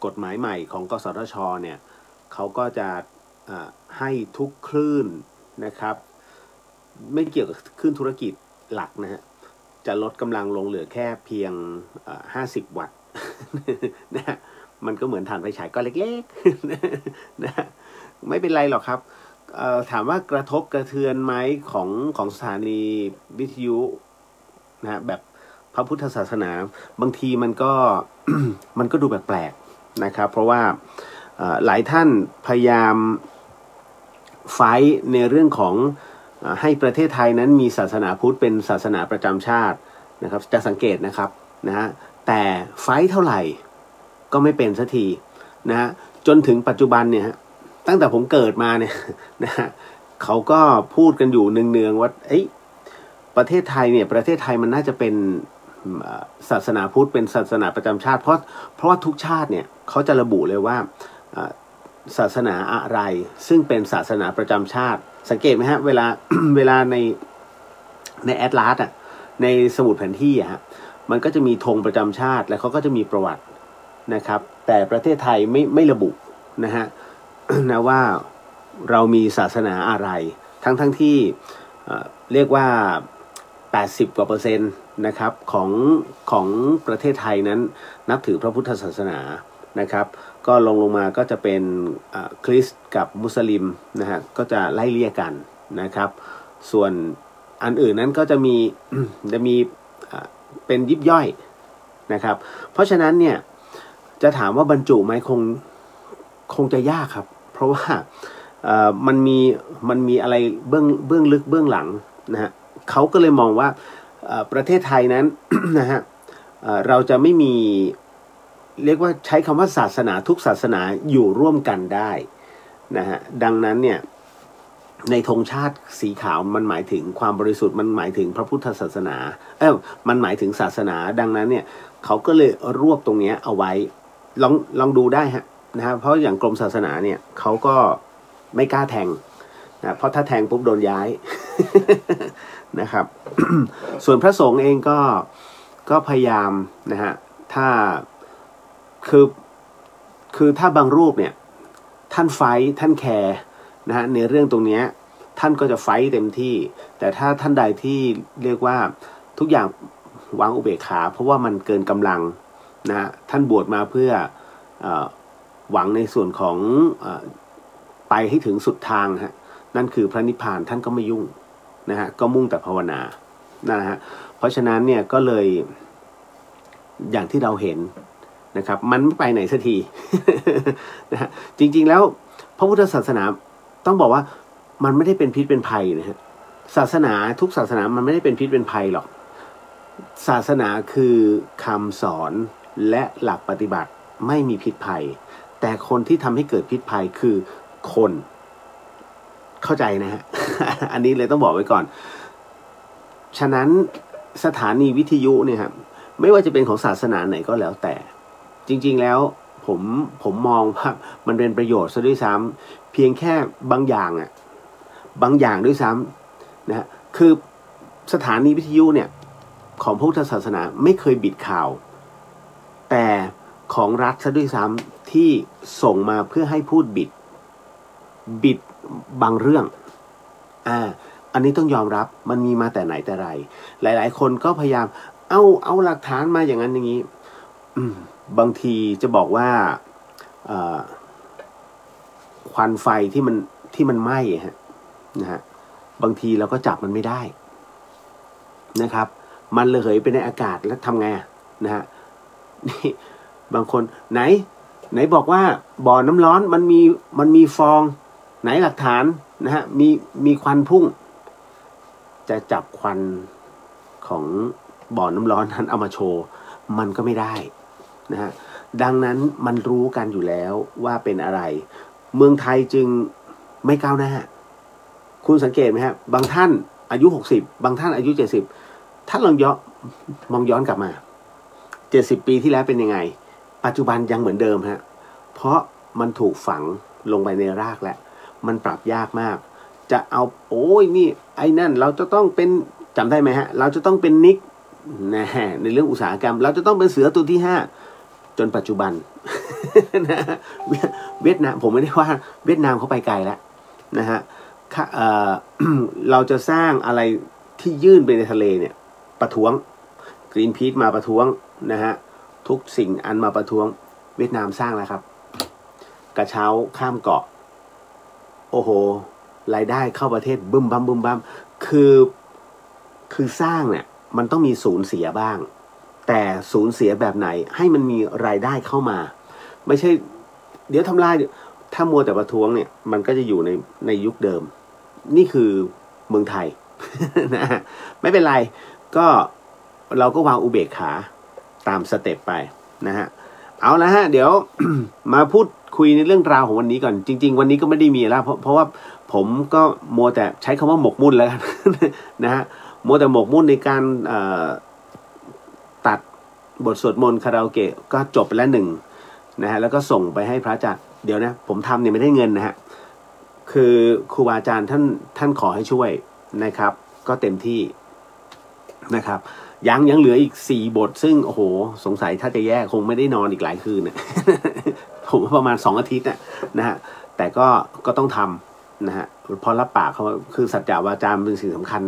กฎหมายใหม่ของกสทชเนี่ยเขาก็จะให้ทุกคลื่นนะครับไม่เกี่ยวกับคลื่นธุรกิจหลักนะฮะจะลดกำลังลงเหลือแค่เพียง50 วัตต์นะฮะมันก็เหมือนถ่านไฟฉายก้อนเล็กๆนะไม่เป็นไรหรอกครับถามว่ากระทบกระเทือนไหมของสถานีวิทยุนะแบบพระพุทธศาสนาบางทีมันก็ มันก็ดูแปลกๆนะครับเพราะว่าหลายท่านพยายามไฟท์ในเรื่องของให้ประเทศไทยนั้นมีศาสนาพุทธเป็นศาสนาประจำชาตินะครับจะสังเกตนะครับนะฮะแต่ไฟท์เท่าไหร่ก็ไม่เป็นสักทีนะฮะจนถึงปัจจุบันเนี่ยตั้งแต่ผมเกิดมาเนี่ยนะฮะเขาก็พูดกันอยู่เนืองๆว่าประเทศไทยเนี่ยประเทศไทยมันน่าจะเป็นศาสนาพุทธเป็นศาสนาประจำชาติเพราะว่าทุกชาติเนี่ยเขาจะระบุเลยว่าศาสนาอะไรซึ่งเป็นศาสนาประจำชาติสังเกตไหมฮะเวลาในแอตลาสในสมุดแผนที่มันก็จะมีธงประจำชาติและเขาก็จะมีประวัตินะครับแต่ประเทศไทยไม่ระบุนะฮะนะว่าเรามีศาสนาอะไรทั้งที่เรียกว่า80 กว่า%นะครับของประเทศไทยนั้นนับถือพระพุทธศาสนานะครับก็ลงมาก็จะเป็นคริสต์กับมุสลิมนะฮะก็จะไล่เลี่ยกันนะครับส่วนอันอื่นนั้นก็จะมีเป็นยิบย่อยนะครับเพราะฉะนั้นเนี่ยจะถามว่าบรรจุไหมคงจะยากครับเพราะว่ามันมีอะไรเบื้องลึกเบื้องหลังนะฮะเขาก็เลยมองว่าประเทศไทยนั้น นะฮะเราจะไม่มีเรียกว่าใช้คำว่าศาสนาทุกศาสนาอยู่ร่วมกันได้นะฮะดังนั้นเนี่ยในธงชาติสีขาวมันหมายถึงความบริสุทธิ์มันหมายถึงพระพุทธศาสนามันหมายถึงศาสนาดังนั้นเนี่ยเขาก็เลยรวบตรงนี้เอาไว้ลองดูได้ฮะนะฮะเพราะอย่างกรมศาสนาเนี่ยเขาก็ไม่กล้าแทงนะเพราะถ้าแทงปุ๊บโดนย้าย นะครับ ส่วนพระสงฆ์เองก็พยายามนะฮะถ้าคือถ้าบางรูปเนี่ยท่านไฟท์ท่านแคร์นะฮะในเรื่องตรงนี้ท่านก็จะไฟท์เต็มที่แต่ถ้าท่านใดที่เรียกว่าทุกอย่างวางอุเบกขาเพราะว่ามันเกินกำลังนะฮะท่านบวชมาเพื่อหวังในส่วนของไปให้ถึงสุดทางฮะนั่นคือพระนิพพานท่านก็ไม่ยุ่งนะฮะก็มุ่งแต่ภาวนานะฮะเพราะฉะนั้นเนี่ยก็เลยอย่างที่เราเห็นนะครับมันไม่ไปไหนสักที นะฮะจริงๆแล้วพระพุทธศาสนาต้องบอกว่ามันไม่ได้เป็นพิษเป็นภัยนะฮะศาสนาทุกศาสนามันไม่ได้เป็นพิษเป็นภัยหรอกศาสนาคือคำสอนและหลักปฏิบัติไม่มีพิษภัยแต่คนที่ทำให้เกิดพิษภัยคือคนเข้าใจนะฮะ อันนี้เลยต้องบอกไว้ก่อนฉะนั้นสถานีวิทยุเนี่ยครับไม่ว่าจะเป็นของศาสนาไหนก็แล้วแต่จริงๆแล้วผมมองว่ามันเป็นประโยชน์ซะด้วยซ้ำเพียงแค่บางอย่างบางอย่างด้วยซ้ำนะฮะคือสถานีวิทยุเนี่ยของพุทธศาสนาไม่เคยบิดข่าวแต่ของรัฐซะด้วยซ้ำที่ส่งมาเพื่อให้พูดบิดบางเรื่องอันนี้ต้องยอมรับมันมีมาแต่ไหนแต่ไรหลายๆคนก็พยายามเอาหลักฐานมาอย่างนั้นอย่างนี้บางทีจะบอกว่าควันไฟที่มันไหม้นะฮะบางทีเราก็จับมันไม่ได้นะครับมันระเหยไปในอากาศแล้วทำไงนะฮะนี่บางคนไหนบอกว่าบ่อน้ำร้อนมันมีฟองไหนหลักฐานนะฮะมีควันพุ่งจะจับควันของบ่อน้ำร้อนนั้นเอามาโชว์มันก็ไม่ได้นะฮะดังนั้นมันรู้กันอยู่แล้วว่าเป็นอะไรเมืองไทยจึงไม่ก้าวหน้าคุณสังเกตไหมฮะบางท่านอายุ60บางท่านอายุ70ท่านลองมองย้อนกลับมา70 ปีที่แล้วเป็นยังไงปัจจุบันยังเหมือนเดิมฮะเพราะมันถูกฝังลงไปในรากแล้วมันปรับยากมากจะเอานี่ไอ้นั่นเราจะต้องเป็นจำได้ไหมฮะเราจะต้องเป็นนิกในเรื่องอุตสาหกรรมเราจะต้องเป็นเสือตัวที่5 จนปัจจุบัน นะเวียดนามผมไม่ได้ว่าเวียดนามเขาไปไกลแล้วนะฮะเราจะสร้างอะไรที่ยื่นไปในทะเลเนี่ยประท้วงกรีนพีซมาประท้วงนะฮะทุกสิ่งอันมาประท้วงเวียดนามสร้างแล้วครับกระเช้าข้ามเกาะโอ้โหรายได้เข้าประเทศบึ้มบั้มบึ้มบั้มคือสร้างเนี่ยมันต้องมีสูญเสียบ้างแต่สูญเสียแบบไหนให้มันมีรายได้เข้ามาไม่ใช่เดี๋ยวทำลายถ้ามัวแต่ประท้วงเนี่ยมันก็จะอยู่ในยุคเดิมนี่คือเมืองไทย นะไม่เป็นไรก็เราก็วางอุเบกขาตามสเต็ปไปนะฮะเอาละฮะเดี๋ยว มาพูดคุยในเรื่องราวของวันนี้ก่อนจริงๆวันนี้ก็ไม่ได้มีแล้วเพราะว่าผมก็มัวแต่ใช้คำว่าหมกมุ่นแล้วกัน นะฮะมัวแต่หมกมุ่นในการตัดบทสวดมนต์คาราโอเกะก็จบไปแล้วหนึ่งนะฮะแล้วก็ส่งไปให้พระอาจารย์เดี๋ยวนะผมทำเนี่ยไม่ได้เงินนะฮะคือครูบาอาจารย์ท่านขอให้ช่วยนะครับก็เต็มที่นะครับยังเหลืออีก4 บทซึ่งโอ้โหสงสัยถ้าจะแยกคงไม่ได้นอนอีกหลายคืนนะ ผมประมาณ2 อาทิตย์นะฮะแต่ก็ต้องทำนะฮะเพราะรับปากเขาคือสัจจวาจาเป็นสิ่งสำคัญ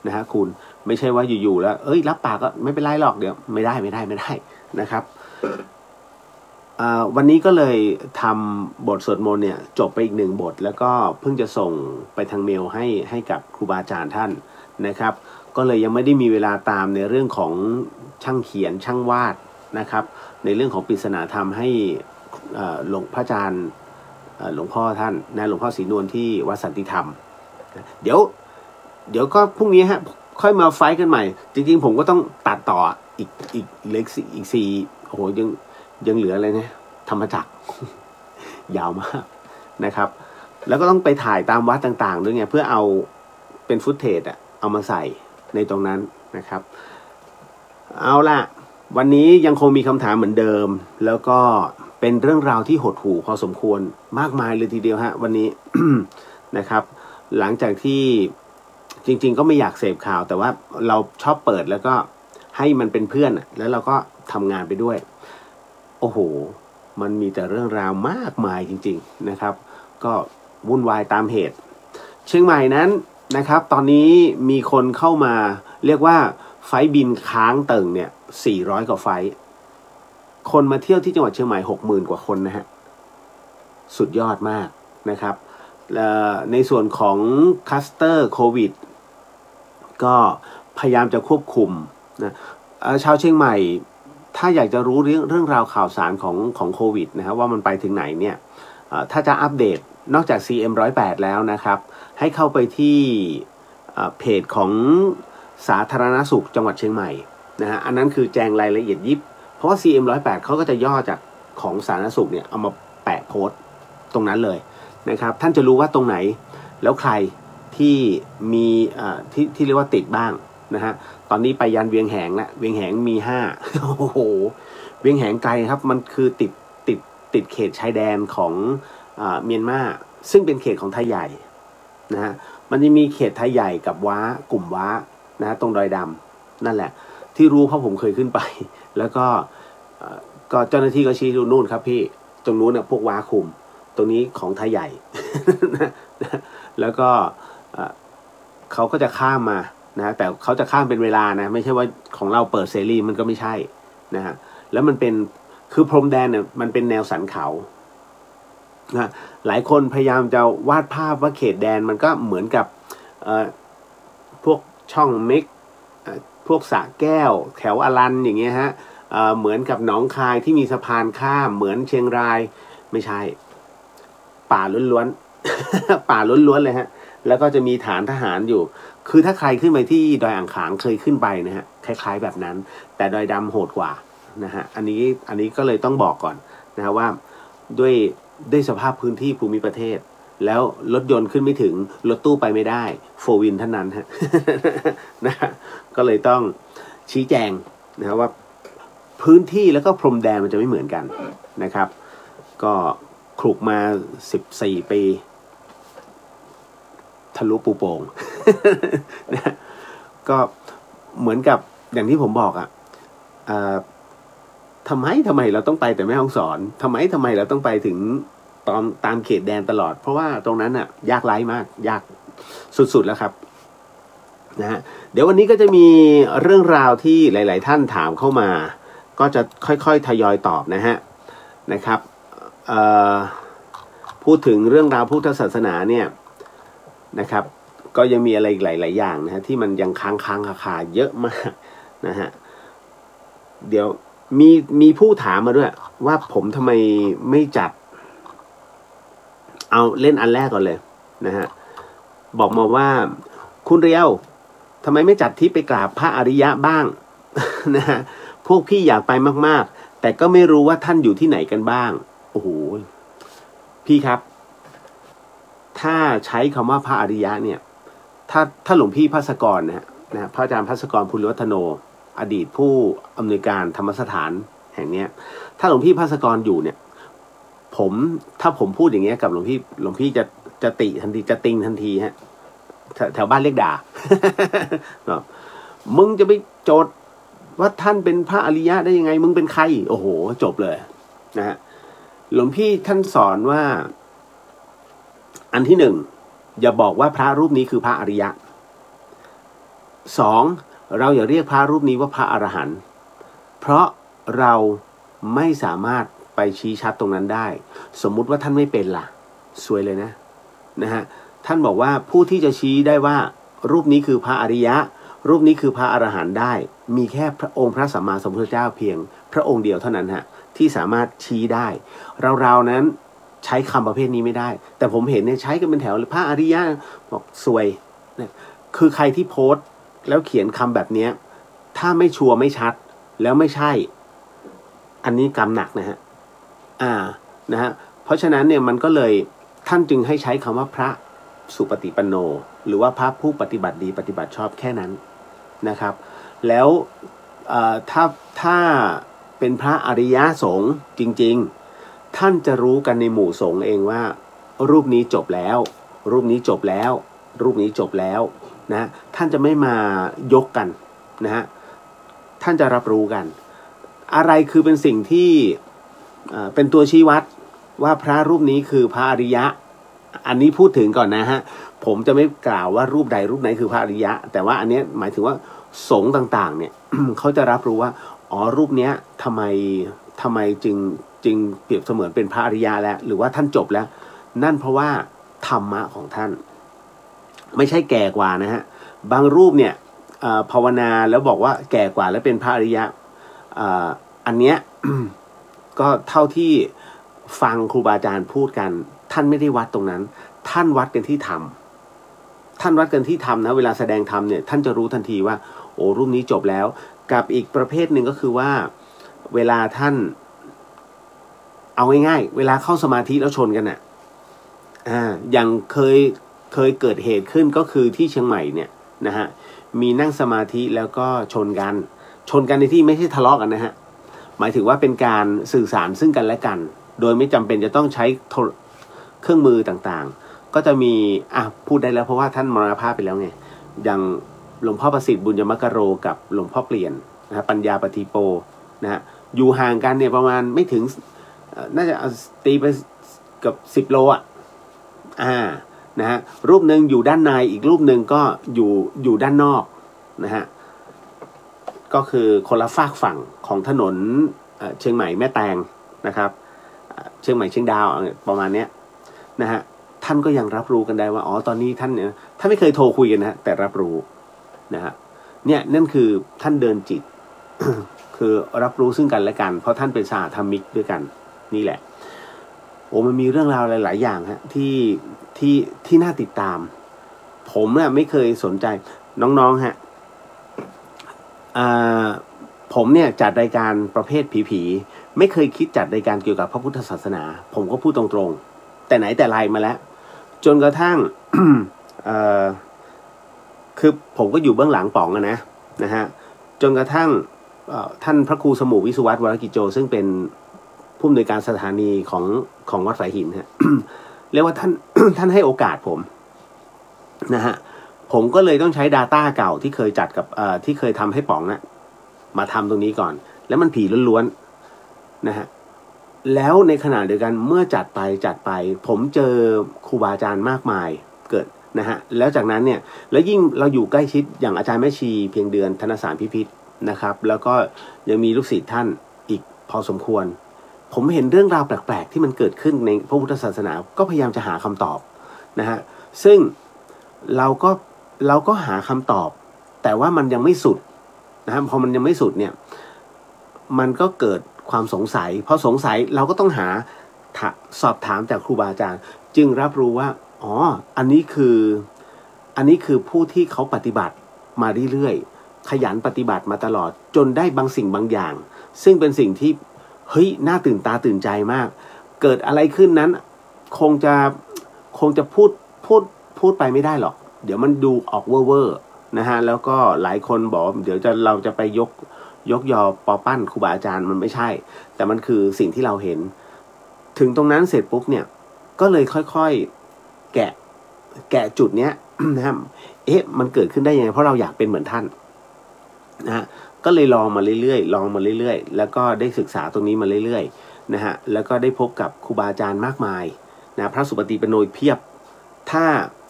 นะฮะคุณไม่ใช่ว่าอยู่ๆแล้วรับปากก็ไม่เป็นไรหรอกเดี๋ยวไม่ได้นะครับวันนี้ก็เลยทำบทสวดมนต์เนี่ยจบไปอีก1 บทแล้วก็เพิ่งจะส่งไปทางเมลให้กับครูบาอาจารย์ท่านนะครับก็เลยยังไม่ได้มีเวลาตามในเรื่องของช่างเขียนช่างวาดนะครับในเรื่องของปริศนาธรรมให้หลวงพระอาจารย์หลวงพ่อท่านนะหลวงพ่อศรีนวลที่วัดสันติธรรมเดี๋ยวก็พรุ่งนี้ฮะค่อยมาไฟท์กันใหม่จริงๆผมก็ต้องตัดต่ออีกเล็กอีก4โอ้โหยังเหลืออะไรเนี่ยธรรมจักร ยาวมากนะครับแล้วก็ต้องไปถ่ายตามวัดต่างๆด้วยไงเพื่อเอาเป็นฟุตเทจเอามาใส่ในตรงนั้นนะครับเอาล่ะวันนี้ยังคงมีคำถามเหมือนเดิมแล้วก็เป็นเรื่องราวที่หดหู่พอสมควรมากมายเลยทีเดียวฮะวันนี้ นะครับหลังจากที่จริงๆก็ไม่อยากเสพข่าวแต่ว่าเราชอบเปิดแล้วก็ให้มันเป็นเพื่อนแล้วเราก็ทำงานไปด้วยโอ้โหมันมีแต่เรื่องราวมากมายจริงๆนะครับก็วุ่นวายตามเหตุเชียงใหม่นั้นนะครับตอนนี้มีคนเข้ามาเรียกว่าไฟบินค้างเติ่งเนี่ย400 กว่าไฟคนมาเที่ยวที่จังหวัดเชียงใหม่ 60,000 กว่าคนนะฮะสุดยอดมากนะครับในส่วนของคลัสเตอร์โควิดก็พยายามจะควบคุมนะชาวเชียงใหม่ถ้าอยากจะรู้เรื่องราวข่าวสารของโควิดนะครับว่ามันไปถึงไหนเนี่ยถ้าจะอัปเดตนอกจาก CM108 แล้วนะครับให้เข้าไปที่เพจของสาธารณสุขจังหวัดเชียงใหม่นะฮะอันนั้นคือแจ้งรายละเอียดยิบเพราะว่า CM108 เขาก็จะย่อจากของสาธารณสุขเนี่ยเอามาแปะโพสต์ตรงนั้นเลยนะครับท่านจะรู้ว่าตรงไหนแล้วใครที่มีที่เรียกว่าติดบ้างนะฮะตอนนี้ไปยันเวียงแหงแล้วเวียงแหงมี5 โอ้โหเวียงแหงไกลครับมันคือติดเขตชายแดนของเมียนมาซึ่งเป็นเขตของไทยใหญ่นะฮะมันจะมีเขตไทยใหญ่กับกลุ่มว้านะตรงดอยดำนั่นแหละที่รู้เพราะผมเคยขึ้นไปแล้วก็เจ้าหน้าที่ก็ชี้ดูนู่นครับพี่ตรงนู้นพวกว้าคุมตรงนี้ของไทยใหญ่ แล้วก็เขาก็จะข้ามมานะแต่เขาจะข้ามเป็นเวลานะไม่ใช่ว่าของเราเปิดเสรีมันก็ไม่ใช่นะฮะแล้วมันเป็นคือพรมแดนเนี่ยมันเป็นแนวสันเขานะหลายคนพยายามจะวาดภาพว่าเขตแดนมันก็เหมือนกับพวกช่องเม็กพวกสระแก้วแถวอรัญอย่างเงี้ยฮะเหมือนกับหนองคายที่มีสะพานข้ามเหมือนเชียงรายไม่ใช่ป่าล้วนๆ ป่าล้วนๆเลยฮะแล้วก็จะมีฐานทหารอยู่คือถ้าใครขึ้นไปที่ดอยอ่างขางเคยขึ้นไปนะฮะคล้ายๆแบบนั้นแต่ดอยดำโหดกว่านะฮะอันนี้ก็เลยต้องบอกก่อนนะฮะว่าด้วยสภาพพื้นที่ภูมิประเทศแล้วรถยนต์ขึ้นไม่ถึงรถตู้ไปไม่ได้โฟร์วินเท่านั้นฮะ นะก็เลยต้องชี้แจงนะครับว่าพื้นที่แล้วก็พรมแดนมันจะไม่เหมือนกันนะครับก็คลุกมา14 ปีทะลุปูโป่ง นะก็เหมือนกับอย่างที่ผมบอก ทำไมเราต้องไปแต่แม่ฮ่องสอนทำไมเราต้องไปถึงตามเขตแดนตลอดเพราะว่าตรงนั้นน่ะยากไร้มากยากสุดๆแล้วครับนะฮะเดี๋ยววันนี้ก็จะมีเรื่องราวที่หลายๆท่านถามเข้ามาก็จะค่อยๆทยอยตอบนะครับพูดถึงเรื่องราวพุทธศาสนาเนี่ยนะครับก็ยังมีอะไรอีกหลายๆอย่างนะฮะที่มันยังค้างคาเยอะมากนะฮะเดี๋ยวมีผู้ถามมาด้วยว่าผมทำไมไม่จัดเอาเล่นอันแรกก่อนเลยนะฮะบอกมาว่าคุณเรียวทำไมไม่จัดที่ไปกราบพระอริยะบ้างนะฮะพวกพี่อยากไปมากๆแต่ก็ไม่รู้ว่าท่านอยู่ที่ไหนกันบ้างโอ้โหพี่ครับถ้าใช้คำว่าพระอริยะเนี่ยถ้าหลวงพี่ภัสกรนะพระอาจารย์ภัสกรภูริวัฒโนอดีตผู้อำนวยการธรรมสถานแห่งเนี้ยถ้าหลวงพี่ภัสกรอยู่เนี่ยถ้าผมพูดอย่างเงี้ยกับหลวงพี่จะติทันทีจะติงทันทีฮะแถวบ้านเรียกด่า มึงจะไปโจทย์ว่าท่านเป็นพระอริยะได้ยังไงมึงเป็นใครโอ้โหจบเลยนะฮะหลวงพี่ท่านสอนว่าอันที่หนึ่งอย่าบอกว่าพระรูปนี้คือพระอริยะสองเราอย่าเรียกพระรูปนี้ว่าพระอรหันต์เพราะเราไม่สามารถไปชี้ชัดตรงนั้นได้สมมุติว่าท่านไม่เป็นล่ะซวยเลยนะฮะท่านบอกว่าผู้ที่จะชี้ได้ว่ารูปนี้คือพระอริยะรูปนี้คือพระอรหันต์ได้มีแค่พระองค์พระสัมมาสัมพุทธเจ้าเพียงพระองค์เดียวเท่านั้นฮะที่สามารถชี้ได้เรานั้นใช้คำประเภทนี้ไม่ได้แต่ผมเห็นเนี่ยใช้กันเป็นแถวพระอริยะบอกซวยเนี่ยคือใครที่โพสต์แล้วเขียนคำแบบนี้ถ้าไม่ชัวร์ไม่ชัดแล้วไม่ใช่อันนี้กรรมหนักนะฮะนะฮะเพราะฉะนั้นเนี่ยมันก็เลยท่านจึงให้ใช้คำว่าพระสุปฏิปันโนหรือว่าพระผู้ปฏิบัติดีปฏิบัติชอบแค่นั้นนะครับแล้วถ้าเป็นพระอริยสงฆ์จริงๆท่านจะรู้กันในหมู่สงฆ์เองว่ารูปนี้จบแล้วรูปนี้จบแล้วรูปนี้จบแล้วนะท่านจะไม่มายกกันนะฮะท่านจะรับรู้กันอะไรคือเป็นสิ่งที่เป็นตัวชี้วัดว่าพระรูปนี้คือพระอริยะอันนี้พูดถึงก่อนนะฮะผมจะไม่กล่าวว่ารูปใดรูปไหนคือพระอริยะแต่ว่าอันนี้หมายถึงว่าสงฆ์ต่างๆเนี่ย เขาจะรับรู้ว่าอ๋อรูปเนี้ยทำไมจึงเปรียบเสมือนเป็นพระอริยะแล้วหรือว่าท่านจบแล้วนั่นเพราะว่าธรรมะของท่านไม่ใช่แก่กว่านะฮะบางรูปเนี่ยภาวนาแล้วบอกว่าแก่กว่าแล้วเป็นพระอริยะอันเนี้ย ก็เท่าที่ฟังครูบาอาจารย์พูดกันท่านไม่ได้วัดตรงนั้นท่านวัดกันที่ธรรมท่านวัดกันที่ธรรมนะเวลาแสดงธรรมเนี่ยท่านจะรู้ทันทีว่าโอ้รูปนี้จบแล้วกับอีกประเภทหนึ่งก็คือว่าเวลาท่านเอาง่ายๆเวลาเข้าสมาธิแล้วชนกันอย่างเคยเกิดเหตุขึ้นก็คือที่เชียงใหม่เนี่ยนะฮะมีนั่งสมาธิแล้วก็ชนกันในที่ไม่ใช่ทะเลาะกันนะฮะหมายถึงว่าเป็นการสื่อสารซึ่งกันและกันโดยไม่จำเป็นจะต้องใช้เครื่องมือต่างๆก็จะมีพูดได้แล้วเพราะว่าท่านมรณภาพไปแล้วไงอย่างหลวงพ่อประสิทธิ์บุญยมกโรกับหลวงพ่อเปลี่ยนนะปัญญาปฏิโปนะฮะอยู่ห่างกันเนี่ยประมาณไม่ถึงน่าจะตีไปกับ10 โลนะฮะรูปหนึ่งอยู่ด้านในอีกรูปหนึ่งก็อยู่ด้านนอกนะฮะก็คือคนละฝากฝั่งของถนนเชียงใหม่แม่แตงนะครับเชียงใหม่เชียงดาวประมาณเนี้ยนะฮะท่านก็ยังรับรู้กันได้ว่าอ๋อตอนนี้ท่านเนี่ยท่านไม่เคยโทรคุยกันนะแต่รับรู้นะฮะเนี่ยนั่นคือท่านเดินจิต คือรับรู้ซึ่งกันและกันเพราะท่านเป็นสหธรรมิกด้วยกันนี่แหละโอ้มันมีเรื่องราวหลายๆอย่างฮะที่น่าติดตามผมเนี่ยไม่เคยสนใจน้องๆฮะผมเนี่ยจัดรายการประเภทผีไม่เคยคิดจัดรายการเกี่ยวกับพระพุทธศาสนาผมก็พูดตรงๆแต่ไหนแต่ไรมาแล้วจนกระทั่ง คือผมก็อยู่เบื้องหลังป๋องนะฮะจนกระทั่งท่านพระครูสมุวิสุวัตรวรกิจโจซึ่งเป็นผู้อำนวยการสถานีของวัดสายหินฮะ เรียกว่าท่าน ท่านให้โอกาสผมนะฮะผมก็เลยต้องใช้ Data เก่าที่เคยจัดกับที่เคยทำให้ป๋องนะมาทำตรงนี้ก่อนแล้วมันผีล้วน นะฮะแล้วในขณะเดียวกันเมื่อจัดไปผมเจอครูบาอาจารย์มากมายเกิดนะฮะแล้วจากนั้นเนี่ยแล้วยิ่งเราอยู่ใกล้ชิดอย่างอาจารย์แม่ชีเพียงเดือนธนสารพิพิธนะครับแล้วก็ยังมีลูกศิษย์ท่านอีกพอสมควรผมเห็นเรื่องราวแปลกๆที่มันเกิดขึ้นในพระพุทธศาสนาก็พยายามจะหาคำตอบนะฮะซึ่งเราก็หาคำตอบแต่ว่ามันยังไม่สุดนะครับพอมันยังไม่สุดเนี่ยมันก็เกิดความสงสัยพอสงสัยเราก็ต้องสอบถามจากครูบาอาจารย์จึงรับรู้ว่าอ๋ออันนี้คือผู้ที่เขาปฏิบัติมาเรื่อยๆขยันปฏิบัติมาตลอดจนได้บางสิ่งบางอย่างซึ่งเป็นสิ่งที่เฮ้ยน่าตื่นตาตื่นใจมากเกิดอะไรขึ้นนั้นคงจะพูดไปไม่ได้หรอกเดี๋ยวมันดูออกเว่อร์นะฮะแล้วก็หลายคนบอกเดี๋ยวเราจะไปยกยอปอปั้นครูบาอาจารย์มันไม่ใช่แต่มันคือสิ่งที่เราเห็นถึงตรงนั้นเสร็จปุ๊บเนี่ยก็เลยค่อยๆแกะจุดเนี้ยนะครับมันเกิดขึ้นได้ยังไงเพราะเราอยากเป็นเหมือนท่านนะฮะก็เลยลองมาเรื่อยๆแล้วก็ได้ศึกษาตรงนี้มาเรื่อยๆนะฮะแล้วก็ได้พบกับครูบาอาจารย์มากมายนะพระสุปฏิปันโนเพียบ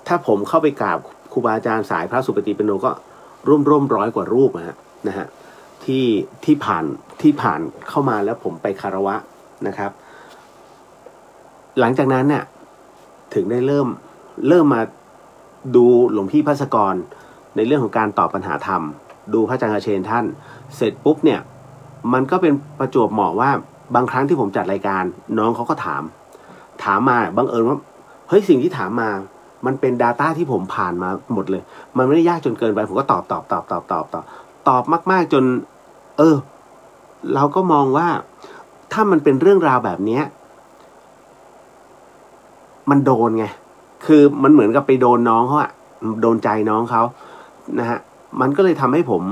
ถ้าผมเข้าไปกราบครูบาอาจารย์สายพระสุปฏิปันโนก็ร่วม100 กว่ารูปนะฮะที่ผ่านเข้ามาแล้วผมไปคารวะนะครับหลังจากนั้นเนี่ยถึงได้เริ่มมาดูหลวงพี่ภัสกรในเรื่องของการตอบปัญหาธรรมดูพระอาจารย์เชนท่านเสร็จปุ๊บเนี่ยมันก็เป็นประจวบเหมาะว่าบางครั้งที่ผมจัดรายการน้องเขาก็ถามมาบังเอิญว่าเฮ้ยสิ่งที่ถามมามันเป็น Data ที่ผมผ่านมาหมดเลยมันไม่ได้ยากจนเกินไปผมก็ตอบมากๆจนเราก็มองว่าถ้ามันเป็นเรื่องราวแบบนี้มันโดนไงคือมันเหมือนกับไปโดนน้องเขาโดนใจน้องเขานะฮะมันก็เลยทำให้ผม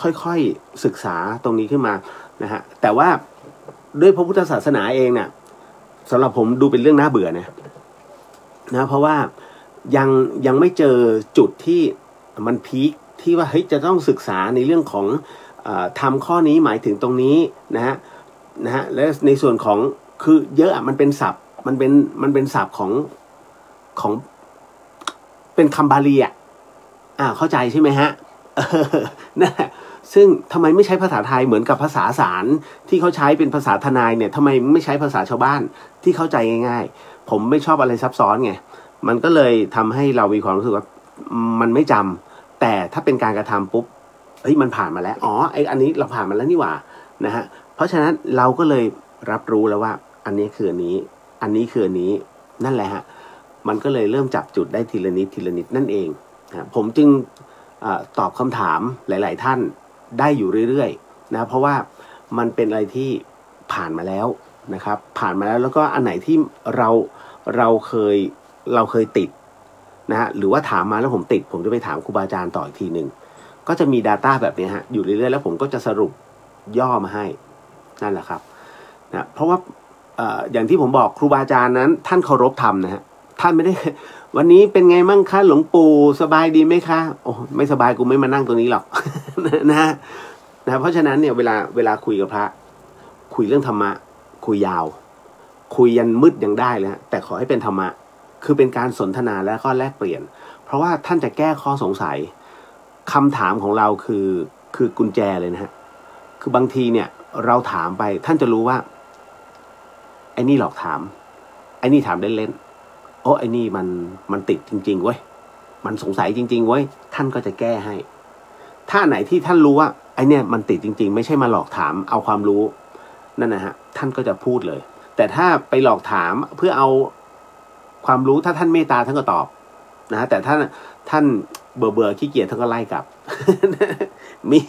ค่อยๆศึกษาตรงนี้ขึ้นมานะฮะแต่ว่าด้วยพระพุทธศาสนาเองเนี่ยสำหรับผมดูเป็นเรื่องน่าเบื่อนะเพราะว่ายังไม่เจอจุดที่มันพีคที่ว่าเฮ้ยจะต้องศึกษาในเรื่องของทำข้อนี้หมายถึงตรงนี้นะฮะและในส่วนของคือเยอะมันเป็นศัพท์มันเป็นศัพท์ของเป็นคำบาลีเข้าใจใช่ไหมฮะนะซึ่งทำไมไม่ใช้ภาษาไทยเหมือนกับภาษาศาลที่เขาใช้เป็นภาษาทนายเนี่ยทำไมไม่ใช้ภาษาชาวบ้านที่เข้าใจง่ายๆผมไม่ชอบอะไรซับซ้อนไงมันก็เลยทำให้เรามีความรู้สึกว่ามันไม่จำแต่ถ้าเป็นการกระทำปุ๊บเฮ้ยมันผ่านมาแล้วอันนี้เราผ่านมาแล้วนี่หว่านะฮะเพราะฉะนั้นเราก็เลยรับรู้แล้วว่าอันนี้คืออันนี้คืออันนี้นั่นแหละฮะมันก็เลยเริ่มจับจุดได้ทีละนิดนั่นเองผมจึงตอบคำถามหลายๆท่านได้อยู่เรื่อยๆนะเพราะว่ามันเป็นอะไรที่ผ่านมาแล้วนะครับผ่านมาแล้วก็อันไหนที่เราเคยติดนะฮะหรือว่าถามมาแล้วผมติดผมจะไปถามครูบาอาจารย์ต่ออีกทีหนึ่งก็จะมี Data แบบนี้ฮะอยู่เรื่อยๆแล้วผมก็จะสรุปย่อมาให้นั่นแหละครับนะเพราะว่าอย่างที่ผมบอกครูบาอาจารย์นั้นท่านเคารพธรรมนะฮะท่านไม่ได้วันนี้เป็นไงมั่งคะหลวงปู่สบายดีไหมคะโอ้ไม่สบายกูไม่มานั่งตรงนี้หรอก นะเพราะฉะนั้นเนี่ยเวลาคุยกับพระคุยเรื่องธรรมะคุยยาวคุยยันมืดยังได้เลยแต่ขอให้เป็นธรรมะคือเป็นการสนทนาและข้อแลกเปลี่ยนเพราะว่าท่านจะแก้ข้อสงสัยคำถามของเราคือกุญแจเลยนะฮะคือบางทีเนี่ยเราถามไปท่านจะรู้ว่าไอ้นี่หลอกถามไอ้นี่ถามเล่นๆโอ้ไอ้นี่มันติดจริงๆเว้ยมันสงสัยจริงๆเว้ยท่านก็จะแก้ให้ถ้าไหนที่ท่านรู้ว่าไอ้เนี่ยมันติดจริงๆไม่ใช่มาหลอกถามเอาความรู้นั่นนะฮะท่านก็จะพูดเลยแต่ถ้าไปหลอกถามเพื่อเอาความรู้ถ้าท่านเมตตาท่านก็ตอบนะฮะแต่ท่านเบื่อขี้เกียจท่านก็ไล่กลับ มี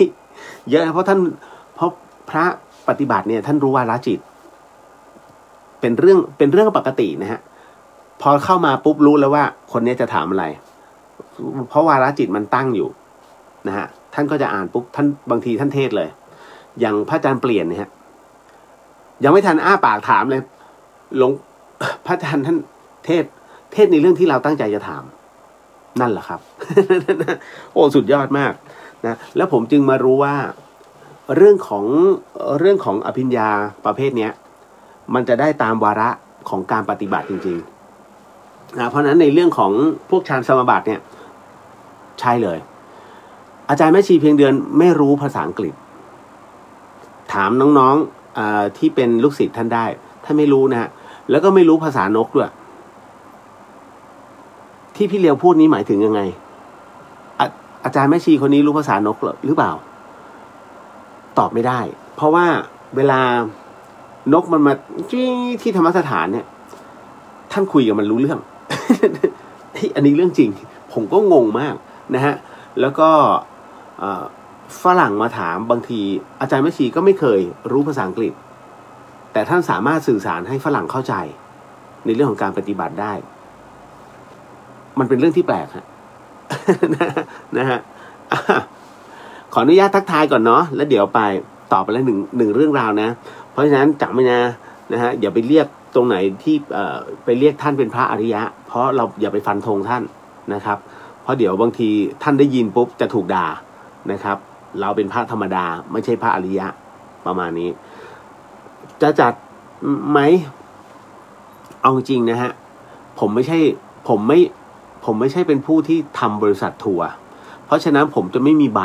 เยอะเพราะพระปฏิบัติเนี่ยท่านรู้วาระจิตเป็นเรื่องปกตินะฮะพอเข้ามาปุ๊บรู้แล้วว่าคนนี้จะถามอะไรเพราะวาระจิตมันตั้งอยู่นะฮะท่านก็จะอ่านปุ๊บท่านบางทีท่านเทศเลยอย่างพระอาจารย์เปลี่ยนเนี่ยฮะยังไม่ทันอ้าปากถามเลยพระอาจารย์ท่านเทศในเรื่องที่เราตั้งใจจะถามนั่นแหละครับ โอ้สุดยอดมากนะแล้วผมจึงมารู้ว่า เรื่องของอภิญญาประเภทเนี้ยมันจะได้ตามวาระของการปฏิบัติจริงๆนะเพราะฉะนั้นในเรื่องของพวกฌานสมาบัติเนี่ยใช่เลยอาจารย์แม่ชีเพียงเดือนไม่รู้ภาษาอังกฤษถามน้องๆที่เป็นลูกศิษย์ท่านได้ท่านไม่รู้นะฮะแล้วก็ไม่รู้ภาษานกด้วยที่พี่เลียวพูดนี้หมายถึงยังไงอาจารย์แม่ชีคนนี้รู้ภาษานกหรือเปล่าตอบไม่ได้เพราะว่าเวลานกมันมาที่ธรรมสถานเนี่ยท่านคุยกับมันรู้เรื่อง อันนี้เรื่องจริงผมก็งงมากนะฮะแล้วก็ฝรั่งมาถามบางทีอาจารย์แม่ชีก็ไม่เคยรู้ภาษาอังกฤษแต่ท่านสามารถสื่อสารให้ฝรั่งเข้าใจในเรื่องของการปฏิบัติได้มันเป็นเรื่องที่แปลกฮะ นะฮะขออนุญาตทักทายก่อนเนาะแล้วเดี๋ยวไปตอบไปแล้วหนึ่งเรื่องราวนะเพราะฉะนั้นจำไว้นะฮะอย่าไปเรียกตรงไหนที่ไปเรียกท่านเป็นพระอริยะเพราะเราอย่าไปฟันธงท่านนะครับเพราะเดี๋ยวบางทีท่านได้ยินปุ๊บจะถูกด่านะครับเราเป็นพระธรรมดาไม่ใช่พระอริยะประมาณนี้จะจัดไหมเอาจริงนะฮะผมไม่ใช่เป็นผู้ที่ทำบริษัททัวร์เพราะฉะนั้นผมจะไม่มีใบ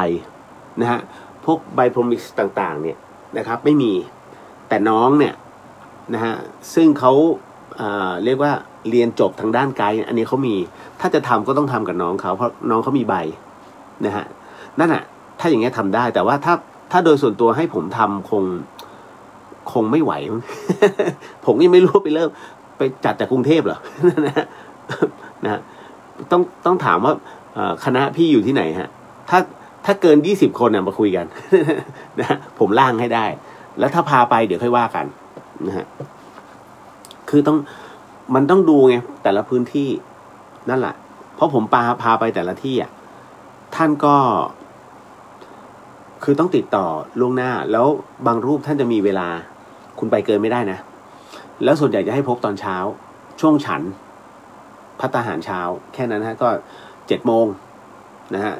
นะฮะพวกใบพรมิสต่างๆเนี่ยนะครับไม่มีแต่น้องเนี่ยนะฮะซึ่งเขาเรียกว่าเรียนจบทางด้านไกด์อันนี้เขามีถ้าจะทำก็ต้องทำกับน้องเขาเพราะน้องเขามีใบนะฮะนั่นน่ะถ้าอย่างเงี้ยทำได้แต่ว่าถ้าโดยส่วนตัวให้ผมทำคงไม่ไหว ผมยังไม่รู้ไปเริ่มไปจัดจากกรุงเทพเหรอ นะต้องถามว่าคณะพี่อยู่ที่ไหนฮะถ้าเกิน20 คนมาคุยกัน นะผมล่างให้ได้แล้วถ้าพาไปเดี๋ยวค่อยว่ากันนะฮะคือมันต้องดูไงแต่ละพื้นที่นั่นแหละเพราะผมพาไปแต่ละที่ท่านก็คือต้องติดต่อล่วงหน้าแล้วบางรูปท่านจะมีเวลาคุณไปเกินไม่ได้นะแล้วส่วนใหญ่จะให้พบตอนเช้าช่วงฉันภัตตาหารเช้าแค่นั้นฮะก็7 โมงนะฮะ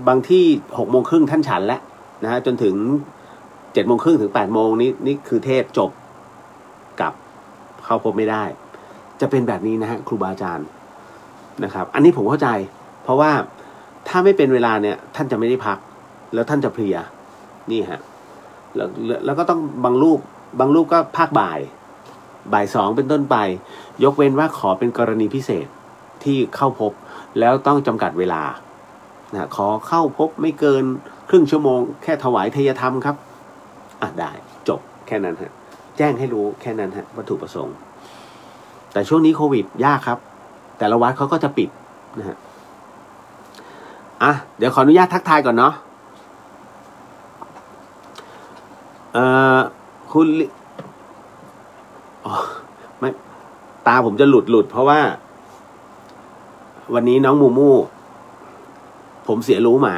บางที่6 โมงครึ่งท่านฉันแล้วนะฮะจนถึง7 โมงครึ่งถึง8 โมงนี่คือเทศจบกลับเข้าพบไม่ได้จะเป็นแบบนี้นะฮะครูบาอาจารย์นะครับอันนี้ผมเข้าใจเพราะว่าถ้าไม่เป็นเวลาเนี่ยท่านจะไม่ได้พักแล้วท่านจะเพลียนี่ฮะแล้วก็ต้องบางรูปก็ภาคบ่าย 2เป็นต้นไปยกเว้นว่าขอเป็นกรณีพิเศษที่เข้าพบแล้วต้องจำกัดเวลานะขอเข้าพบไม่เกินครึ่งชั่วโมงแค่ถวายทายธรรมครับได้จบแค่นั้นฮะแจ้งให้รู้แค่นั้นฮะวัตถุประสงค์แต่ช่วงนี้โควิดยากครับแต่ละวัดเขาก็จะปิดนะฮะเดี๋ยวขออนุญาตทักทายก่อนเนาะคุณไม่ตาผมจะหลุดเพราะว่าวันนี้น้องมูมูผมเสียรู้หมา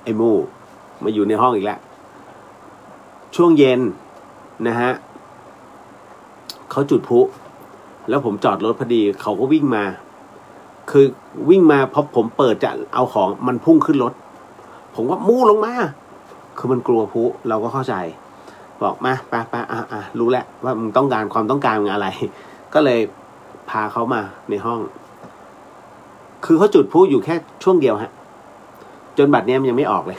ไอ้มูมาอยู่ในห้องอีกแล้วช่วงเย็นนะฮะเขาจุดพลุแล้วผมจอดรถพอดีเขาก็วิ่งมาคือวิ่งมาพอผมเปิดจะเอาของมันพุ่งขึ้นรถผมว่ามูลงมาคือมันกลัวพลุเราก็เข้าใจบอกมาไปรู้แล้วว่ามึงต้องการความต้องการมึงอะไรก็เลยพาเขามาในห้องคือเขาจุดพลุอยู่แค่ช่วงเดียวฮะจนบัดนี้มันยังไม่ออกเลย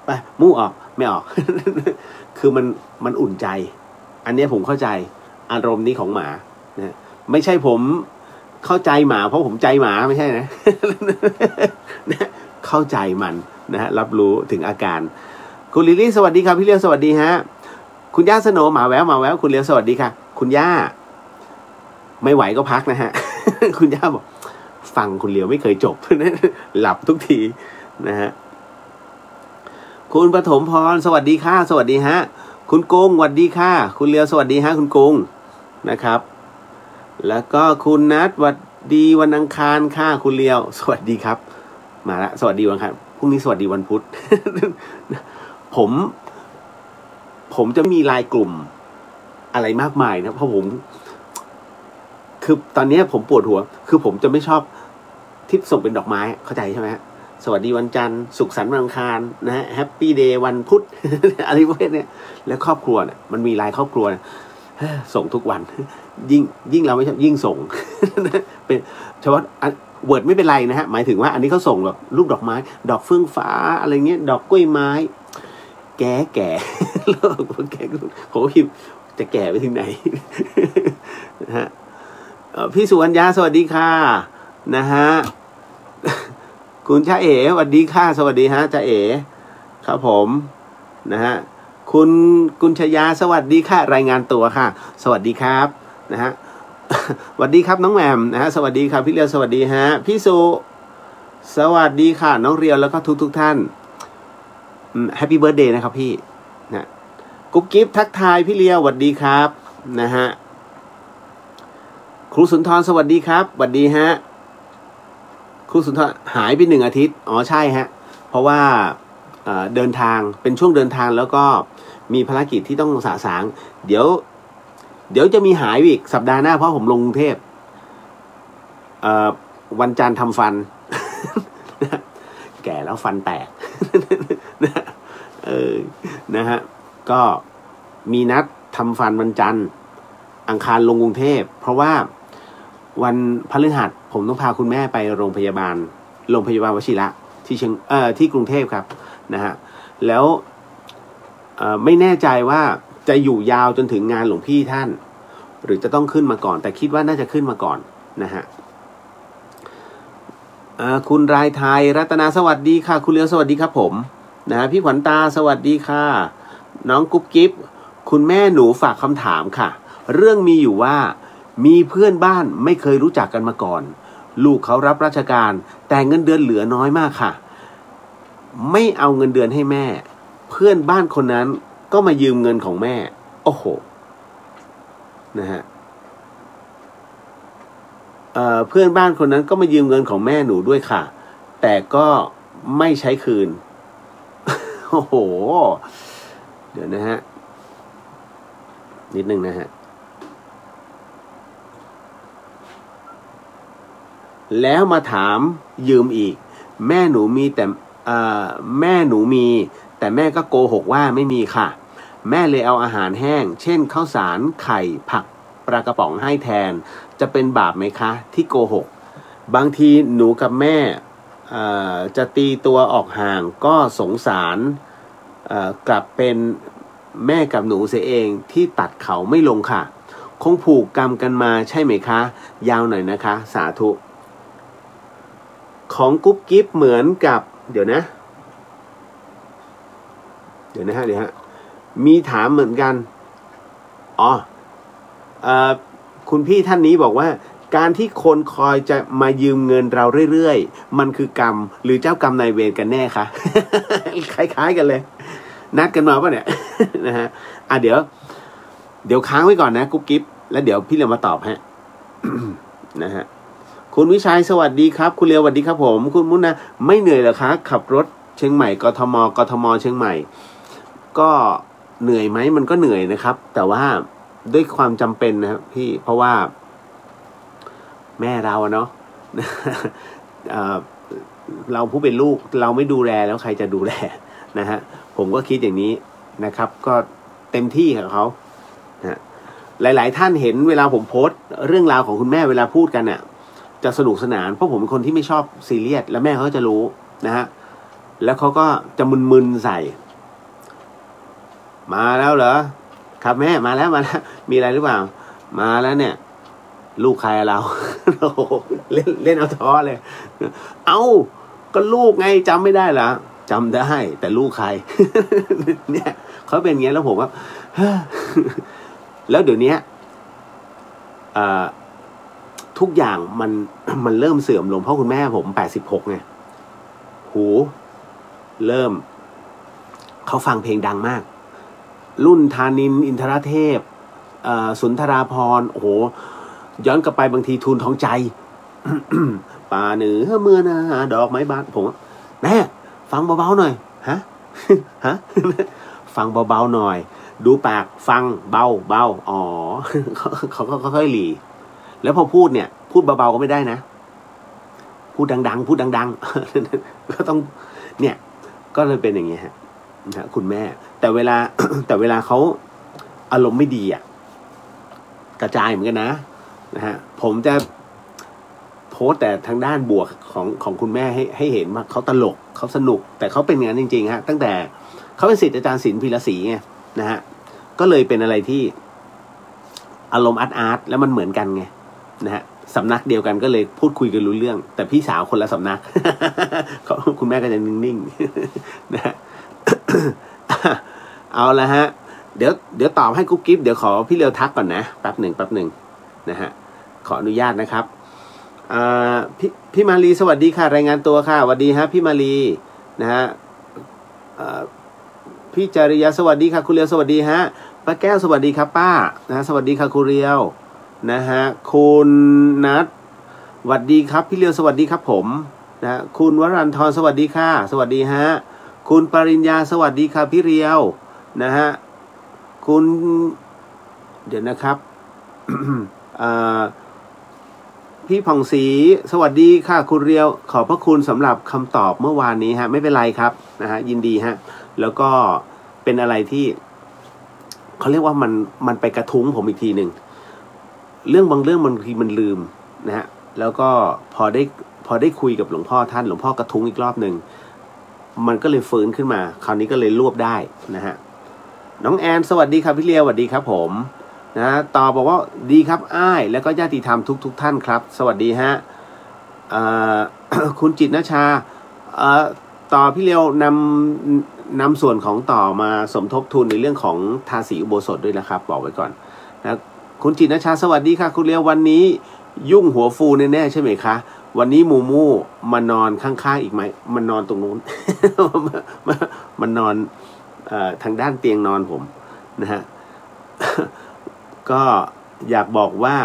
ไปมู่ออกไม่ออก คือมันอุ่นใจอันนี้ผมเข้าใจอารมณ์นี้ของหมานะไม่ใช่ผมเข้าใจหมาเพราะผมใจหมาไม่ใช่นะ เข้าใจมันนะฮะรับรู้ถึงอาการคุณลิลลี่สวัสดีครับพี่เลี้ยวสวัสดีฮะคุณย่าสโนหมาแววคุณเลี้ยวสวัสดีค่ะคุณย่าไม่ไหวก็พักนะฮะ คุณย่าบอกฟังคุณเลี้ยวไม่เคยจบ หลับทุกทีนะฮะคุณปฐมพรสวัสดีค่ะสวัสดีฮะคุณกุ้งสวัสดีค่ะคุณเลี้ยวสวัสดีฮะคุณกุ้งนะครับแล้วก็คุณนัทสวัสดีวันอังคารค่ะคุณเลี้ยวสวัสดีครับมาละสวัสดีวันอังคารพรุ่งนี้สวัสดีวันพุธ ผมจะมีไลน์กลุ่มอะไรมากมายนะเพราะผมคือตอนนี้ผมปวดหัวคือผมจะไม่ชอบที่ส่งเป็นดอกไม้เข้าใจใช่ไหม สวัสดีวันจันทร์สุขสันต์วันอังคารนะฮะแฮปปี้เดย์วันพุธ อะไรพวกนี้แล้วครอบครัวเนี่ยมันมีไลน์ครอบครัวส่งทุกวันยิ่งเราไม่ชอบยิ่งส่ง เป็นเฉพาะเวิร์ดไม่เป็นไรนะฮะหมายถึงว่าอันนี้เขาส่งแบบรูปดอกไม้ดอกเฟื่องฟ้าอะไรเงี้ยดอกกล้วยไม้แก่แล้วแก่ผมก็พิมพ์จะแก่ไปถึงไหน นะฮะพี่สุวรรณยาสวัสดีค่ะนะฮะคุณจ้าเอ๋สวัสดีค่ะสวัสดีฮะจ้าเอ๋ครับผมนะฮะคุณชยาสวัสดีค่ะรายงานตัวค่ะสวัสดีครับนะฮะสวัสดีครับน้องแหม่มนะฮะสวัสดีครับพี่เรียวสวัสดีฮะพี่สุสวัสดีค่ะน้องเรียวแล้วก็ทุกท่านแฮปปี้เบิร์ธเดย์นะครับพี่นะกุ๊บกิ๊บทักทายพี่เรียวสวัสดีครับนะฮะครูสุนทรสวัสดีครับสวัสดีฮะครูสุนทรหายไป1 อาทิตย์อ๋อใช่ฮะเพราะว่าเดินทางเป็นช่วงเดินทางแล้วก็มีภารกิจที่ต้องสะสางเดี๋ยวจะมีหายอีกสัปดาห์หน้าเพราะผมลงกรุงเทพวันจันทร์ทำฟัน แก่แล้วฟันแตก นะฮะก็มีนัดทำฟันวันจันทร์อังคารลงกรุงเทพเพราะว่าวันพฤหัสผมต้องพาคุณแม่ไปโรงพยาบาลวชิระที่กรุงเทพครับนะฮะแล้วไม่แน่ใจว่าจะอยู่ยาวจนถึงงานหลวงพี่ท่านหรือจะต้องขึ้นมาก่อนแต่คิดว่าน่าจะขึ้นมาก่อนนะฮะคุณรายไทยรัตนาสวัสดีค่ะคุณเลียวสวัสดีครับผมนะฮะพี่ขวัญตาสวัสดีค่ะน้องกุ๊บกิ๊บคุณแม่หนูฝากคำถามค่ะเรื่องมีอยู่ว่ามีเพื่อนบ้านไม่เคยรู้จักกันมาก่อนลูกเขารับราชการแต่เงินเดือนเหลือน้อยมากค่ะไม่เอาเงินเดือนให้แม่เพื่อนบ้านคนนั้นก็มายืมเงินของแม่โอ้โหนะฮะเพื่อนบ้านคนนั้นก็มายืมเงินของแม่หนูด้วยค่ะแต่ก็ไม่ใช้คืน โอ้โหเดี๋ยวนะฮะนิดนึงนะฮะแล้วมาถามยืมอีกแม่หนูมีแต่แม่หนูมีแต่แม่ก็โกหกว่าไม่มีค่ะแม่เลยเอาอาหารแห้งเช่นข้าวสารไข่ผักปลากระป๋องให้แทนจะเป็นบาปไหมคะที่โกหกบางทีหนูกับแม่จะตีตัวออกห่างก็สงสารกลับเป็นแม่กับหนูเสียเองที่ตัดเขาไม่ลงค่ะคงผูกกรรมกันมาใช่ไหมคะยาวหน่อยนะคะสาธุของกุ๊บกิ๊บเหมือนกับเดี๋ยวนะฮะมีถามเหมือนกันอ๋อคุณพี่ท่านนี้บอกว่าการที่คนคอยจะมายืมเงินเราเรื่อยๆมันคือกรรมหรือเจ้ากรรมนายเวรกันแน่คะ คล้ายๆกันเลยนัดกันมาป่ะเนี่ย นะฮะเดี๋ยวค้างไว้ก่อนนะกุ๊บกิ๊บแล้วเดี๋ยวพี่เรียวมาตอบฮะ นะฮะคุณวิชัยสวัสดีครับคุณเรียวสวัสดีครับผมคุณมุนนะไม่เหนื่อยเหรอคะขับรถเชียงใหม่กทมเชียงใหม่ก็เหนื่อยไหมมันก็เหนื่อยนะครับแต่ว่าด้วยความจำเป็นนะครับพี่เพราะว่าแม่เราเนาะ เราผู้เป็นลูกเราไม่ดูแลแล้วใครจะดูแลนะฮะผมก็คิดอย่างนี้นะครับก็เต็มที่กับเขานะหลายๆท่านเห็นเวลาผมโพสต์เรื่องราวของคุณแม่เวลาพูดกันเนี่ยจะสนุกสนานเพราะผมเป็นคนที่ไม่ชอบซีเรียสและแม่เขาจะรู้นะฮะแล้วเขาก็จะมึนๆใส่มาแล้วเหรอครับแม่มาแล้วมีอะไรหรือเปล่ามาแล้วเนี่ยลูกใครเรา โอ้โหเล่นเอาท้อเลยเอาก็ลูกไงจำไม่ได้เหรอจำได้แต่ลูกใคร เนี่ยเขาเป็นอย่างนี้แล้วผมว่า แล้วเดี๋ยวนี้ทุกอย่างมันเริ่มเสื่อมลงเพราะคุณแม่ผม86ไงหูเริ่มเขาฟังเพลงดังมากรุ่นธานินทร์อินทรเทพสุนทราภรณ์โอ้โหย้อนกลับไปบางทีทูลท้องใจ ป่าเหนือเมื่อนาดอกไม้บานผมแม่ฟังเบาๆหน่อยฮะ ฮะ ฟังเบาๆหน่อยดูปากฟังเบาอ๋อ เขาค่อยๆหลีแล้วพอพูดเนี่ยพูดเบาๆก็ไม่ได้นะ พูดดังๆพูดดังๆ ก็ต้องเนี่ยก็เลยเป็นอย่างเงี้ยฮะนะคุณแม่แต่เวลา แต่เวลาเขาอารมณ์ไม่ดีอ่ะกระจายเหมือนกันนะฮะผมจะโพสแต่ทางด้านบวกของคุณแม่ให้เห็นว่าเขาตลกเขาสนุกแต่เขาเป็นอย่างนั้นจริงๆฮะตั้งแต่เขาเป็นศิษย์อาจารย์ศิลป์พีระศรีไงนะฮะก็เลยเป็นอะไรที่อารมณ์อาร์ตแล้วมันเหมือนกันไงนะฮะสำนักเดียวกันก็เลยพูดคุยกันรู้เรื่องแต่พี่สาวคนละสำนัก คุณแม่ก็จะนิ่งๆนะฮะ เอาละฮะเดี๋ยวตอบให้กุ๊บกิ๊บเดี๋ยวขอพี่เลียวทักก่อนนะแป๊บหนึ่งนะฮะขออนุญาตนะครับพี่มาลีสวัสดีค่ะรายงานตัวค่ะสวัสดีฮะพี่มาลีนะฮะพี่จริยาสวัสดีค่ะคุณเลียวสวัสดีฮะป้าแก้วสวัสดีครับป้านะสวัสดีค่ะคุณเลียวนะฮะคุณนัทสวัสดีครับพี่เลียวสวัสดีครับผมนะคุณวรันทรสวัสดีค่ะสวัสดีฮะคุณปริญญาสวัสดีค่ะพี่เลียวนะฮะคุณเดี๋ยวนะครับพี่ผ่องศรีสวัสดีค่ะคุณเรียวขอบพระคุณสำหรับคำตอบเมื่อวานนี้ฮะไม่เป็นไรครับนะฮะยินดีฮะแล้วก็เป็นอะไรที่เขาเรียกว่ามันไปกระทุ้งผมอีกทีหนึ่งเรื่องบางเรื่องบางทีมันลืมนะฮะแล้วก็พอได้คุยกับหลวงพ่อท่านหลวงพ่อกระทุ้งอีกรอบหนึ่งมันก็เลยฟื้นขึ้นมาคราวนี้ก็เลยรวบได้นะฮะน้องแอนสวัสดีครับพี่เลียวสวัสดีครับผมนะต่อบอกว่าดีครับอ้ายแล้วก็ญาติธรรมทุกท่านครับสวัสดีฮะคุณจิตรณชาต่อพี่เลียวนำส่วนของต่อมาสมทบทุนในเรื่องของทาสีอุโบสถด้วยนะครับบอกไว้ก่อนนะคุณจิตรณชาสวัสดีค่ะคุณเลียววันนี้ยุ่งหัวฟูแน่ๆใช่ไหมคะวันนี้มูมูมานอนข้างๆอีกไหมมันนอนตรงนู้น มันนอนทางด้านเตียงนอนผมนะฮะ ก็อยากบอกว่า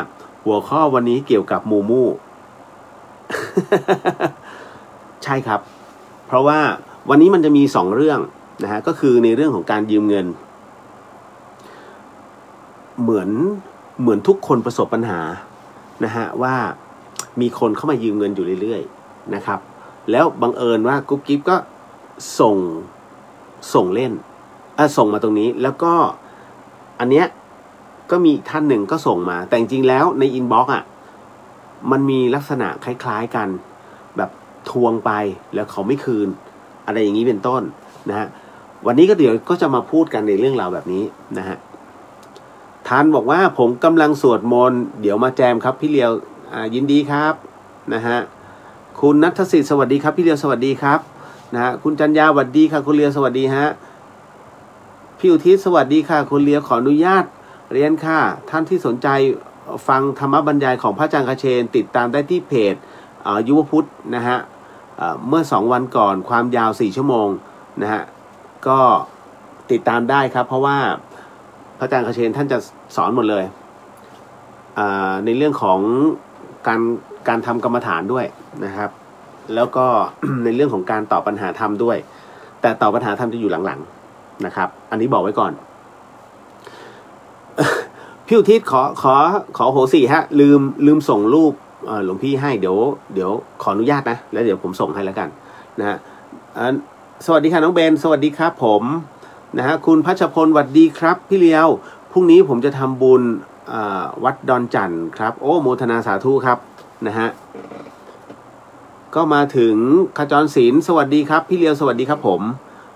หัวข้อวันนี้เกี่ยวกับมูมู ใช่ครับเพราะว่าวันนี้มันจะมี2เรื่องนะฮะก็คือในเรื่องของการยืมเงินเหมือนทุกคนประสบปัญหานะฮะว่ามีคนเข้ามายืมเงินอยู่เรื่อยๆนะครับแล้วบังเอิญว่ากุ๊บกิ๊บก็ส่งเล่นส่งมาตรงนี้แล้วก็อันเนี้ยก็มีท่านหนึ่งก็ส่งมาแต่จริงๆแล้วในอินบ็อกซ์มันมีลักษณะคล้ายๆกันแบบทวงไปแล้วเขาไม่คืนอะไรอย่างนี้เป็นต้นนะฮะวันนี้ก็เดี๋ยวก็จะมาพูดกันในเรื่องราวแบบนี้นะฮะท่านบอกว่าผมกำลังสวดมนต์เดี๋ยวมาแจมครับพี่เลียวยินดีครับนะฮะคุณณัฐศิษย์สวัสดีครับพี่เลียวสวัสดีครับนะฮะคุณจัญญาสวัสดีค่ะคุณเลียวสวัสดีฮะพี่อุทิศสวัสดีค่ะคุณเลียวขออนุญาตเรียนค่ะท่านที่สนใจฟังธรรมบรรยายของพระอาจารย์คเชนติดตามได้ที่เพจยุวพุทธนะฮะเมื่อ2วันก่อนความยาว4ชั่วโมงนะฮะก็ติดตามได้ครับเพราะว่าพระอาจารย์คเชนท่านจะสอนหมดเลยในเรื่องของการทำกรรมฐานด้วยนะครับแล้วก็ ในเรื่องของการตอบปัญหาธรรมด้วยแต่ตอบปัญหาธรรมจะอยู่หลังๆนะครับอันนี้บอกไว้ก่อน พี่อุทิศขอโหสิฮะลืมส่งรูปหลวงพี่ให้เดี๋ยวขออนุญาตนะแล้วเดี๋ยวผมส่งให้แล้วกันนะฮะสวัสดีค่ะน้องเบนสวัสดีครับผมนะฮะคุณพัชพลสวัสดีครับพี่เลียวพรุ่งนี้ผมจะทำบุญวัดดอนจันทร์ครับโอ้โมทนาสาธุครับนะฮะก็มาถึงขจรศิลป์สวัสดีครับพี่เลียวสวัสดีครับผม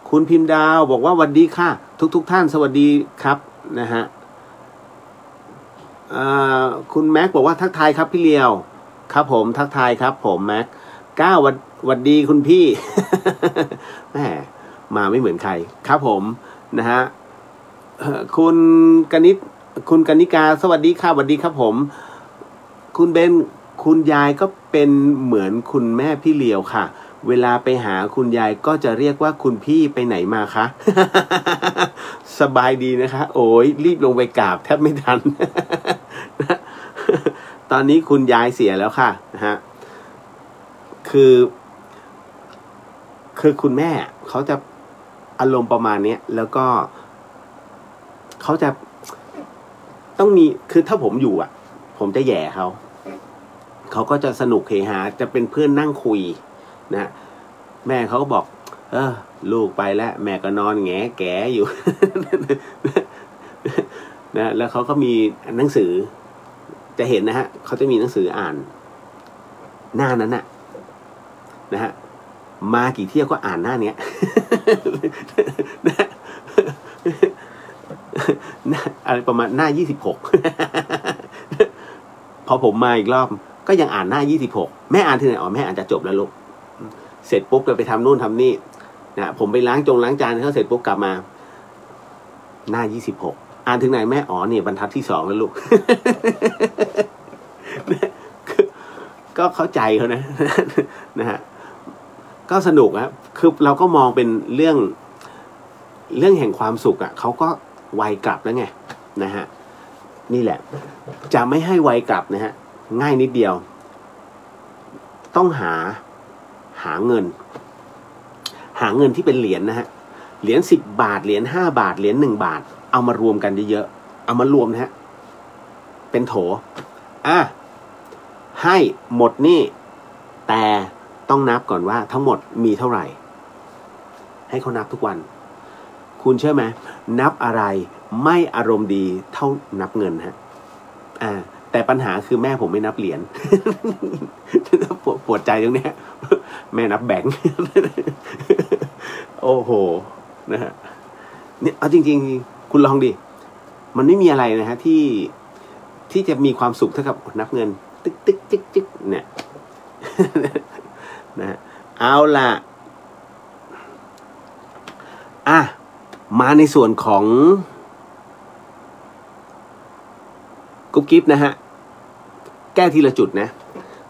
คุณพิมพ์ดาวบอกว่าสวัสดีค่ะทุกท่านสวัสดีครับนะฮะคุณแม็กบอกว่าทักทายครับพี่เลียวครับผมทักทายครับผมแม็กวัดดีคุณพี่ แหมมาไม่เหมือนใครครับผมนะฮะคุณกนิกาสวัสดีค่ะสวัสดีครับผมคุณเบนคุณยายก็เป็นเหมือนคุณแม่พี่เลียวค่ะเวลาไปหาคุณยายก็จะเรียกว่าคุณพี่ไปไหนมาคะ สบายดีนะคะโอ้ยรีบลงไปกราบแทบไม่ทัน ตอนนี้คุณยายเสียแล้วค่ะนะฮะคือคุณแม่เขาจะอารมณ์ประมาณนี้แล้วก็เขาจะต้องมีคือถ้าผมอยู่ผมจะแย่เขา เขาก็จะสนุกเฮฮาจะเป็นเพื่อนนั่งคุยนะแม่เขาก็บอกลูกไปแล้วแม่ก็นอนแงแก่อยู่ นะแล้วเขาก็มีหนังสือจะเห็นนะฮะเขาจะมีหนังสืออ่านหน้านั้นนะฮะมากี่เที่ยวก็อ่านหน้าเนี้ย อะไรประมาณหน้า26 พอผมมาอีกรอบก็ยังอ่านหน้า26แม่อ่านที่ไหนแม่อ่านจะจบแล้วลูกเสร็จปุ๊บก็ไปทำนู่นทำนี่นะผมไปล้างจานเขาเสร็จปุ๊บกลับมาหน้า26อ่านถึงไหนแม่เนี่ยบรรทัดที่2แล้วลูก ก็เข้าใจเขานะฮะก็สนุกครับคือเราก็มองเป็นเรื่องแห่งความสุขเขาก็ไวกลับแล้วไงนะฮะนี่แหละจะไม่ให้ไวกลับนะฮะง่ายนิดเดียวต้องหาเงินที่เป็นเหรียญนะฮะเหรียญ10 บาทเหรียญ5 บาทเหรียญ1 บาทเอามารวมกันเยอะๆเอามารวมนะฮะเป็นโถให้หมดนี่แต่ต้องนับก่อนว่าทั้งหมดมีเท่าไหร่ให้เขานับทุกวันคุณเชื่อไหมนับอะไรไม่อารมณ์ดีเท่านับเงินฮะแต่ปัญหาคือแม่ผมไม่นับเหรียญ ปวดใจตรงนี้แม่นับแบงค์ โอ้โหนะฮะเนี่ยเอาจริงๆคุณลองดิมันไม่มีอะไรนะฮะที่จะมีความสุขเท่ากับนับเงินตึกจิกเนี่ย นะเอาล่ะมาในส่วนของกุ๊บกิ๊บนะฮะแก้ทีละจุดนะ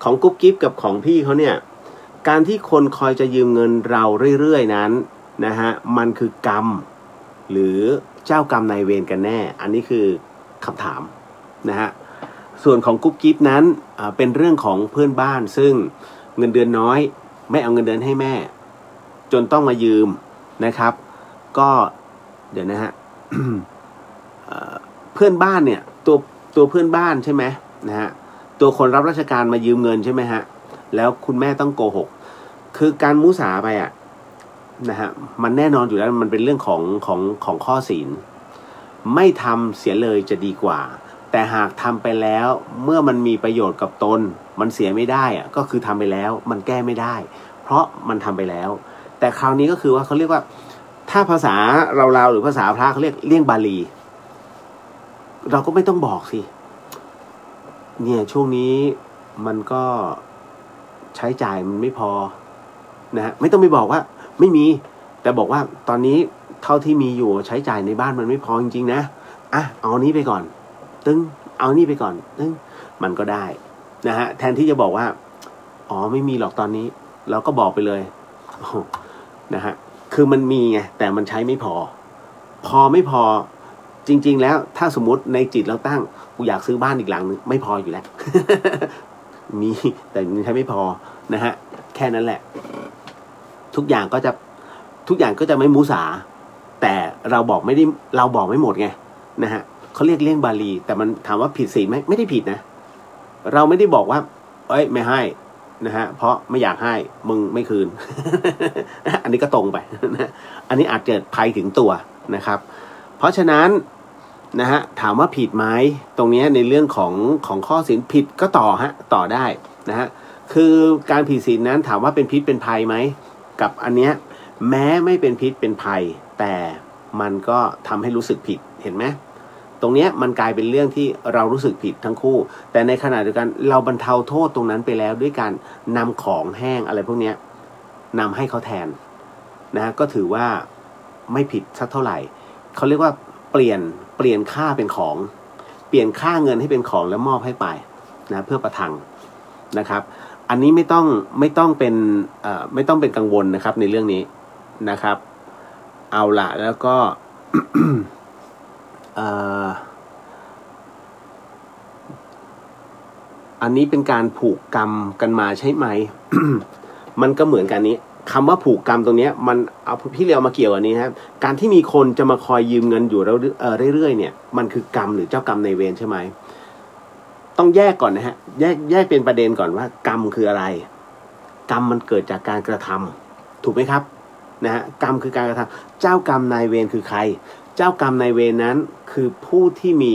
ของกุ๊บกิ๊บกับของพี่เขาเนี่ยการที่คนคอยจะยืมเงินเราเรื่อยๆนั้นนะฮะมันคือกรรมหรือเจ้ากรรมนายเวรกันแน่อันนี้คือคำถามนะฮะส่วนของกุ๊บกิ๊บนั้นเป็นเรื่องของเพื่อนบ้านซึ่งเงินเดือนน้อยไม่เอาเงินเดือนให้แม่จนต้องมายืมนะครับก็เดี๋ยวนะฮะ เพื่อนบ้านเนี่ยตัวเพื่อนบ้านใช่ไหมนะฮะตัวคนรับราชการมายืมเงินใช่ไหมฮะแล้วคุณแม่ต้องโกหกคือการมุสาไปนะฮะมันแน่นอนอยู่แล้วมันเป็นเรื่องของข้อศีลไม่ทำเสียเลยจะดีกว่าแต่หากทำไปแล้วเมื่อมันมีประโยชน์กับตนมันเสียไม่ได้ก็คือทำไปแล้วมันแก้ไม่ได้เพราะมันทำไปแล้วแต่คราวนี้ก็คือว่าเขาเรียกว่าถ้าภาษาเราหรือภาษาพระเขาเรียกเลี่ยงบาลีเราก็ไม่ต้องบอกสิเนี่ยช่วงนี้มันก็ใช้จ่ายมันไม่พอนะฮะไม่ต้องไปบอกว่าไม่มีแต่บอกว่าตอนนี้เท่าที่มีอยู่ใช้จ่ายในบ้านมันไม่พอจริงๆนะเอานี้ไปก่อนเอานี่ไปก่อนมันก็ได้นะฮะแทนที่จะบอกว่าไม่มีหรอกตอนนี้เราก็บอกไปเลยนะฮะคือมันมีไงแต่มันใช้ไม่พอไม่พอจริงๆแล้วถ้าสมมุติในจิตเราตั้งกูอยากซื้อบ้านอีกหลังนึงไม่พออยู่แล้ว มีแต่มันใช้ไม่พอนะฮะแค่นั้นแหละทุกอย่างก็จะไม่มุสาแต่เราบอกไม่หมดไงนะฮะเขาเรียกเลี่ยงบาลีแต่มันถามว่าผิดศีลไหมไม่ได้ผิดนะเราไม่ได้บอกว่าไม่ให้นะฮะเพราะไม่อยากให้มึงไม่คืน อันนี้ก็ตรงไปนะอันนี้อาจจะภัยถึงตัวนะครับเพราะฉะนั้นนะฮะถามว่าผิดไหมตรงนี้ในเรื่องของข้อศีลผิดก็ต่อได้นะฮะคือการผิดศีลนั้นถามว่าเป็นพิษเป็นภัยไหมกับอันเนี้ยแม้ไม่เป็นพิษเป็นภัยแต่มันก็ทำให้รู้สึกผิดเห็นไหมตรงนี้มันกลายเป็นเรื่องที่เรารู้สึกผิดทั้งคู่แต่ในขณะเดียวกันเราบรรเทาโทษตรงนั้นไปแล้วด้วยการนำของแห้งอะไรพวกนี้นำให้เขาแทนนะก็ถือว่าไม่ผิดสักเท่าไหร่เขาเรียกว่าเปลี่ยนค่าเป็นของเปลี่ยนค่าเงินให้เป็นของแล้วมอบให้ไปนะเพื่อประทังนะครับอันนี้ไม่ต้องเป็นกังวลนะครับในเรื่องนี้นะครับเอาละแล้วก็ อันนี้เป็นการผูกกรรมกันมาใช่ไหม มันก็เหมือนกันนี้คำว่าผูกกรรมตรงนี้มันเอาพี่เรียวมาเกี่ยวอันนี้นะครับการที่มีคนจะมาคอยยืมเงินอยู่แล้วเรื่อยๆเนี่ยมันคือกรรมหรือเจ้ากรรมนายเวรใช่ไหม ต้องแยกก่อนนะฮะแยกเป็นประเด็นก่อนว่ากรรมคืออะไรกรรมมันเกิดจากการกระทำถูกไหมครับนะฮะกรรมคือการกระทำเจ้ากรรมนายเวรคือใครเจ้ากรรมนายเวรนั้นคือผู้ที่มี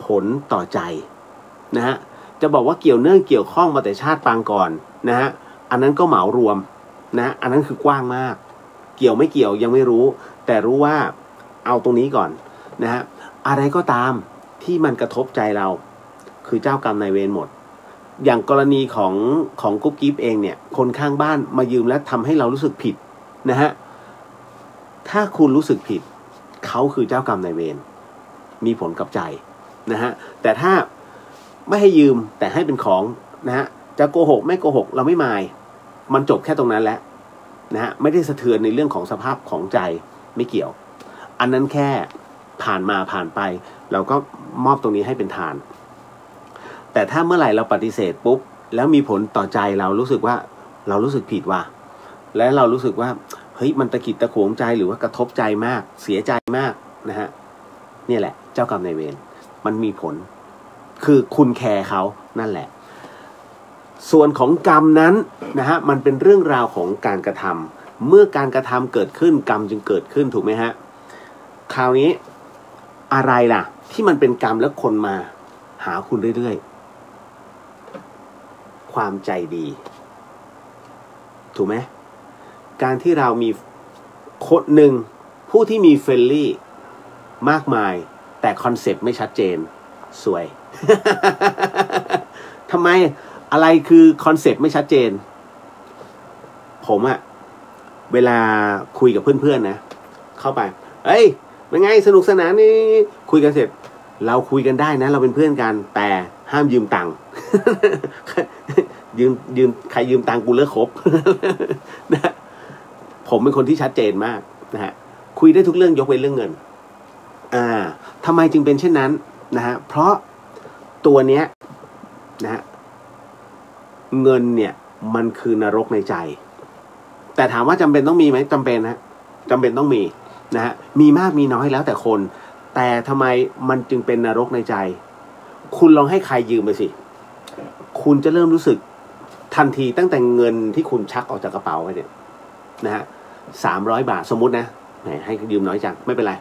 ผลต่อใจนะฮะจะบอกว่าเกี่ยวเนื่องเกี่ยวข้องมาแต่ชาติปางก่อนนะฮะอันนั้นก็เหมารวมนะอันนั้นคือกว้างมากเกี่ยวไม่เกี่ยวยังไม่รู้แต่รู้ว่าเอาตรงนี้ก่อนนะฮะอะไรก็ตามที่มันกระทบใจเราคือเจ้ากรรมนายเวรหมดอย่างกรณีของกุ๊บกิ๊บเองเนี่ยคนข้างบ้านมายืมแล้วทำให้เรารู้สึกผิดนะฮะถ้าคุณรู้สึกผิดเขาคือเจ้ากรรมนายเวรมีผลกับใจนะฮะแต่ถ้าไม่ให้ยืมแต่ให้เป็นของนะฮะจะโกหกไม่โกหกเราไม่มายมันจบแค่ตรงนั้นแหละนะฮะไม่ได้สะเทือนในเรื่องของสภาพของใจไม่เกี่ยวอันนั้นแค่ผ่านมาผ่านไปเราก็มอบตรงนี้ให้เป็นทานแต่ถ้าเมื่อไหร่เราปฏิเสธปุ๊บแล้วมีผลต่อใจเรารู้สึกว่าเรารู้สึกผิดว่ะและเรารู้สึกว่าเฮ้ยมันตะกิดตะขวงใจหรือว่ากระทบใจมากเสียใจมากนะฮะเนี่ยแหละเจ้ากรรมนายเวรมันมีผลคือคุณแคร์เขานั่นแหละส่วนของกรรมนั้นนะฮะมันเป็นเรื่องราวของการกระทำเมื่อการกระทำเกิดขึ้นกรรมจึงเกิดขึ้นถูกไหมฮะคราวนี้อะไรล่ะที่มันเป็นกรรมแล้วคนมาหาคุณเรื่อยๆความใจดีถูกไหมการที่เรามีคนหนึ่งผู้ที่มีเฟรนลี่มากมายแต่คอนเซปต์ไม่ชัดเจนสวย ทำไมอะไรคือคอนเซปต์ไม่ชัดเจนผมอะเวลาคุยกับเพื่อนๆนะเข้าไปเฮ้ยเป็นไงสนุกสนานนี่คุยกันเสร็จเราคุยกันได้นะเราเป็นเพื่อนกันแต่ห้ามยืมตังค์ ยืมใครยืมตังค์กูเลิกคบ นะผมเป็นคนที่ชัดเจนมากนะฮะคุยได้ทุกเรื่องยกเว้นเรื่องเงินทำไมจึงเป็นเช่นนั้นนะฮะเพราะตัวเนี้ยนะฮะเงินเนี่ยมันคือนรกในใจแต่ถามว่าจำเป็นต้องมีไหมจำเป็นนะจำเป็นต้องมีนะฮะมีมากมีน้อยแล้วแต่คนแต่ทำไมมันจึงเป็นนรกในใจคุณลองให้ใครยืมไปสิคุณจะเริ่มรู้สึกทันทีตั้งแต่เงินที่คุณชักออกจากกระเป๋าไปเนี่ยนะฮะ300 บาทสมมุตินะแหมให้ยืมน้อยจังไม่เป็นไร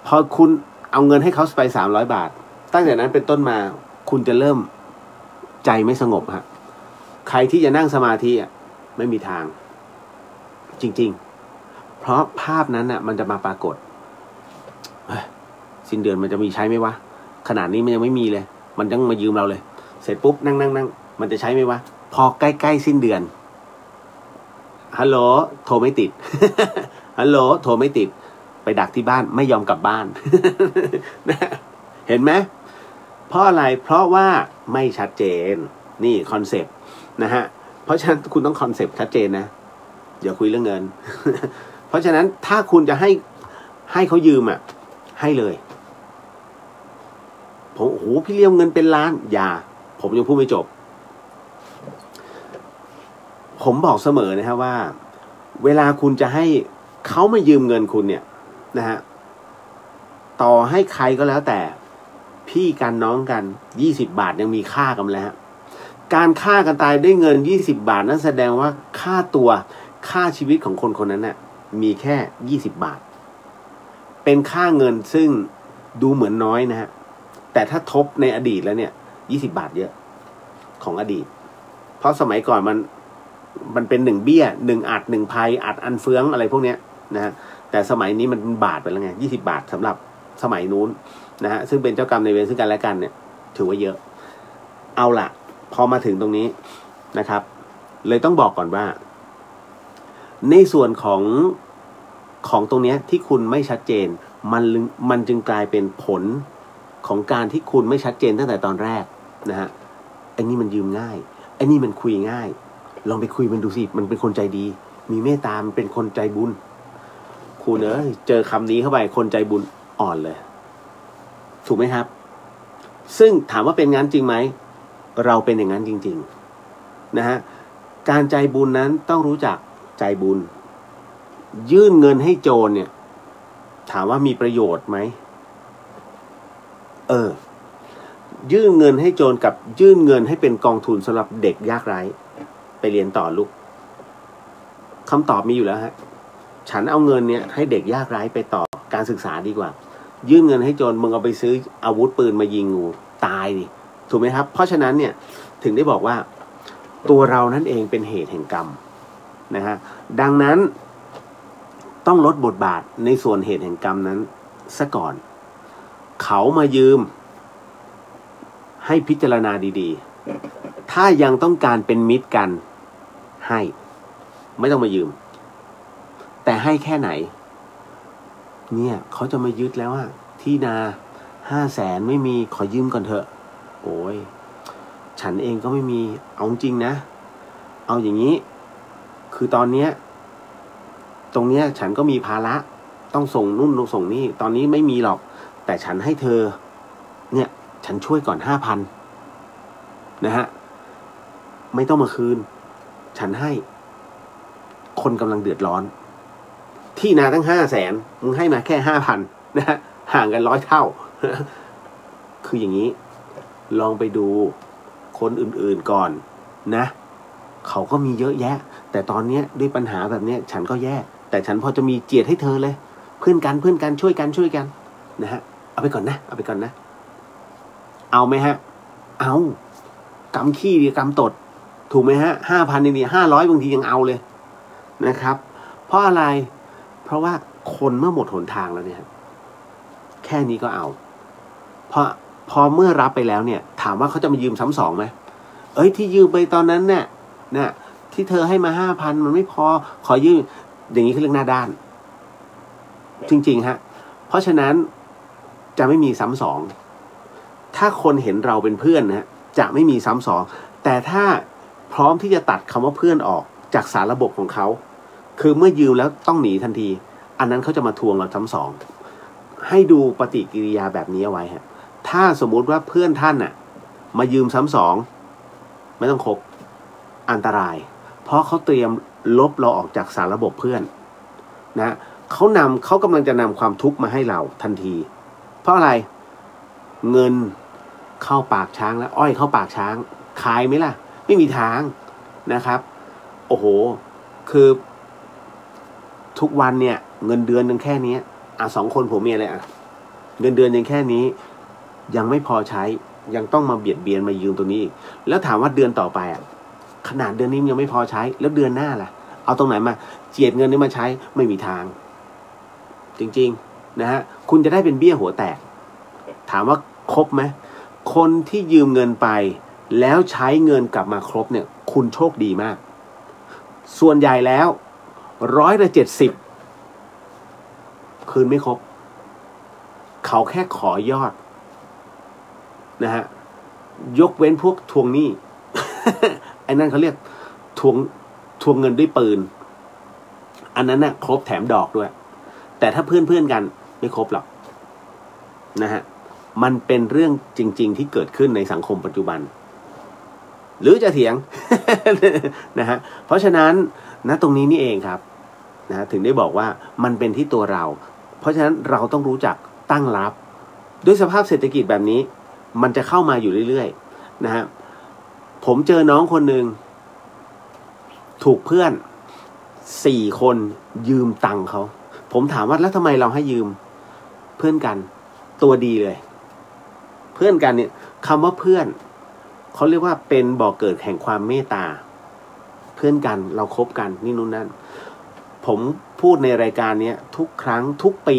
พอคุณเอาเงินให้เขาไป300 บาทตั้งแต่นั้นเป็นต้นมาคุณจะเริ่มใจไม่สงบฮะใครที่จะนั่งสมาธิอ่ะไม่มีทางจริงๆเพราะภาพนั้นอ่ะมันจะมาปรากฏสิ้นเดือนมันจะมีใช้ไหมวะขนาดนี้มันยังไม่มีเลยมันต้องมายืมเราเลยเสร็จปุ๊บนั่งมันจะใช้ไหมวะพอใกล้ๆสิ้นเดือนฮัลโหลโทรไม่ติด ฮัลโหลโทรไม่ติดไปดักที่บ้านไม่ยอมกลับบ้าน เห็นไหมเพราะอะไรเพราะว่าไม่ชัดเจนนี่คอนเซปต์นะฮะเพราะฉะนั้นคุณต้องคอนเซปต์ชัดเจนนะอย่าคุยเรื่องเงิน เพราะฉะนั้นถ้าคุณจะให้เขายืมอ่ะให้เลยผมโอ้โหพี่เลี้ยงเงินเป็นล้านอย่าผมยังพูดไม่จบผมบอกเสมอนะฮะว่าเวลาคุณจะให้เขามายืมเงินคุณเนี่ยนะฮะต่อให้ใครก็แล้วแต่พี่กันน้องกัน20 บาทยังมีค่ากันแล้วการฆ่ากันตายด้วยเงิน20 บาทนั้นแสดงว่าค่าตัวค่าชีวิตของคนคนนั้นน่ะมีแค่20 บาทเป็นค่าเงินซึ่งดูเหมือนน้อยนะฮะแต่ถ้าทบในอดีตแล้วเนี่ย20 บาทเยอะของอดีตเพราะสมัยก่อนมันเป็น1 เบี้ย1 อัด1 ไพอัดอันเฟืองอะไรพวกเนี้ยนะฮะแต่สมัยนี้มันบาทไปแล้วไง20 บาทสำหรับสมัยนู้นนะฮะซึ่งเป็นเจ้ากรรมนายเวรซึ่งกันและกันเนี่ยถือว่าเยอะเอาล่ะพอมาถึงตรงนี้นะครับเลยต้องบอกก่อนว่าในส่วนของตรงนี้ที่คุณไม่ชัดเจนมันจึงกลายเป็นผลของการที่คุณไม่ชัดเจนตั้งแต่ตอนแรกนะฮะไอ้นี่มันยืมง่ายไอ้นี่มันคุยง่ายลองไปคุยมันดูสิมันเป็นคนใจดีมีเมตตามันเป็นคนใจบุญคุณเจอคำนี้เข้าไปคนใจบุญอ่อนเลยถูกไหมครับซึ่งถามว่าเป็นงั้นจริงไหมเราเป็นอย่างนั้นจริงๆนะฮะการใจบุญนั้นต้องรู้จักใจบุญยื่นเงินให้โจรเนี่ยถามว่ามีประโยชน์ไหม ยื่นเงินให้โจรกับยื่นเงินให้เป็นกองทุนสำหรับเด็กยากไร้ไปเรียนต่อลูกคำตอบมีอยู่แล้วฮะฉันเอาเงินเนี่ยให้เด็กยากไร้ไปต่อการศึกษาดีกว่ายื่นเงินให้โจรมึงเอาไปซื้ออาวุธปืนมายิงงูตายดิถูกไหมครับเพราะฉะนั้นเนี่ยถึงได้บอกว่าตัวเรานั่นเองเป็นเหตุแห่งกรรมนะฮะดังนั้นต้องลดบทบาทในส่วนเหตุแห่งกรรมนั้นซะก่อนเขามายืมให้พิจารณาดีๆถ้ายังต้องการเป็นมิตรกันให้ไม่ต้องมายืมแต่ให้แค่ไหนเนี่ยเขาจะมายึดแล้วอะที่นา500,000ไม่มีขอยืมก่อนเถอะโอ้ยฉันเองก็ไม่มีเอาจริงนะเอาอย่างนี้คือตอนเนี้ยตรงเนี้ยฉันก็มีภาระต้องส่งนู่นส่งนี่ตอนนี้ไม่มีหรอกแต่ฉันให้เธอเนี่ยฉันช่วยก่อน5,000นะฮะไม่ต้องมาคืนฉันให้คนกำลังเดือดร้อนที่นาตั้ง500,000มึงให้มาแค่5,000นะฮะห่างกัน100 เท่าคืออย่างนี้ลองไปดูคนอื่นๆก่อนนะเขาก็มีเยอะแยะแต่ตอนนี้ด้วยปัญหาแบบนี้ฉันก็แย่แต่ฉันพอจะมีเจียดให้เธอเลยเพื่อนกันช่วยกันนะฮะเอาไปก่อนนะเอาไหมฮะเอากำขี้ดีกำตดถูกไหมฮะ5,000นี่500บางทียังเอาเลยนะครับเพราะอะไรเพราะว่าคนเมื่อหมดหนทางแล้วเนี่ยแค่นี้ก็เอาพอเมื่อรับไปแล้วเนี่ยถามว่าเขาจะมายืมซ้ำสองไหมที่ยืมไปตอนนั้นเนี่ยที่เธอให้มา5,000มันไม่พอขอยืมอย่างนี้คือเรื่องหน้าด้านจริงๆฮะเพราะฉะนั้นจะไม่มีซ้ำสองถ้าคนเห็นเราเป็นเพื่อนนะจะไม่มีซ้ำสองแต่ถ้าพร้อมที่จะตัดคำว่าเพื่อนออกจากสารระบบของเขาคือเมื่อยืมแล้วต้องหนีทันทีอันนั้นเขาจะมาทวงเราซ้ำสองให้ดูปฏิกิริยาแบบนี้เอาไว้ฮะถ้าสมมุติว่าเพื่อนท่านน่ะมายืมซ้ำสองไม่ต้องคบอันตรายเพราะเขาเตรียมลบเราออกจากสารระบบเพื่อนนะเขากำลังจะนำความทุกข์มาให้เราทันทีเพราะอะไรเงินเข้าปากช้างแล้วอ้อยเข้าปากช้างขายไหมล่ะไม่มีทางนะครับโอ้โหคือทุกวันเนี่ยเงินเดือนยังแค่นี้2 คนผัวเมียเลยเงินเดือนยังแค่นี้ยังไม่พอใช้ยังต้องมาเบียดเบียนมายืมตัวนี้อีกแล้วถามว่าเดือนต่อไปขนาดเดือนนี้ยังไม่พอใช้แล้วเดือนหน้าล่ะเอาตรงไหนมาเจียดเงินนี้มาใช้ไม่มีทางจริงๆนะฮะคุณจะได้เป็นเบี้ยหัวแตกถามว่าครบไหมคนที่ยืมเงินไปแล้วใช้เงินกลับมาครบเนี่ยคุณโชคดีมากส่วนใหญ่แล้ว70%คืนไม่ครบเขาแค่ขอยอดนะฮะยกเว้นพวกทวงหนี้ ไอ้นั่นเขาเรียกทวงเงินด้วยปืนอันนั้นน่ะครบแถมดอกด้วยแต่ถ้าเพื่อนกันไม่ครบหรอกนะฮะมันเป็นเรื่องจริงๆที่เกิดขึ้นในสังคมปัจจุบันหรือจะเถียง นะฮะเพราะฉะนั้นตรงนี้นี่เองครับนะถึงได้บอกว่ามันเป็นที่ตัวเราเพราะฉะนั้นเราต้องรู้จักตั้งรับด้วยสภาพเศรษฐกิจแบบนี้มันจะเข้ามาอยู่เรื่อยๆนะฮะผมเจอน้องคนหนึ่งถูกเพื่อน4 คนยืมตังค์เขาผมถามว่าแล้วทำไมเราให้ยืมเพื่อนกันตัวดีเลยเพื่อนกันเนี่ยคำว่าเพื่อนเขาเรียกว่าเป็นบ่อกเกิดแห่งความเมตตาเพื่อนกันเราคบกันนี่นู่นนั่นผมพูดในรายการนี้ทุกครั้งทุกปี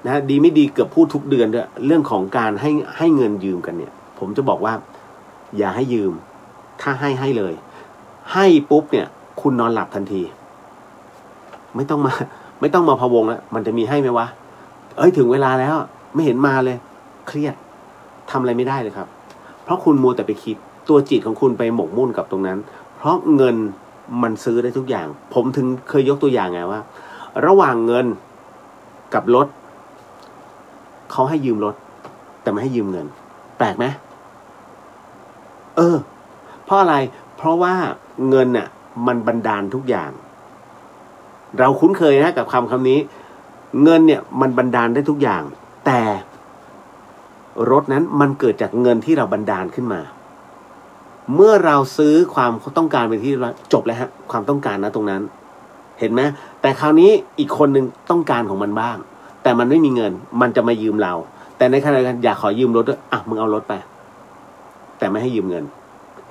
นะดีไม่ดีเกือบพูดทุกเดือนด้วยเรื่องของการให้เงินยืมกันเนี่ยผมจะบอกว่าอย่าให้ยืมถ้าให้เลยให้ปุ๊บเนี่ยคุณนอนหลับทันทีไม่ต้องมาพะวงแล้วมันจะมีให้ไหมวะถึงเวลาแล้วไม่เห็นมาเลยเครียดทำอะไรไม่ได้เลยครับเพราะคุณมัวแต่ไปคิดตัวจิตของคุณไปหมกมุ่นกับตรงนั้นเพราะเงินมันซื้อได้ทุกอย่างผมถึงเคยยกตัวอย่างไงว่าระหว่างเงินกับรถเขาให้ยืมรถแต่ไม่ให้ยืมเงินแปลกไหมเพราะอะไรเพราะว่าเงินน่ะมันบันดาลทุกอย่างเราคุ้นเคยนะกับคำนี้เงินเนี่ยมันบันดาลได้ทุกอย่างแต่ รถนั้นมันเกิดจากเงินที่เราบันดาลขึ้นมาเมื่อเราซื้อความต้องการไปที่จบแล้วฮะความต้องการนะตรงนั้นเห็นไหมแต่คราวนี้อีกคนนึงต้องการของมันบ้างแต่มันไม่มีเงินมันจะมายืมเราแต่ในขณะเดียวกันอยากขอยืมรถด้วยอ่ะมึงเอารถไปแต่ไม่ให้ยืมเงิน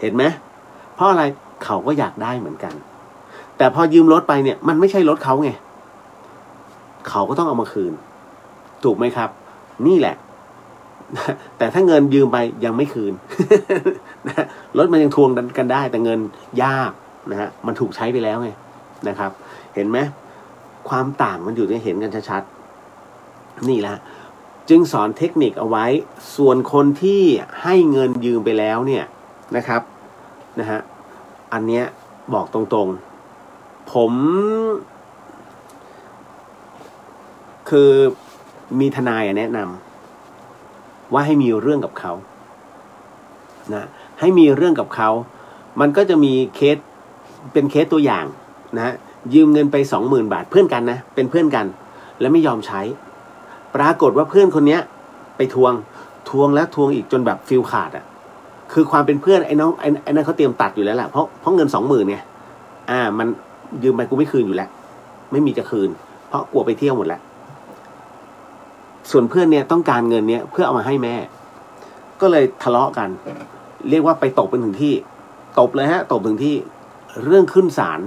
เห็นไหมเพราะอะไรเขาก็อยากได้เหมือนกันแต่พอยืมรถไปเนี่ยมันไม่ใช่รถเขาไงเขาก็ต้องเอามาคืนถูกไหมครับนี่แหละแต่ถ้าเงินยืมไปยังไม่คืน รถมันยังทวงกันได้แต่เงินยากนะฮะมันถูกใช้ไปแล้วไงนะครับ เห็นไหมความต่างมันอยู่ที่เห็นกันชัดๆนี่แหละจึงสอนเทคนิคเอาไว้ส่วนคนที่ให้เงินยืมไปแล้วเนี่ยนะครับนะฮะอันเนี้ยบอกตรงๆผมคือมีทนายแนะนำว่าให้มีเรื่องกับเขานะให้มีเรื่องกับเขามันก็จะมีเคสเป็นเคสตัวอย่างนะยืมเงินไป 20,000 บาทเพื่อนกันนะเป็นเพื่อนกันแล้วไม่ยอมใช้ปรากฏว่าเพื่อนคนเนี้ยไปทวงแล้วทวงอีกจนแบบฟิลขาดอ่ะคือความเป็นเพื่อนไอ้น้องไอ้นั่นเขาเตรียมตัดอยู่แล้วแหละเพราะเงิน 20,000เนี่ยมันยืมไปกูไม่คืนอยู่แล้วไม่มีจะคืนเพราะกลัวไปเที่ยวหมดแล้วส่วนเพื่อนเนี่ยต้องการเงินเนี่ยเพื่อเอามาให้แม่ก็เลยทะเลาะกันเรียกว่าไปตบเป็นถึงที่ตบเลยฮะตบถึงที่เรื่องขึ้นศาล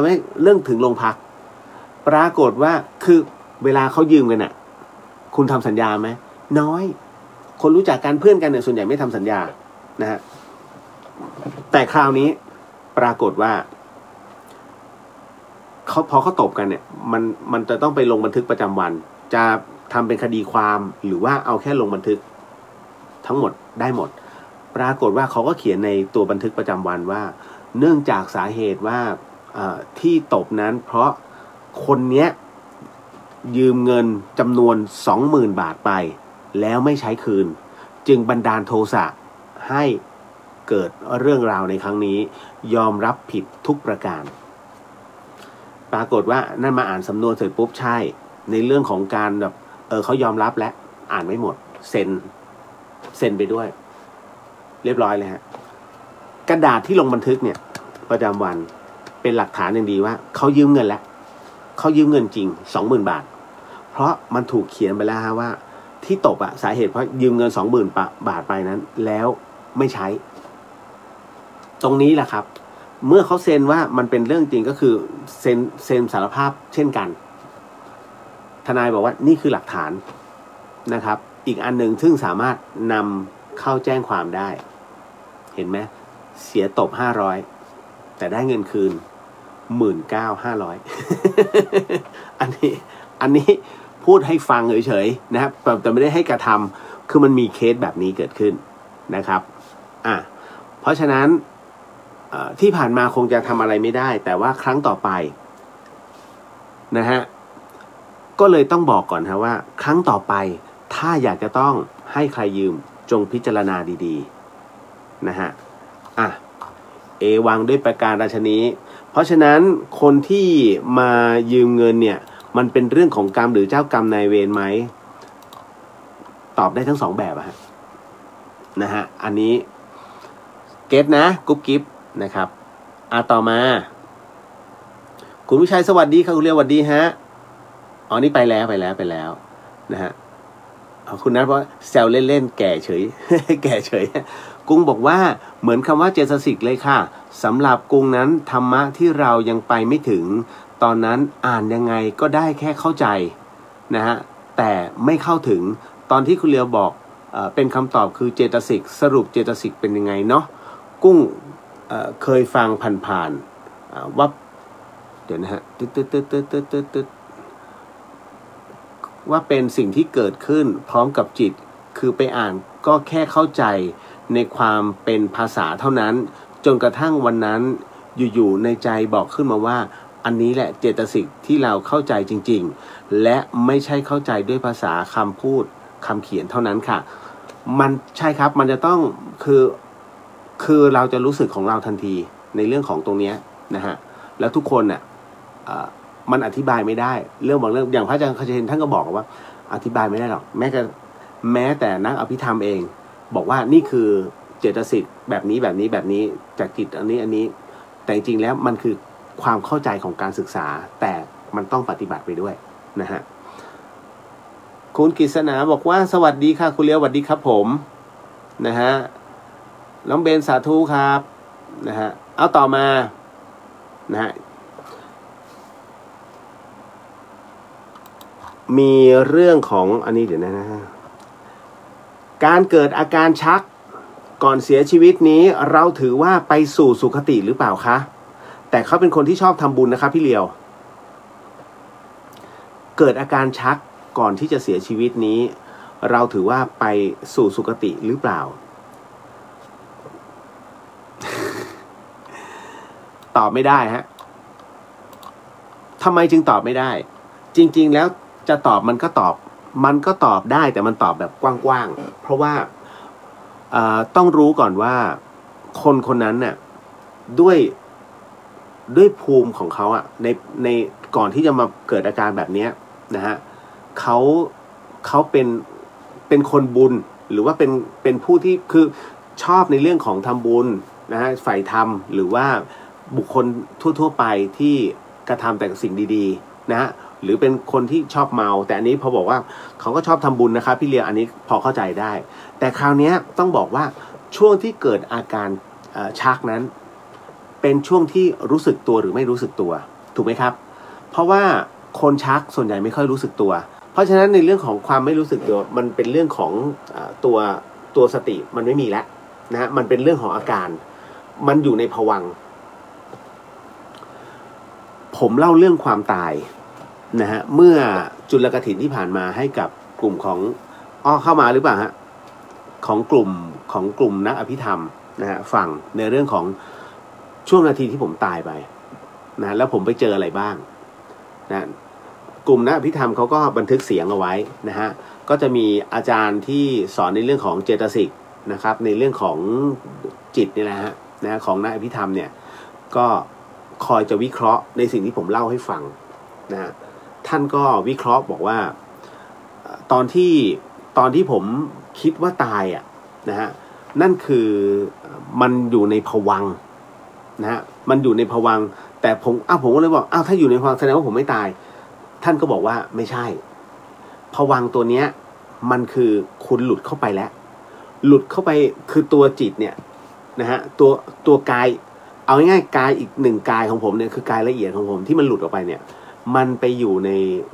ไม่เรื่องถึงโรงพักปรากฏว่าคือเวลาเขายืมกันน่ะคุณทำสัญญาไหมน้อยคนรู้จักกันเพื่อนกันเนี่ยส่วนใหญ่ไม่ทำสัญญานะฮะแต่คราวนี้ปรากฏว่าพอเขาตบกันเนี่ยมันจะต้องไปลงบันทึกประจำวันจะทำเป็นคดีความหรือว่าเอาแค่ลงบันทึกทั้งหมดได้หมดปรากฏว่าเขาก็เขียนในตัวบันทึกประจำวันว่าเนื่องจากสาเหตุว่าที่ตบนั้นเพราะคนเนี้ยยืมเงินจำนวน 20,000 บาทไปแล้วไม่ใช้คืนจึงบันดาลโทสะให้เกิดเรื่องราวในครั้งนี้ยอมรับผิดทุกประการปรากฏว่านั่นมาอ่านสำนวนเสร็จปุ๊บใช่ในเรื่องของการแบบเขายอมรับและอ่านไม่หมดเซ็นไปด้วยเรียบร้อยเลยฮะกระดาษที่ลงบันทึกเนี่ยประจำวันเป็นหลักฐานอย่างดีว่าเขายืมเงินแล้วเขายืมเงินจริง 20,000 บาทเพราะมันถูกเขียนไปแล้วฮะว่าที่ตบสาเหตุเพราะยืมเงิน 20,000 บาทไปนั้นแล้วไม่ใช้ตรงนี้แหละครับเมื่อเขาเซ็นว่ามันเป็นเรื่องจริงก็คือเซ็นสารภาพเช่นกันทนายบอกว่านี่คือหลักฐานนะครับอีกอันหนึ่งซึ่งสามารถนำเข้าแจ้งความได้เห็นไหมเสียตบ500แต่ได้เงินคืน 19,500 อันนี้พูดให้ฟังเฉยๆนะครับแต่ไม่ได้ให้กระทำคือมันมีเคสแบบนี้เกิดขึ้นนะครับเพราะฉะนั้นที่ผ่านมาคงจะทำอะไรไม่ได้แต่ว่าครั้งต่อไปนะฮะก็เลยต้องบอกก่อนฮะว่าครั้งต่อไปถ้าอยากจะต้องให้ใครยืมจงพิจารณาดีๆนะฮะวังด้วยประการราชนี้เพราะฉะนั้นคนที่มายืมเงินเนี่ยมันเป็นเรื่องของกรรมหรือเจ้ากรรมนายเวรไหมตอบได้ทั้งสองแบบนะฮะอันนี้เก็ตนะกุ๊บกิ๊บนะครับต่อมาคุณวิชัยสวัสดีครับคุณเรียกสวัสดีฮะนี่ไปแล้วนะฮะคุณนัทว่าแซวเล่นๆแก่เฉย แก่เฉยกุ้งบอกว่าเหมือนคำว่าเจตสิกเลยค่ะสำหรับกุ้งนั้นธรรมะที่เรายังไปไม่ถึงตอนนั้นอ่านยังไงก็ได้แค่เข้าใจนะฮะแต่ไม่เข้าถึงตอนที่คุณเลียวบอกเป็นคำตอบคือเจตสิกสรุปเจตสิกเป็นยังไงเนาะกุ้งเคยฟังผ่านๆว่าเดี๋ยวนะฮะว่าเป็นสิ่งที่เกิดขึ้นพร้อมกับจิตคือไปอ่านก็แค่เข้าใจในความเป็นภาษาเท่านั้นจนกระทั่งวันนั้นอยู่ๆในใจบอกขึ้นมาว่าอันนี้แหละเจตสิกที่เราเข้าใจจริงๆและไม่ใช่เข้าใจด้วยภาษาคำพูดคำเขียนเท่านั้นค่ะมันใช่ครับมันจะต้องคือเราจะรู้สึกของเราทันทีในเรื่องของตรงนี้นะฮะแล้วทุกคนเนี่ยมันอธิบายไม่ได้เรื่องบางเรื่องอย่างพระอาจารย์คเชนท่านก็บอกว่าอธิบายไม่ได้หรอกแม้ แม้แต่นักอภิธรรมเองบอกว่านี่คือเจตสิกแบบนี้แบบนี้แบบนี้จากจิตอันนี้แต่จริงๆแล้วมันคือความเข้าใจของการศึกษาแต่มันต้องปฏิบัติไปด้วยนะฮะคุณกฤษณาบอกว่าสวัสดีค่ะคุณเลี้ยวสวัสดีครับผมนะฮะน้องเบนสาธุครับนะฮะเอาต่อมานะฮะมีเรื่องของอันนี้เดี๋ยวนะการเกิดอาการชักก่อนเสียชีวิตนี้เราถือว่าไปสู่สุคติหรือเปล่าคะแต่เขาเป็นคนที่ชอบทำบุญนะครับพี่เลียวเกิดอาการชักก่อนที่จะเสียชีวิตนี้เราถือว่าไปสู่สุคติหรือเปล่า ตอบไม่ได้ฮะทำไมจึงตอบไม่ได้จริงๆแล้วจะตอบมันก็ตอบได้แต่มันตอบแบบกว้างๆเพราะว่าต้องรู้ก่อนว่าคนคนนั้นน่ะด้วยภูมิของเขาอ่ะในก่อนที่จะมาเกิดอาการแบบนี้นะฮะเขาเป็นคนบุญหรือว่าเป็นผู้ที่คือชอบในเรื่องของทำบุญนะฮะใฝ่ธรรมหรือว่าบุคคลทั่วๆไปที่กระทำแต่สิ่งดีๆนะฮะหรือเป็นคนที่ชอบเมาแต่อันนี้พอบอกว่าเขาก็ชอบทำบุญนะครับพี่เลียอันนี้พอเข้าใจได้แต่คราวนี้ต้องบอกว่าช่วงที่เกิดอาการชักนั้นเป็นช่วงที่รู้สึกตัวหรือไม่รู้สึกตัวถูกไหมครับเพราะว่าคนชักส่วนใหญ่ไม่ค่อยรู้สึกตัวเพราะฉะนั้นในเรื่องของความไม่รู้สึกตัวมันเป็นเรื่องของตัวสติมันไม่มีแล้วนะฮะมันเป็นเรื่องของอาการมันอยู่ในภวังค์ผมเล่าเรื่องความตายนะฮะเมื่อจุลกฐินที่ผ่านมาให้กับกลุ่มของเข้ามาหรือเปล่าฮะของกลุ่มนักอภิธรรมนะฮะฟังในเรื่องของช่วงนาทีที่ผมตายไปนะแล้วผมไปเจออะไรบ้างนะกลุ่มนักอภิธรรมเขาก็บันทึกเสียงเอาไว้นะฮะก็จะมีอาจารย์ที่สอนในเรื่องของเจตสิกนะครับในเรื่องของจิตนี่แหละฮะนะของนักอภิธรรมเนี่ยก็คอยจะวิเคราะห์ในสิ่งที่ผมเล่าให้ฟังนะฮะท่านก็วิเคราะห์บอกว่าตอนที่ผมคิดว่าตายอ่ะนะฮะนั่นคือมันอยู่ในภวังค์นะฮะมันอยู่ในภวังค์แต่ผมก็เลยบอกถ้าอยู่ในภวังค์แสดงว่าผมไม่ตายท่านก็บอกว่าไม่ใช่ภวังค์ตัวเนี้ยมันคือคุณหลุดเข้าไปแล้วหลุดเข้าไปคือตัวจิตเนี่ยนะฮะตัวกายเอาง่ายๆกายอีกหนึ่งกายของผมเนี่ยคือกายละเอียดของผมที่มันหลุดออกไปเนี่ยมันไปอยู่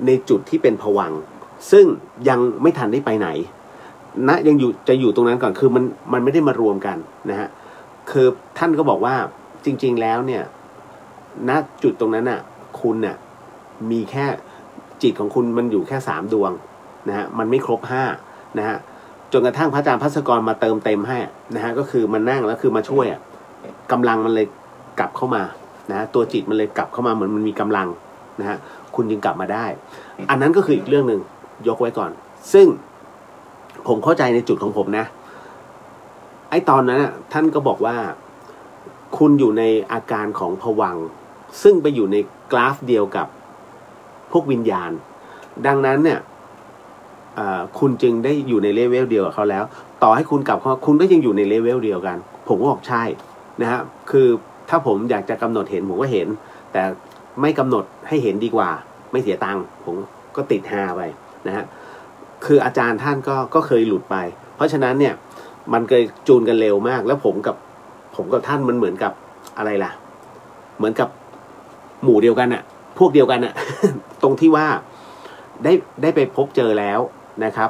ในจุดที่เป็นภวังค์ซึ่งยังไม่ทันได้ไปไหนนะยังอยู่ตรงนั้นก่อนคือมันไม่ได้มารวมกันนะฮะคือท่านก็บอกว่าจริงๆแล้วเนี่ยณจุดตรงนั้นน่ะคุณน่ะมีแค่จิตของคุณมันอยู่แค่3ดวงนะฮะมันไม่ครบ5นะฮะจนกระทั่งพระอาจารย์ภัสกรมาเติมเต็มให้นะฮะก็คือมันนั่งแล้วคือมาช่วยกำลังมันเลยกลับเข้ามานะตัวจิตมันเลยกลับเข้ามาเหมือนมันมีกำลังนะฮะคุณจึงกลับมาได้อันนั้นก็คืออีกเรื่องหนึ่งยกไว้ก่อนซึ่งผมเข้าใจในจุดของผมนะไอ้ตอนนั้นท่านก็บอกว่าคุณอยู่ในอาการของภวังค์ซึ่งไปอยู่ในกราฟเดียวกับพวกวิญญาณดังนั้นเนี่ยคุณจึงได้อยู่ในเลเวลเดียวกับเขาแล้วต่อให้คุณกลับเข้าคุณก็ยังอยู่ในเลเวลเดียวกันผมก็บอกใช่นะฮะคือถ้าผมอยากจะกำหนดเห็นผมก็เห็นแต่ไม่กำหนดให้เห็นดีกว่าไม่เสียตังค์ผมก็ติดฮาไปนะฮะคืออาจารย์ท่านก็เคยหลุดไปเพราะฉะนั้นเนี่ยมันเคยจูนกันเร็วมากแล้วผมกับท่านมันเหมือนกับอะไรล่ะเหมือนกับหมู่เดียวกันน่ะพวกเดียวกันน่ะ ตรงที่ว่าได้ไปพบเจอแล้วนะครับ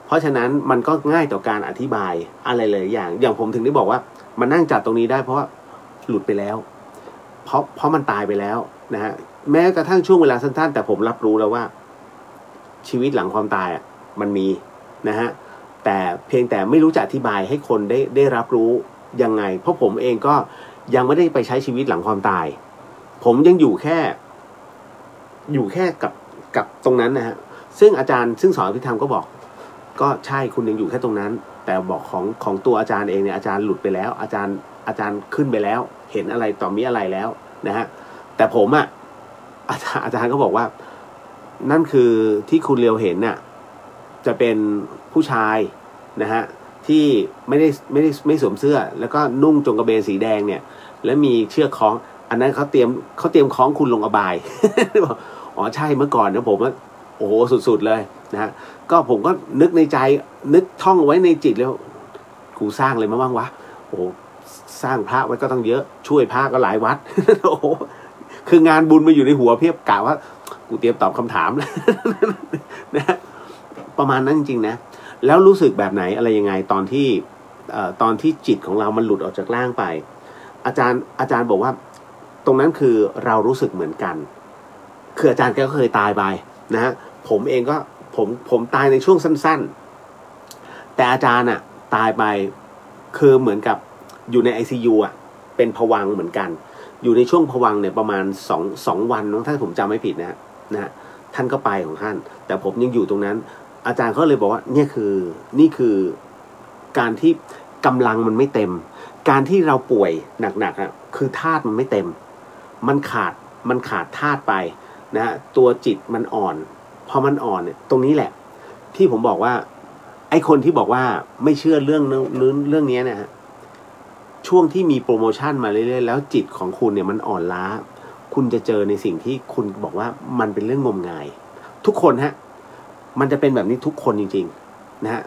เพราะฉะนั้นมันก็ง่ายต่อการอธิบายอะไรหลายอย่างผมถึงได้บอกว่ามันนั่งจัดตรงนี้ได้เพราะว่าหลุดไปแล้วเพราะมันตายไปแล้วนะฮะแม้กระทั่งช่วงเวลาสั้นๆแต่ผมรับรู้แล้วว่าชีวิตหลังความตายมันมีนะฮะแต่เพียงแต่ไม่รู้จะอธิบายให้คนได้รับรู้ยังไงเพราะผมเองก็ยังไม่ได้ไปใช้ชีวิตหลังความตายผมยังอยู่แค่กับตรงนั้นนะฮะซึ่งอาจารย์ซึ่งสอนอภิธรรมก็บอกก็ใช่คุณยังอยู่แค่ตรงนั้นแต่บอกของตัวอาจารย์เองเนี่ยอาจารย์หลุดไปแล้วอาจารย์ขึ้นไปแล้วเห็นอะไรต่อมีอะไรแล้วนะฮะแต่ผมอาจารย์ก็บอกว่านั่นคือที่คุณเลียวเห็นน่ะจะเป็น ผู้ชายนะฮะที่ไม่สวมเสื้อแล้วก็นุ่งจงกระเบนสีแดงเนี่ยแล้วมีเชือกคล้องอันนั้นเขาเตรียมคล้องคุณลงอบาย อ๋อใช่เมื่อก่อนนะผมว่าโอ้โหสุดๆเลยนะฮะก็ผมก็นึกในใจนึกท่องไว้ในจิตแล้วกูสร้างอะไรมาบ้างวะโอ้สร้างพระไว้ก็ต้องเยอะช่วยพระก็หลายวัด โอ้โหคืองานบุญมาอยู่ในหัวเพียบกะว่ากูเตรียมตอบคำถาม นะประมาณนั้นจริงๆนะแล้วรู้สึกแบบไหนอะไรยังไงตอนที่จิตของเรามันหลุดออกจากร่างไปอาจารย์บอกว่าตรงนั้นคือเรารู้สึกเหมือนกันคืออาจารย์แกก็เคยตายไปนะฮะผมเองก็ผมตายในช่วงสั้นๆแต่อาจารย์อ่ะตายไปคือเหมือนกับอยู่ใน ICU อ่ะเป็นภวังค์เหมือนกันอยู่ในช่วงภวังค์เนี่ยประมาณ2 วันถ้าผมจำไม่ผิดนะฮะท่านก็ไปของท่านแต่ผมยังอยู่ตรงนั้นอาจารย์เขาเลยบอกว่านี่คือการที่กำลังมันไม่เต็มการที่เราป่วยหนักๆอ่ะคือธาตุมันไม่เต็มมันขาดธาตุไปนะฮะตัวจิตมันอ่อนพอมันอ่อนเนี่ยตรงนี้แหละที่ผมบอกว่าไอ้คนที่บอกว่าไม่เชื่อเรื่องนี้นะฮะช่วงที่มีโปรโมชั่นมาเรื่อยๆแล้วจิตของคุณเนี่ยมันอ่อนล้าคุณจะเจอในสิ่งที่คุณบอกว่ามันเป็นเรื่องงมงายทุกคนฮะมันจะเป็นแบบนี้ทุกคนจริงๆนะฮะ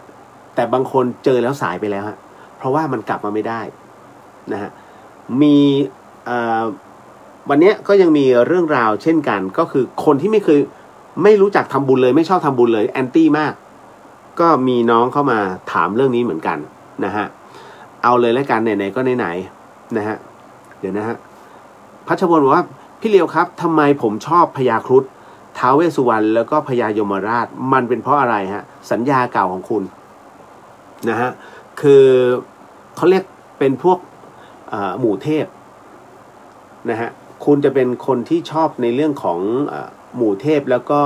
แต่บางคนเจอแล้วสายไปแล้วฮะเพราะว่ามันกลับมาไม่ได้นะฮะมีวันนี้ก็ยังมีเรื่องราวเช่นกันก็คือคนที่ไม่รู้จักทำบุญเลยไม่ชอบทำบุญเลยแอนตี้มากก็มีน้องเข้ามาถามเรื่องนี้เหมือนกันนะฮะเอาเลยแล้วกันไหนๆก็ไหนๆนะฮะเดี๋ยวนะฮะพัชพลบอกว่าพี่เลียวครับทำไมผมชอบพญาครุฑท้าวเวสสุวรรณแล้วก็พญายมราชมันเป็นเพราะอะไรฮะสัญญาเก่าของคุณนะฮะคือเขาเรียกเป็นพวกหมู่เทพนะฮะคุณจะเป็นคนที่ชอบในเรื่องของหมู่เทพแล้วก็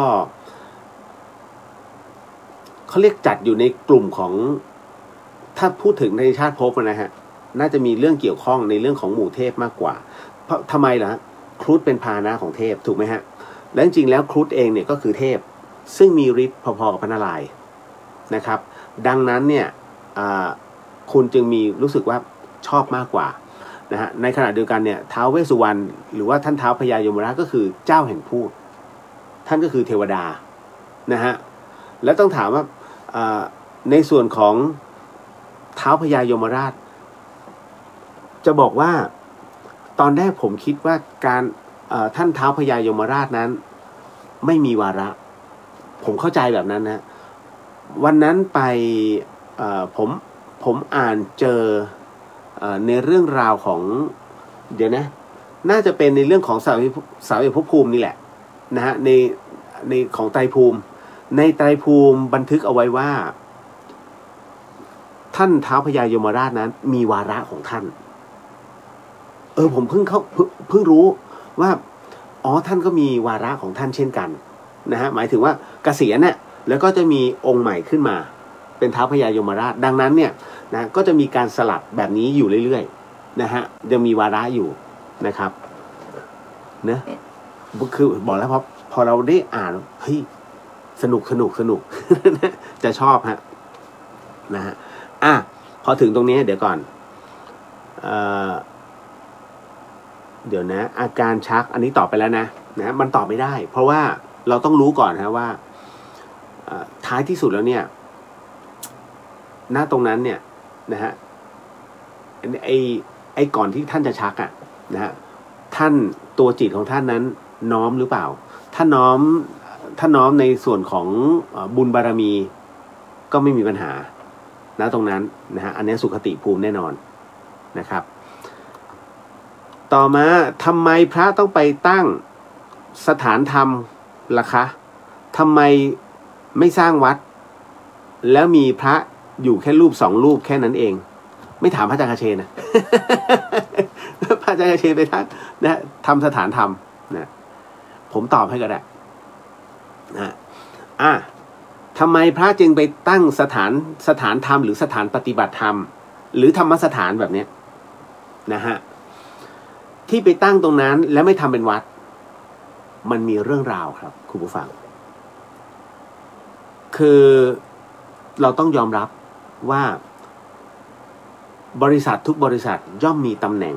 เขาเรียกจัดอยู่ในกลุ่มของถ้าพูดถึงในชาติภพนะฮะน่าจะมีเรื่องเกี่ยวข้องในเรื่องของหมู่เทพมากกว่าเพราะทำไมล่ะครุฑเป็นพาหนะของเทพถูกไหมฮะและจริงๆแล้วครุฑเองเนี่ยก็คือเทพซึ่งมีฤทธิ์พอๆกับพระนารายณ์นะครับดังนั้นเนี่ยคุณจึงมีรู้สึกว่าชอบมากกว่านะฮะในขณะเดียวกันเนี่ยท้าวเวสสุวรรณหรือว่าท่านท้าวพญายมราชก็คือเจ้าแห่งพูดท่านก็คือเทวดานะฮะแล้วต้องถามว่าในส่วนของท้าวพญายมราชจะบอกว่าตอนแรกผมคิดว่าการท่านท้าวพญายมราชนั้นไม่มีวาระผมเข้าใจแบบนั้นนะวันนั้นไปผมอ่านเจอในเรื่องราวของเดี๋ยวนะน่าจะเป็นในเรื่องของสาวภพภูมินี่แหละนะฮะในของไตรภูมิในไตรภูมิบันทึกเอาไว้ว่าท่านท้าวพญายมราชนั้นมีวาระของท่านผมเพิ่งรู้ว่าอ๋อท่านก็มีวาระของท่านเช่นกันนะฮะหมายถึงว่าเกษียณเนี่ยแล้วก็จะมีองค์ใหม่ขึ้นมาเป็นท้าวพญายมราชดังนั้นเนี่ยนะก็จะมีการสลับแบบนี้อยู่เรื่อยๆนะฮะยังมีวาระอยู่นะครับนะคือบอกแล้วพอเราได้อ่านเฮ้ยสนุก จะชอบฮะนะฮะพอถึงตรงนี้เดี๋ยวก่อนเดี๋ยวนะอาการชักอันนี้ตอบไปแล้วนะมันตอบไม่ได้เพราะว่าเราต้องรู้ก่อนนะว่าท้ายที่สุดแล้วเนี่ยณตรงนั้นเนี่ยนะฮะไอ้ก่อนที่ท่านจะชักนะฮะท่านตัวจิตของท่านนั้นน้อมหรือเปล่าถ้าน้อมในส่วนของบุญบารมีก็ไม่มีปัญหาณตรงนั้นนะฮะอันนี้สุขติภูมิแน่นอนนะครับต่อมาทำไมพระต้องไปตั้งสถานธรรมล่ะคะทำไมไม่สร้างวัดแล้วมีพระอยู่แค่รูป2 รูปแค่นั้นเองไม่ถามพระอาจารย์คเชนนะ พระอาจารย์คเชนไปท่านนะทำสถานธรรมนะผมตอบให้ก็ได้นะทำไมพระจึงไปตั้งสถานธรรมหรือสถานปฏิบัติธรรมหรือธรรมสถานแบบนี้นะฮะที่ไปตั้งตรงนั้นแล้วไม่ทำเป็นวัดมันมีเรื่องราวครับคุณผู้ฟังคือ เราต้องยอมรับว่าบริษัททุกบริษัทย่อมมีตำแหน่ง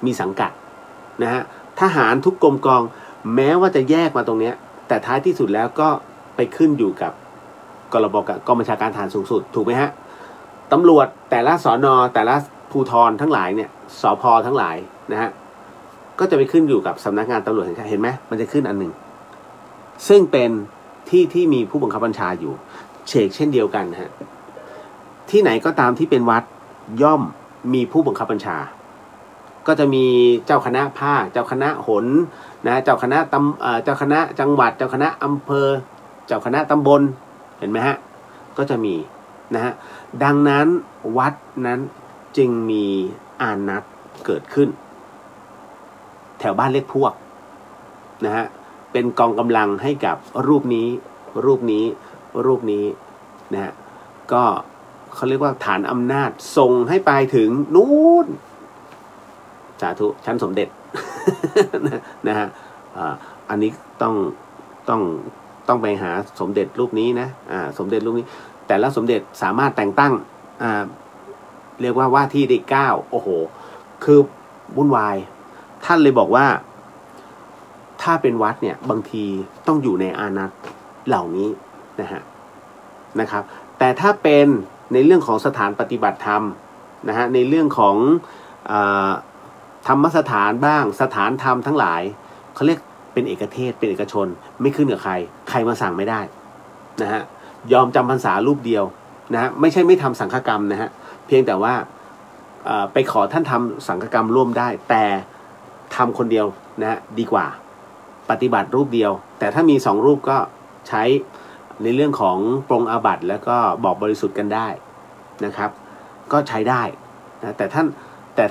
มีสังกัดนะฮะทหารทุกกรมกองแม้ว่าจะแยกมาตรงเนี้ยแต่ท้ายที่สุดแล้วก็ไปขึ้นอยู่กับกรบกองบัญชาการทหารสูงสุดถูกไหมฮะตำรวจแต่ละสนแต่ละภูธรทั้งหลายเนี่ยสภทั้งหลายนะฮะก็จะไปขึ้นอยู่กับสำนักงานตำรวจแห่งชาติเห็นไหมมันจะขึ้นอันหนึ่งซึ่งเป็นที่มีผู้บังคับบัญชาอยู่เช่นเดียวกันฮะที่ไหนก็ตามที่เป็นวัดย่อมมีผู้บังคับบัญชาก็จะมีเจ้าคณะภาคเจ้าคณะหนนะเจ้าคณะเจ้าคณะจังหวัดเจ้าคณะอำเภอเจ้าคณะตำบลเห็นไหมฮะก็จะมีนะฮะดังนั้นวัดนั้นจึงมีอานัตเกิดขึ้นแถวบ้านเล็กพวกนะฮะเป็นกองกำลังให้กับรูปนี้นะฮะก็เขาเรียกว่าฐานอำนาจส่งให้ไปถึงนู้นสาธุชั้นสมเด็จ นะฮะอันนี้ต้องไปหาสมเด็จรูปนี้นะสมเด็จรูปนี้แต่ละสมเด็จสามารถแต่งตั้งเรียกว่าที่ได้9โอ้โหคือวุ่นวายท่านเลยบอกว่าถ้าเป็นวัดเนี่ยบางทีต้องอยู่ในอานัตเหล่านี้นะครับแต่ถ้าเป็นในเรื่องของสถานปฏิบัติธรรมนะฮะในเรื่องของธรรมสถานบ้างสถานธรรมทั้งหลายเขาเรียกเป็นเอกเทศเป็นเอกชนไม่ขึ้นกับใครมาสั่งไม่ได้นะฮะยอมจำพรรษารูปเดียวนะฮะไม่ใช่ไม่ทำสังฆกรรมนะฮะเพียงแต่ว่าไปขอท่านทำสังฆกรรมร่วมได้แต่ทำคนเดียวนะฮะดีกว่าปฏิบัติรูปเดียวแต่ถ้ามี2รูปก็ใช้ในเรื่องของปรงอาบัติแล้วก็บอกบริสุทธิ์กันได้นะครับก็ใช้ได้นะแต่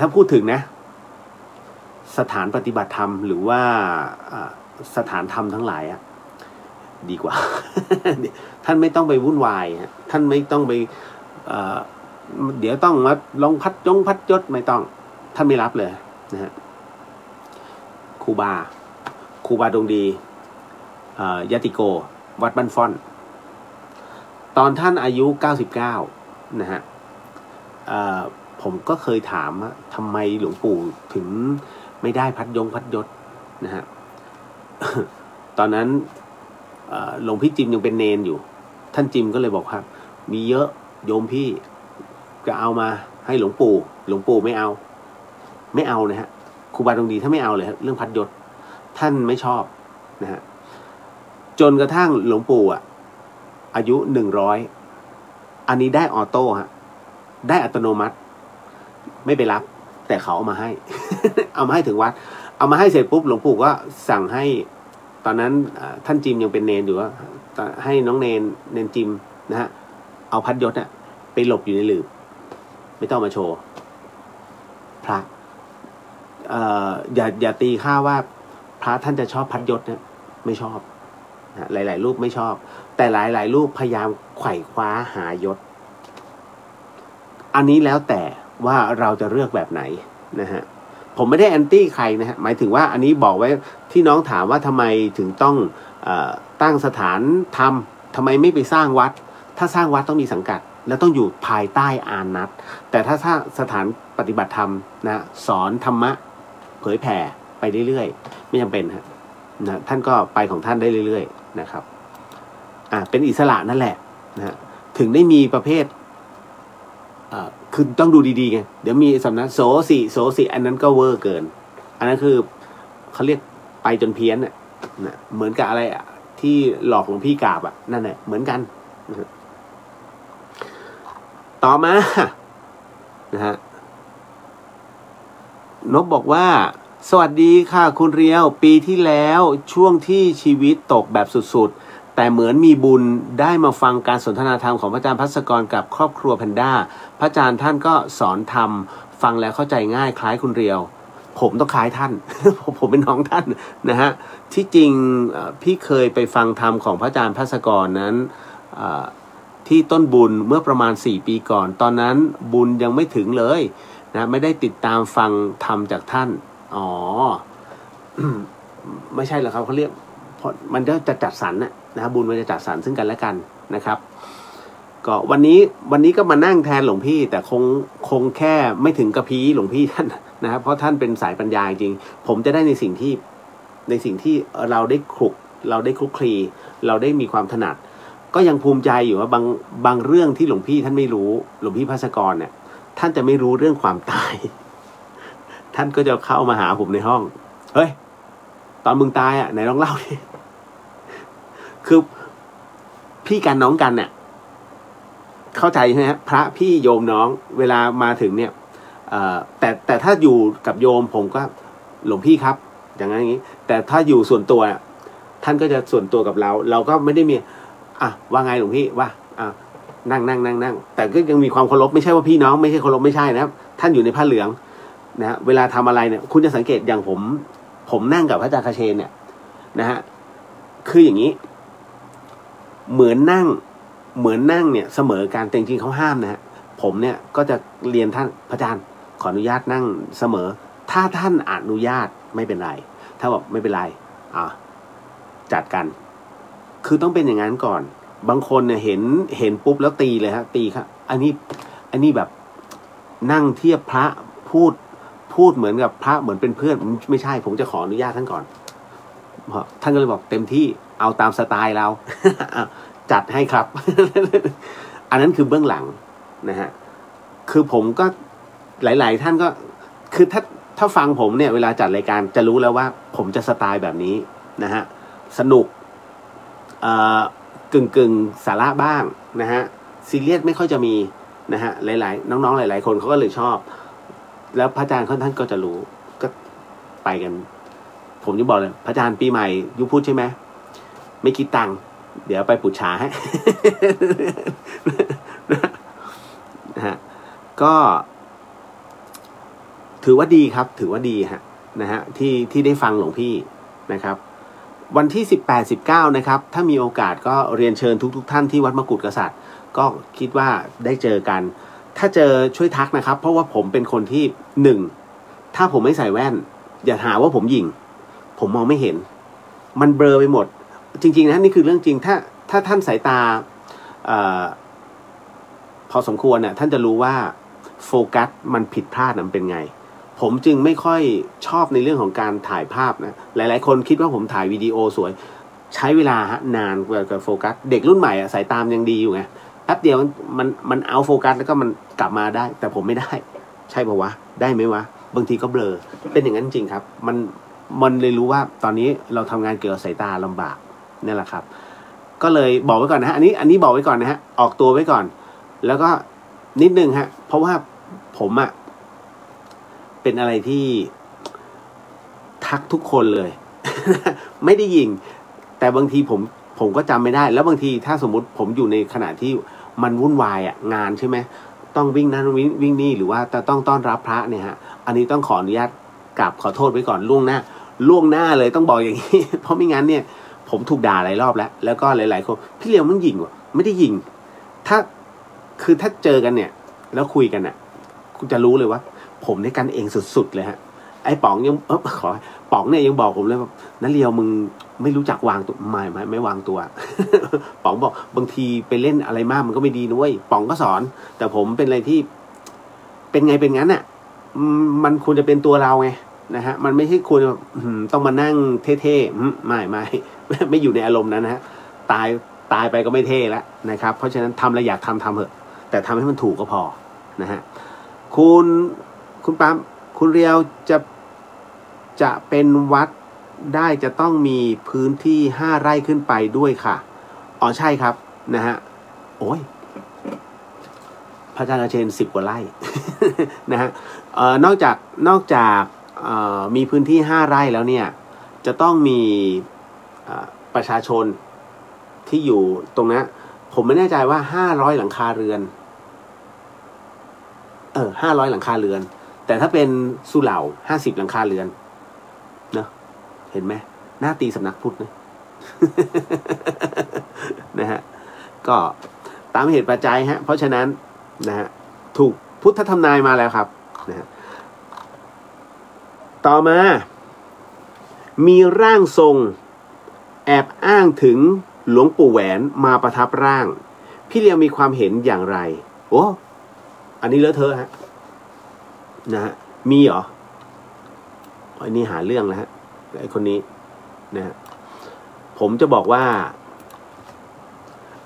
ถ้าพูดถึงนะสถานปฏิบัติธรรมหรือว่าสถานธรรมทั้งหลายดีกว่า ท่านไม่ต้องไปวุ่นวายท่านไม่ต้องไปเดี๋ยวต้องมาลงพัดยศไม่ต้องท่านไม่รับเลยนะฮะครูบาดงดียติโกวัดบ้านฟ่อนตอนท่านอายุ99นะฮะผมก็เคยถามว่าทำไมหลวงปู่ถึงไม่ได้พัดยศนะฮะ ตอนนั้นหลวงพี่จิมยังเป็นเนนอยู่ท่านจิมก็เลยบอกครับมีเยอะโยมพี่จะเอามาให้หลวงปู่ไม่เอานะฮะครูบาดงดีถ้าไม่เอาเลยเรื่องพัดยศท่านไม่ชอบนะฮะจนกระทั่งหลวงปู่อายุ100อันนี้ได้ออโต้ฮะได้อัตโนมัติไม่ไปรับแต่เขาเอามาให้ เอามาให้ถึงวัดเอามาให้เสร็จปุ๊บหลวงปู่ก็สั่งให้ตอนนั้นท่านจิมยังเป็นเนนอยู่ว่าให้น้องเนนจิมนะฮะเอาพัดยศไปหลบอยู่ในหลืบไม่ต้องมาโชว์พระอย่าตีค่าว่าพระท่านจะชอบพัดยศเนี่ยไม่ชอบหลายๆรูปไม่ชอบแต่หลายๆรูปพยายามไขว่คว้าหายศอันนี้แล้วแต่ว่าเราจะเลือกแบบไหนนะฮะผมไม่ได้แอนตี้ใครนะฮะหมายถึงว่าอันนี้บอกไว้ที่น้องถามว่าทำไมถึงต้องตั้งสถานธรรมทำไมไม่ไปสร้างวัดถ้าสร้างวัดต้องมีสังกัดแล้วต้องอยู่ภายใต้อานัตแต่ถ้าสถานปฏิบัติธรรมนะสอนธรรมะเผยแผ่ไปเรื่อยๆไม่จำเป็นฮะนะท่านก็ไปของท่านได้เรื่อยๆนะครับเป็นอิสระนั่นแหละนะถึงได้มีประเภทคือต้องดูดีๆไงเดี๋ยวมีสำนักโสสิอันนั้นก็เวอร์เกินอันนั้นคือเขาเรียกไปจนเพี้ยนนะเหมือนกับอะไรที่หลอกหลวงพี่กาบนั่นแหละเหมือนกันต่อมานะฮะนบบอกว่าสวัสดีค่ะคุณเรียวปีที่แล้วช่วงที่ชีวิตตกแบบสุดๆแต่เหมือนมีบุญได้มาฟังการสนทนาธรรมของพระอาจารย์ภัสกรกับครอบครัวแพนด้าพระอาจารย์ท่านก็สอนธรรมฟังแล้วเข้าใจง่ายคล้ายคุณเรียวผมต้องคล้ายท่าน ผมเป็นน้องท่านนะฮะที่จริงพี่เคยไปฟังธรรมของพระอาจารย์ภัสกรนั้นที่ต้นบุญเมื่อประมาณ4 ปีก่อนตอนนั้นบุญยังไม่ถึงเลยนะไม่ได้ติดตามฟังธรรมจากท่านไม่ใช่หรอกครับเขาเรียกมันจะจัดสรรนะบุญมันจะจัดสรรซึ่งกันและกันนะครับ ก็วันนี้ก็มานั่งแทนหลวงพี่แต่คงแค่ไม่ถึงกระพี้หลวงพี่ท่านนะครับเพราะท่านเป็นสายปัญญาจริงผมจะได้ในสิ่งที่เราได้คลุกคลีเราได้มีความถนัดก็ยังภูมิใจอยู่ว่าบางเรื่องที่หลวงพี่ท่านไม่รู้หลวงพี่ภัสกรเนี่ยท่านจะไม่รู้เรื่องความตายท่านก็จะเข้ามาหาผมในห้องเฮ้ยตอนมึงตายไหนลองเล่าดิคือพี่กันน้องกันเนี่ยเข้าใจใช่ไหมฮะพระพี่โยมน้องเวลามาถึงเนี่ยแต่ถ้าอยู่กับโยมผมก็หลวงพี่ครับอย่างนั้นอย่างนี้แต่ถ้าอยู่ส่วนตัวท่านก็จะส่วนตัวกับเราก็ไม่ได้มีว่าไงหลวงพี่ว่านั่งแต่ก็ยังมีความเคารพไม่ใช่ว่าพี่น้องไม่ใช่เคารพไม่ใช่นะครับท่านอยู่ในผ้าเหลืองนะเวลาทำอะไรเนี่ยคุณจะสังเกตอย่างผมนั่งกับพระอาจารย์คเชนเนี่ยนะฮะคืออย่างนี้เหมือนนั่งเนี่ยเสมอการแต่จริงๆเขาห้ามนะฮะผมเนี่ยก็จะเรียนท่านพระอาจารย์ขออนุญาตนั่งเสมอถ้าท่านอนุญาตไม่เป็นไรถ้าบอกไม่เป็นไรจัดกันคือต้องเป็นอย่างนั้นก่อนบางคนเนี่ยเห็นปุ๊บแล้วตีเลยฮะตีครับอันนี้แบบนั่งเทียบพระพูดเหมือนกับพระเหมือนเป็นเพื่อนไม่ใช่ผมจะขออนุญาตท่านก่อนท่านก็เลยบอกเต็มที่เอาตามสไตล์เรา จัดให้ครับ อันนั้นคือเบื้องหลังนะฮะคือผมก็หลายๆท่านก็คือถ้าฟังผมเนี่ยเวลาจัดรายการจะรู้แล้วว่าผมจะสไตล์แบบนี้นะฮะสนุกกึ่งสาระบ้างนะฮะซีเรียสไม่ค่อยจะมีนะฮะหลายๆน้องๆหลายๆคนเขาก็เลยชอบแล้วพระอาจารย์ท่านก็จะรู้ก็ไปกันผมจะบอกเลยพระอาจารย์ปีใหม่ยุพูดใช่ไหมไม่คิดตังค์เดี๋ยวไปปุจฉาให้ นะฮะก็ถือว่าดีครับถือว่าดีฮะนะฮะที่ได้ฟังหลวงพี่นะครับวันที่18-19นะครับถ้ามีโอกาสก็เรียนเชิญทุกท่านที่วัดมกุฎกษัตริย์ก็คิดว่าได้เจอกันถ้าเจอช่วยทักนะครับเพราะว่าผมเป็นคนที่ถ้าผมไม่ใส่แว่นอย่าหาว่าผมหยิ่งผมมองไม่เห็นมันเบลอไปหมดจริงๆนะนี่คือเรื่องจริงถ้าท่านสายตาพอสมควรเนี่ยท่านจะรู้ว่าโฟกัสมันผิดพลาดมันเป็นไงผมจึงไม่ค่อยชอบในเรื่องของการถ่ายภาพนะหลายๆคนคิดว่าผมถ่ายวิดีโอสวยใช้เวลานานกว่าโฟกัสเด็กรุ่นใหม่สายตามยังดีอยู่ไงแป๊บเดียวมันเอาโฟกัสแล้วก็มันกลับมาได้แต่ผมไม่ได้ใช่ป่าวะได้ไหมวะบางทีก็เบลอเป็นอย่างนั้นจริงครับมันเลยรู้ว่าตอนนี้เราทำงานเกี่ยวกับสายตาลำบากนี่แหละครับก็เลยบอกไว้ก่อนนะฮะอันนี้บอกไว้ก่อนนะฮะออกตัวไว้ก่อนแล้วก็นิดนึงฮะเพราะว่าผมเป็นอะไรที่ทักทุกคนเลย ไม่ได้ยิงแต่บางทีผมก็จำไม่ได้แล้วบางทีถ้าสมมุติผมอยู่ในขณะที่มันวุ่นวายงานใช่ไหมต้องวิ่งนั่นวิ่งนี่หรือว่าจะต้องต้อนรับพระเนี่ยฮะอันนี้ต้องขออนุญาตกราบขอโทษไว้ก่อนล่วงหน้าเลยต้องบอกอย่างนี้ เพราะไม่งั้นเนี่ยผมถูกด่าหลายรอบแล้วก็หลายๆคนพี่เลียวมันยิงวะไม่ได้ยิงถ้าเจอกันเนี่ยแล้วคุยกันคุณจะรู้เลยว่าผมในกันเองสุดๆเลยฮะไอ้ป๋องยังป๋องเนี่ยยังบอกผมเลยว่านั่นเลียวมึงไม่รู้จักวางตัวไม่วางตัว ป๋องบอกบางทีไปเล่นอะไรมากมันก็ไม่ดีนุ้ยป๋องก็สอนแต่ผมเป็นอะไรที่เป็นไงเป็นงั้นมันควรจะเป็นตัวเราไงนะฮะมันไม่ใช่ควรต้องมานั่งเท่ๆไม่อยู่ในอารมณ์นั้นนะฮะตายไปก็ไม่เท่แล้วนะครับเพราะฉะนั้นทำอะไรอยากทำเถอะแต่ทำให้มันถูกก็พอนะฮะคุณปั๊มคุณเรียวจะเป็นวัดได้จะต้องมีพื้นที่5 ไร่ขึ้นไปด้วยค่ะอ๋อใช่ครับนะฮะโอ้ยพระอาจารย์เชน10 กว่าไร่ นะฮะนอกจากมีพื้นที่5 ไร่แล้วเนี่ยจะต้องมีประชาชนที่อยู่ตรงนั้นผมไม่แน่ใจว่า500 หลังคาเรือน500 หลังคาเรือนแต่ถ้าเป็นสุเหร่า50 หลังคาเรือนเนอะเห็นไหมหน้าตีสำนักพุทธนะ นะฮะก็ตามเหตุปัจจัยฮะเพราะฉะนั้นนะฮะถูกพุทธทำนายมาแล้วครับนะฮะต่อมามีร่างทรงแอบอ้างถึงหลวงปู่แหวนมาประทับร่าง พี่เลียวมีความเห็นอย่างไรโอ้อันนี้เลอะเทอะฮะนะฮะมีเหรออันนี้หาเรื่องแล้วฮะไอ้คนนี้นะฮะผมจะบอกว่า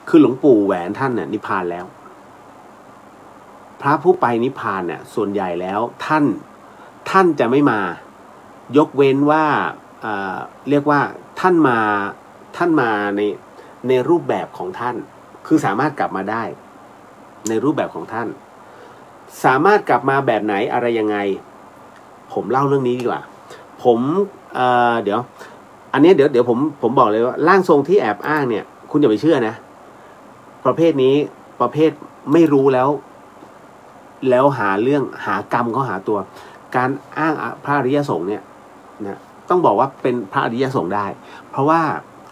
คือหลวงปู่แหวนท่านเนี่ยนิพพานแล้วพระผู้ไปนิพพานเนี่ยส่วนใหญ่แล้วท่านจะไม่มายกเว้นว่าเรียกว่าท่านมาในรูปแบบของท่านคือสามารถกลับมาได้ในรูปแบบของท่านสามารถกลับมาแบบไหนอะไรยังไงผมเล่าเรื่องนี้ดีกว่าผมเดี๋ยวอันนี้เดี๋ยวผมบอกเลยว่าร่างทรงที่แอบอ้างเนี่ยคุณอย่าไปเชื่อนะประเภทนี้ประเภทไม่รู้แล้วหาเรื่องหากรรมเขาหาตัวการอ้างพระอริยสงฆ์เนี่ยนะต้องบอกว่าเป็นพระอริยสงฆ์ได้เพราะว่า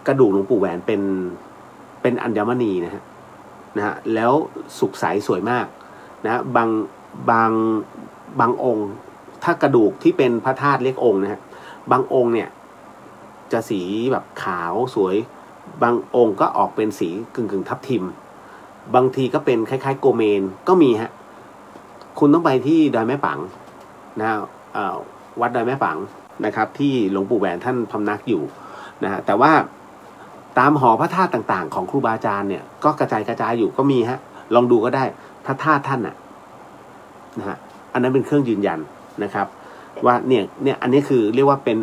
กระดูกหลวงปู่แหวนเป็นอัญมณีนะฮะแล้วสุกใสสวยมากนะบางองค์ถ้ากระดูกที่เป็นพระธาตุเรียกองค์นะฮะบางองค์เนี่ยจะสีแบบขาวสวยบางองค์ก็ออกเป็นสีกึ่งทับทิมบางทีก็เป็นคล้ายๆโกเมนก็มีฮะคุณต้องไปที่ดอยแม่ปังนะวัดดอยแม่ปังนะครับที่หลวงปู่แหวนท่านพำนักอยู่นะฮะแต่ว่าตามหอพระธาตุต่างๆของครูบาอาจารย์เนี่ยก็กระจายอยู่ก็มีฮะลองดูก็ได้พระธาตุท่านนะฮะอันนั้นเป็นเครื่องยืนยันนะครับว่าเนี่ยอันนี้คือเรียกว่าเป็น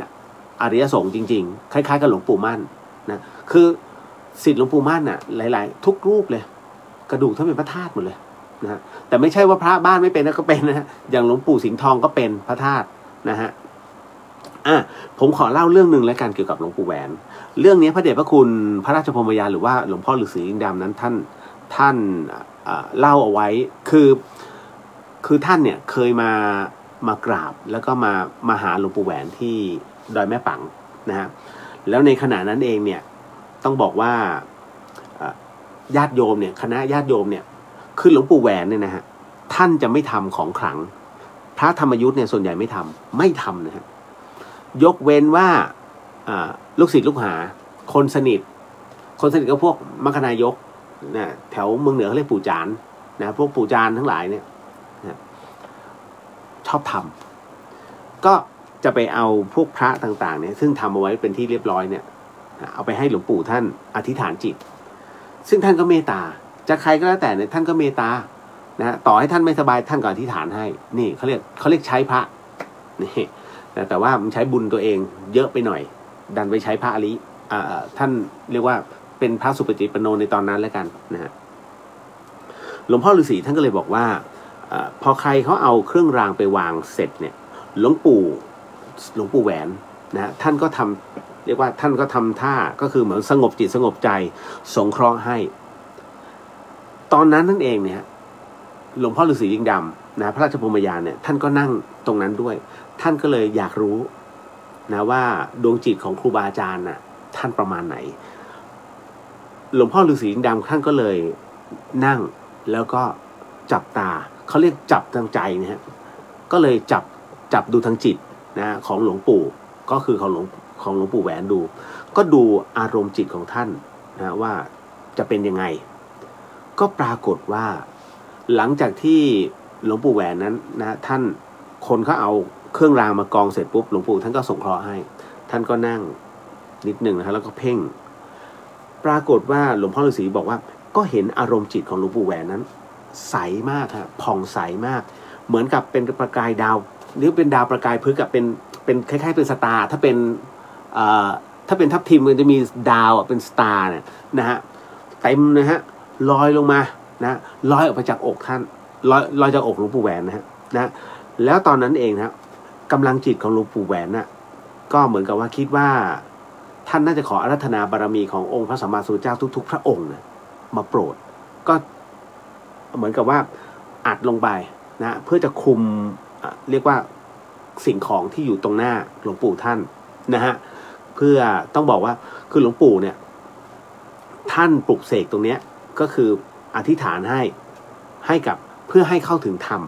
อริยสงฆ์จริงๆคล้ายๆกับหลวงปู่มั่นนะคือศิษย์หลวงปู่มั่นน่ะหลายๆทุกรูปเลยกระดูกท่านเป็นพระธาตุหมดเลยนะฮะแต่ไม่ใช่ว่าพระบ้านไม่เป็นนะก็เป็นนะฮะอย่างหลวงปู่สิงห์ทองก็เป็นพระธาตุนะฮะผมขอเล่าเรื่องหนึ่งแล้วกันเกี่ยวกับหลวงปู่แหวนเรื่องนี้พระเดชพระคุณพระราชพรหมยานหรือว่าหลวงพ่อฤาษีลิงดำนั้นท่านเล่าเอาไว้คือท่านเนี่ยเคยมากราบแล้วก็มาหาหลวงปู่แหวนที่ดอยแม่ปังนะฮะแล้วในขณะนั้นเองเนี่ยต้องบอกว่าญาติโยมเนี่ยคณะญาติโยมเนี่ยคือหลวงปู่แหวนเนี่ยนะฮะท่านจะไม่ทำของขลังพระธรรมยุทธ์เนี่ยส่วนใหญ่ไม่ทำนะฮะยกเว้นว่าลูกศิษย์ลูกหาคนสนิทก็พวกมัคคณายกนะแถวเมืองเหนือเขาเรียกปู่จานนะพวกปู่จานทั้งหลายเนี่ยนะชอบทำก็จะไปเอาพวกพระต่างๆเนี่ยซึ่งทำเอาไว้เป็นที่เรียบร้อยเนี่ยเอาไปให้หลวงปู่ท่านอธิษฐานจิตซึ่งท่านก็เมตตาจะใครก็แล้วแต่เนี่ยท่านก็เมตตานะต่อให้ท่านไม่สบายท่านก็อธิษฐานให้นี่เขาเรียกใช้พระนี่แต่ว่ามันใช้บุญตัวเองเยอะไปหน่อยดันไปใช้พระอริท่านเรียกว่าเป็นพระสุปฏิปันโนในตอนนั้นแล้วกันนะฮะหลวงพ่อฤาษีท่านก็เลยบอกว่าพอใครเขาเอาเครื่องรางไปวางเสร็จเนี่ยหลวงปู่แหวนนะท่านก็ทำเรียกว่าท่านก็ทำท่าก็คือเหมือนสงบจิตสงบใจสงเคราะห์ให้ตอนนั้นนั่นเองเนี่ยหลวงพ่อฤาษีลิงดำนะพระราชพรหมยานเนี่ยท่านก็นั่งตรงนั้นด้วยท่านก็เลยอยากรู้นะว่าดวงจิตของครูบาอาจารย์น่ะท่านประมาณไหนหลวงพ่อฤาษีลิงดำท่านก็เลยนั่งแล้วก็จับตาเขาเรียกจับทางใจนะฮะก็เลยจับดูทางจิตนะของหลวงปู่ก็คือของหลวงปู่แหวนดูก็ดูอารมณ์จิตของท่านนะว่าจะเป็นยังไงก็ปรากฏว่าหลังจากที่หลวงปู่แหวนนั้นนะท่านคนเขาเอาเครื่องรางมากองเสร็จปุ๊บหลวงปู่ท่านก็สงเคราะห์ให้ท่านก็นั่งนิดหนึ่งนะครับแล้วก็เพ่งปรากฏว่าหลวงพ่อฤาษีบอกว่าก็เห็นอารมณ์จิตของหลวงปู่แหวนนั้นใสมากครับผ่องใสมากเหมือนกับเป็นประกายดาวหรือเป็นดาวประกายพฤกษ์กับเป็นคล้ายๆเป็นสตาร์ถ้าเป็นทับทิมมันจะมีดาวเป็นสตาร์เนี่ยนะฮะเต็มนะฮะลอยลงมานะลอยออกไปจากอกท่านลอยจากอกหลวงปู่แหวนนะฮะแล้วตอนนั้นเองนะกำลังจิตของหลวงปู่แหวนน่ะก็เหมือนกับว่าคิดว่าท่านน่าจะขออาราธนาบารมีขององค์พระสัมมาสัมพุทธเจ้าทุกๆพระองค์นะมาโปรดก็เหมือนกับว่าอัดลงไปนะเพื่อจะคุมเรียกว่าสิ่งของที่อยู่ตรงหน้าหลวงปู่ท่านนะฮะเพื่อต้องบอกว่าคือหลวงปู่เนี่ยท่านปลุกเสกตรงเนี้ยก็คืออธิษฐานให้กับเพื่อให้เข้าถึงธรรม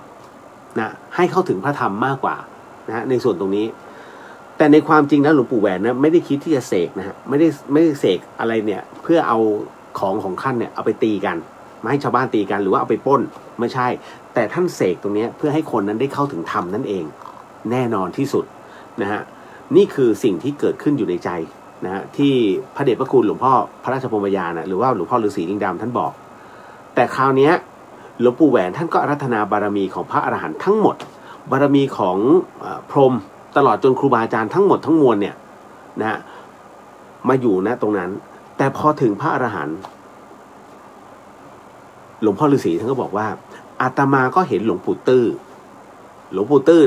นะให้เข้าถึงพระธรรมมากกว่านะในส่วนตรงนี้แต่ในความจริงแล้วหลวงปู่แหวนนะไม่ได้คิดที่จะเสกนะฮะไม่ได้เสกอะไรเนี่ยเพื่อเอาของท่านเนี่ยเอาไปตีกัน ไม่ให้ชาวบ้านตีกันหรือว่าเอาไปปล้นไม่ใช่แต่ท่านเสกตรงนี้เพื่อให้คนนั้นได้เข้าถึงธรรมนั่นเองแน่นอนที่สุดนะฮะนี่คือสิ่งที่เกิดขึ้นอยู่ในใจนะฮะที่พระเดชพระคุณหลวงพ่อพระราชพรหมยานหรือว่าหลวงพ่อฤาษีลิงดำท่านบอกแต่คราวนี้หลวงปู่แหวนท่านก็อาราธนาบารมีของพระอรหันต์ทั้งหมดบารมีของพรหมตลอดจนครูบาอาจารย์ทั้งหมดทั้งมวลเนี่ยนะฮะมาอยู่นะตรงนั้นแต่พอถึงพระอรหันต์หลวงพ่อฤาษีท่านก็บอกว่าอาตมาก็เห็นหลวงปู่ตื้อ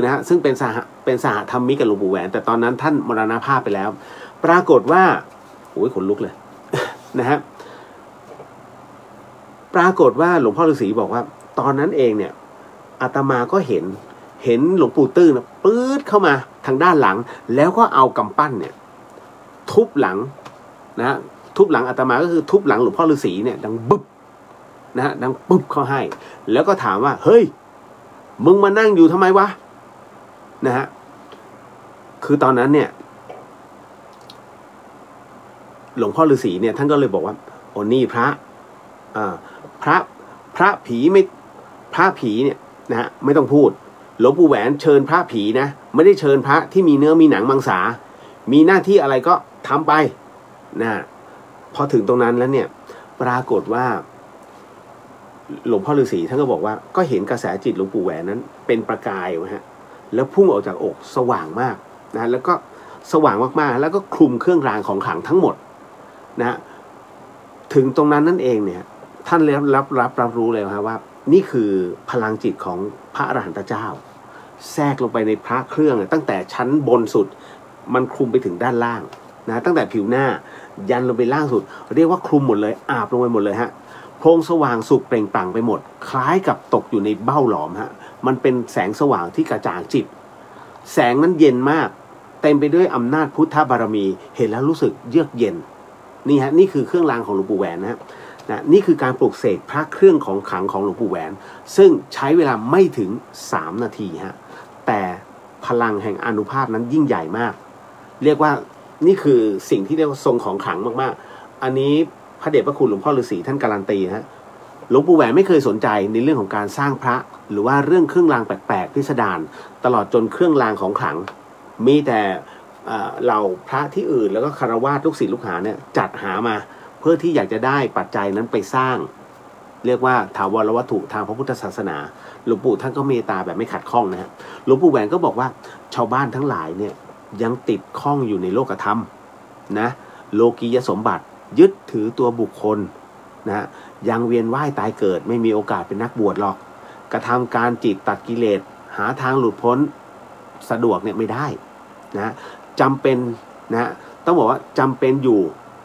นะฮะซึ่งเป็นสหธรรมิกกับหลวงปู่แหวนแต่ตอนนั้นท่านมรณภาพไปแล้วปรากฏว่าโอ้ยขนลุกเลย นะฮะปรากฏว่าหลวงพ่อฤาษีบอกว่าตอนนั้นเองเนี่ยอาตมาก็เห็นหลวงปู่ตื้อนะปื๊ดเข้ามาทางด้านหลังแล้วก็เอากำปั้นเนี่ยทุบหลังนะฮะทุบหลังอาตมาก็คือทุบหลังหลวงพ่อฤาษีเนี่ยดังบึ๊บนะฮะดังปุ๊บเขาให้แล้วก็ถามว่าเฮ้ยมึงมานั่งอยู่ทำไมวะนะฮะคือตอนนั้นเนี่ยหลวงพ่อฤาษีเนี่ยท่านก็เลยบอกว่าโอ้นี่พระผีไม่พระผีเนี่ยนะฮะไม่ต้องพูดหลวงปู่แหวนเชิญพระผีนะไม่ได้เชิญพระที่มีเนื้อมีหนังมังสามีหน้าที่อะไรก็ทำไปนะพอถึงตรงนั้นแล้วเนี่ยปรากฏว่าหลวงพ่อฤาษีท่านก็บอกว่าก็เห็นกระแสจิตหลวงปู่แหวนนั้นเป็นประกายนะฮะแล้วพุ่งออกจากอกสว่างมากนะแล้วก็สว่างมากๆแล้วก็คลุมเครื่องรางของขลังทั้งหมดนะถึงตรงนั้นนั่นเองเนี่ยท่านรับรู้เลยว่านี่คือพลังจิตของพระอรหันตเจ้าแทรกลงไปในพระเครื่องตั้งแต่ชั้นบนสุดมันคลุมไปถึงด้านล่างนะตั้งแต่ผิวหน้ายันลงไปล่างสุดเรียกว่าคลุมหมดเลยอาบลงไปหมดเลยฮะโพรงสว่างสุกเปล่งปลั่งไปหมดคล้ายกับตกอยู่ในเบ้าหลอมฮะมันเป็นแสงสว่างที่กระจ่างจิตแสงนั้นเย็นมากเต็มไปด้วยอำนาจพุทธบารมีเห็นแล้วรู้สึกเยือกเย็นนี่ฮะนี่คือเครื่องรางของหลวงปู่แหวนนะนี่คือการปลุกเสกพระเครื่องของขลังของหลวงปู่แหวนซึ่งใช้เวลาไม่ถึง3 นาทีฮะแต่พลังแห่งอานุภาพนั้นยิ่งใหญ่มากเรียกว่านี่คือสิ่งที่เรียกว่าทรงของขลังมากๆอันนี้พระเดชพระคุณหลวงพ่อฤาษีท่านการันตีฮะหลวงปู่แหวนไม่เคยสนใจในเรื่องของการสร้างพระหรือว่าเรื่องเครื่องรางแปลกๆพิสดารตลอดจนเครื่องรางของขลังมีแต่เราพระที่อื่นแล้วก็คฤหัสถ์ลูกศิษย์ลูกหาเนี่ยจัดหามาเพื่อที่อยากจะได้ปัจจัยนั้นไปสร้างเรียกว่าถาวรวัตถุทางพระพุทธศาสนาหลวงปู่ท่านก็เมตตาแบบไม่ขัดข้องนะฮะหลวงปู่แหวนก็บอกว่าชาวบ้านทั้งหลายเนี่ยยังติดข้องอยู่ในโลกธรรมนะโลกียสมบัติยึดถือตัวบุคคลนะยังเวียนว่ายตายเกิดไม่มีโอกาสเป็นนักบวชหรอกกระทำการจิตตัดกิเลสหาทางหลุดพ้นสะดวกเนี่ยไม่ได้นะจำเป็นนะต้องบอกว่าจำเป็นอยู่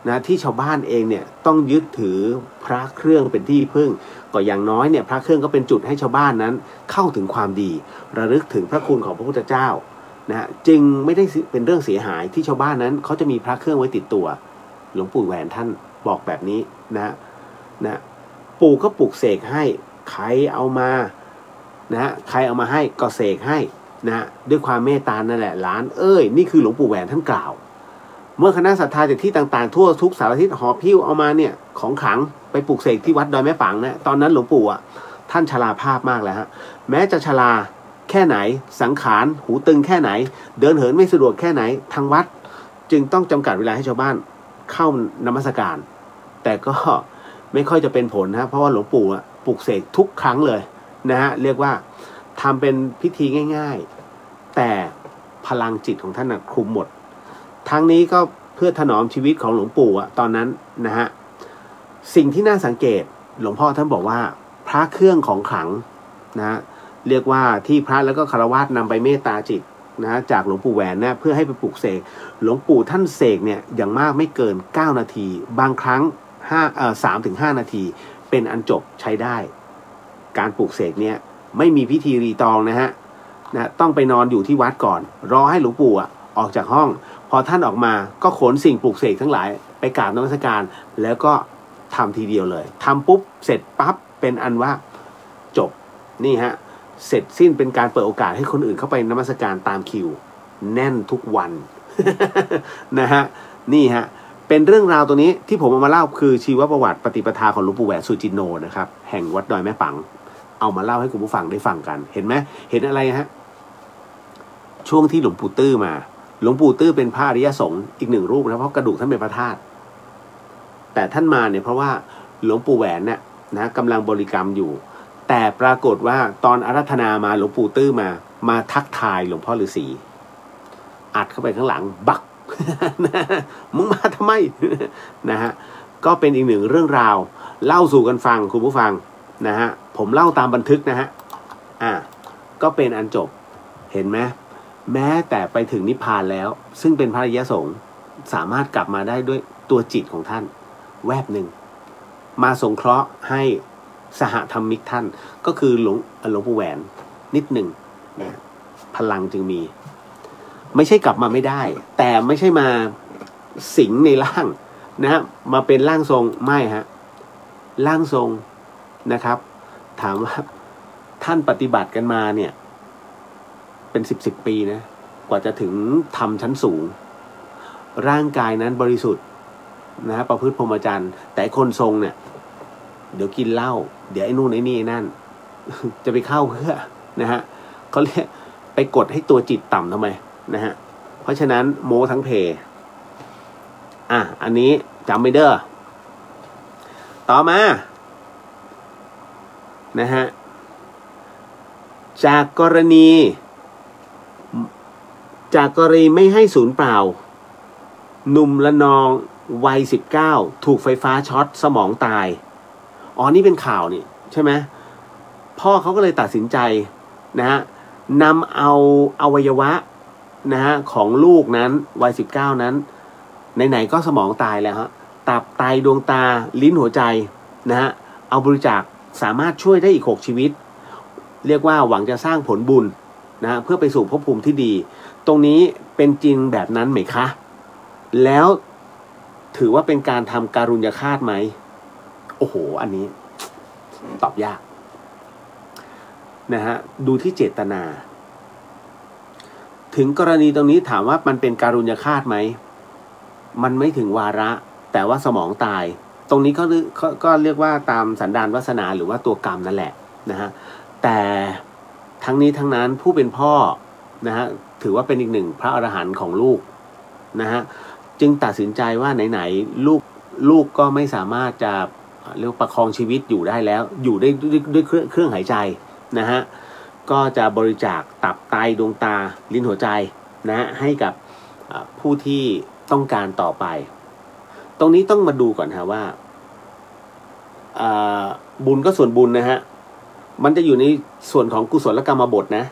นะที่ชาวบ้านเองเนี่ยต้องยึดถือพระเครื่องเป็นที่พึ่งก็อย่างน้อยเนี่ยพระเครื่องก็เป็นจุดให้ชาวบ้านนั้นเข้าถึงความดีระลึกถึงพระคุณของพระพุทธเจ้านะจึงไม่ได้เป็นเรื่องเสียหายที่ชาวบ้านนั้นเขาจะมีพระเครื่องไว้ติดตัวหลวงปู่แหวนท่านบอกแบบนี้นะปู่ก็ปลุกเสกให้ใครเอามานะใครเอามาให้ก็เสกให้นะด้วยความเมตตานั่นแหละหลานเอ้ยนี่คือหลวงปู่แหวนท่านกล่าวเมื่อคณะศรัทธาจากที่ต่างๆทั่วทุกสารทิศหอบพิ้วเอามาเนี่ยของขลังไปปลุกเสกที่วัดดอยแม่ปังนะตอนนั้นหลวงปู่ท่านชราภาพมากแล้วฮะแม้จะชราแค่ไหนสังขารหูตึงแค่ไหนเดินเหินไม่สะดวกแค่ไหนทางวัดจึงต้องจำกัดเวลาให้ชาวบ้านเข้านมัสการแต่ก็ไม่ค่อยจะเป็นผลนะเพราะว่าหลวงปู่ปลุกเสกทุกครั้งเลยนะฮะเรียกว่าทำเป็นพิธีง่ายๆแต่พลังจิตของท่านคลุมหมดทั้งนี้ก็เพื่อถนอมชีวิตของหลวงปู่ตอนนั้นนะฮะสิ่งที่น่าสังเกตหลวงพ่อท่านบอกว่าพระเครื่องของขลังนะเรียกว่าที่พระแล้วก็คฤหัสถ์นำไปเมตตาจิตนะจากหลวงปู่แหวนนะเพื่อให้ไปปลุกเสกหลวงปู่ท่านเสกเนี่ยอย่างมากไม่เกิน9 นาทีบางครั้ง3-5 นาทีเป็นอันจบใช้ได้การปลุกเสกเนี่ยไม่มีพิธีรีตองนะฮะต้องไปนอนอยู่ที่วัดก่อนรอให้หลวงปู่ออกจากห้องพอท่านออกมาก็ขนสิ่งปลุกเสกทั้งหลายไปกราบนมัสการแล้วก็ทำทีเดียวเลยทำปุ๊บเสร็จปั๊บเป็นอันว่าจบนี่ฮะเสร็จสิ้นเป็นการเปิดโอกาสให้คนอื่นเข้าไปนมัสการตามคิวแน่นทุกวัน นะฮะนี่ฮะ เป็นเรื่องราวตัวนี้ที่ผมเอามาเล่าคือชีวประวัติปฏิปทาของหลวงปู่แหวนสุจินโนนะครับแห่งวัดดอยแม่ปังเอามาเล่าให้คุณผู้ฟังได้ฟังกันเห็นไหมเห็นอะไรฮะช่วงที่หลวงปู่ตื้อมาหลวงปู่ตื้อเป็นพระอริยสงฆ์อีกหนึ่งรูปนะเพราะกระดูกท่านเป็นพระธาตุแต่ท่านมาเนี่ยเพราะว่าหลวงปู่แหวนเนี่ยนะกำลังบริกรรมอยู่แต่ปรากฏว่าตอนอาราธนามาหลวงปู่ตื้อมาทักทายหลวงพ่อฤาษีอัดเข้าไปข้างหลังบัก มึงมาทำไม นะฮะก็เป็นอีกหนึ่งเรื่องราวเล่าสู่กันฟังคุณผู้ฟังนะฮะผมเล่าตามบันทึกนะฮะก็เป็นอันจบเห็นไหมแม้แต่ไปถึงนิพพานแล้วซึ่งเป็นพระอริยสงฆ์สามารถกลับมาได้ด้วยตัวจิตของท่านแวบหนึ่งมาสงเคราะห์ให้สหธรรมิกท่านก็คือหลวงปู่แหวนนิดหนึ่งนะพลังจึงมีไม่ใช่กลับมาไม่ได้แต่ไม่ใช่มาสิงในร่างนะฮะมาเป็นร่างทรงไม่ฮะร่างทรงนะครับถามว่าท่านปฏิบัติกันมาเนี่ยเป็นสิบปีนะกว่าจะถึงธรรมชั้นสูงร่างกายนั้นบริสุทธิ์นะฮะประพฤติพรหมจรรย์แต่คนทรงเนี่ยเดี๋ยวกินเหล้าเดี๋ยวไอ้นู่นไอ้นี่นั่น จะไปเข้าเพื่อนะฮะเขาเรียกไปกดให้ตัวจิตต่ำทำไมนะฮะเพราะฉะนั้นโม้ทั้งเพอันนี้จำไม่เด้อต่อมานะฮะจากกรณีไม่ให้สูญเปล่าหนุ่มละนองวัย19ถูกไฟฟ้าช็อตสมองตายนี่เป็นข่าวนี่ใช่ไหมพ่อเขาก็เลยตัดสินใจนะฮะนำเอาอวัยวะนะฮะของลูกนั้นวัย19นั้นไหนๆก็สมองตายแล้วฮะตับไตดวงตาลิ้นหัวใจนะฮะเอาบริจาคสามารถช่วยได้อีก6ชีวิตเรียกว่าหวังจะสร้างผลบุญนะฮะเพื่อไปสู่ภพภูมิที่ดีตรงนี้เป็นจริงแบบนั้นไหมคะแล้วถือว่าเป็นการทำการุญยฆาตไหมโอ้โหอันนี้ตอบยากนะฮะดูที่เจตนาถึงกรณีตรงนี้ถามว่ามันเป็นการุญยฆาตไหมมันไม่ถึงวาระแต่ว่าสมองตายตรงนี้ก็เรียกว่าตามสันดานวาสนาหรือว่าตัวกรรมนั่นแหละนะฮะแต่ทั้งนี้ทั้งนั้นผู้เป็นพ่อนะฮะถือว่าเป็นอีกหนึ่งพระอรหันต์ของลูกนะฮะจึงตัดสินใจว่าไหนๆลูกก็ไม่สามารถจะเรียกประคองชีวิตอยู่ได้แล้วอยู่ได้ด้วยเครื่องหายใจนะฮะก็จะบริจาคตับไตดวงตาลิ้นหัวใจนะฮะให้กับผู้ที่ต้องการต่อไปตรงนี้ต้องมาดูก่อนฮะว่าบุญก็ส่วนบุญนะฮะมันจะอยู่ในส่วนของกุศลกรรมบทนะ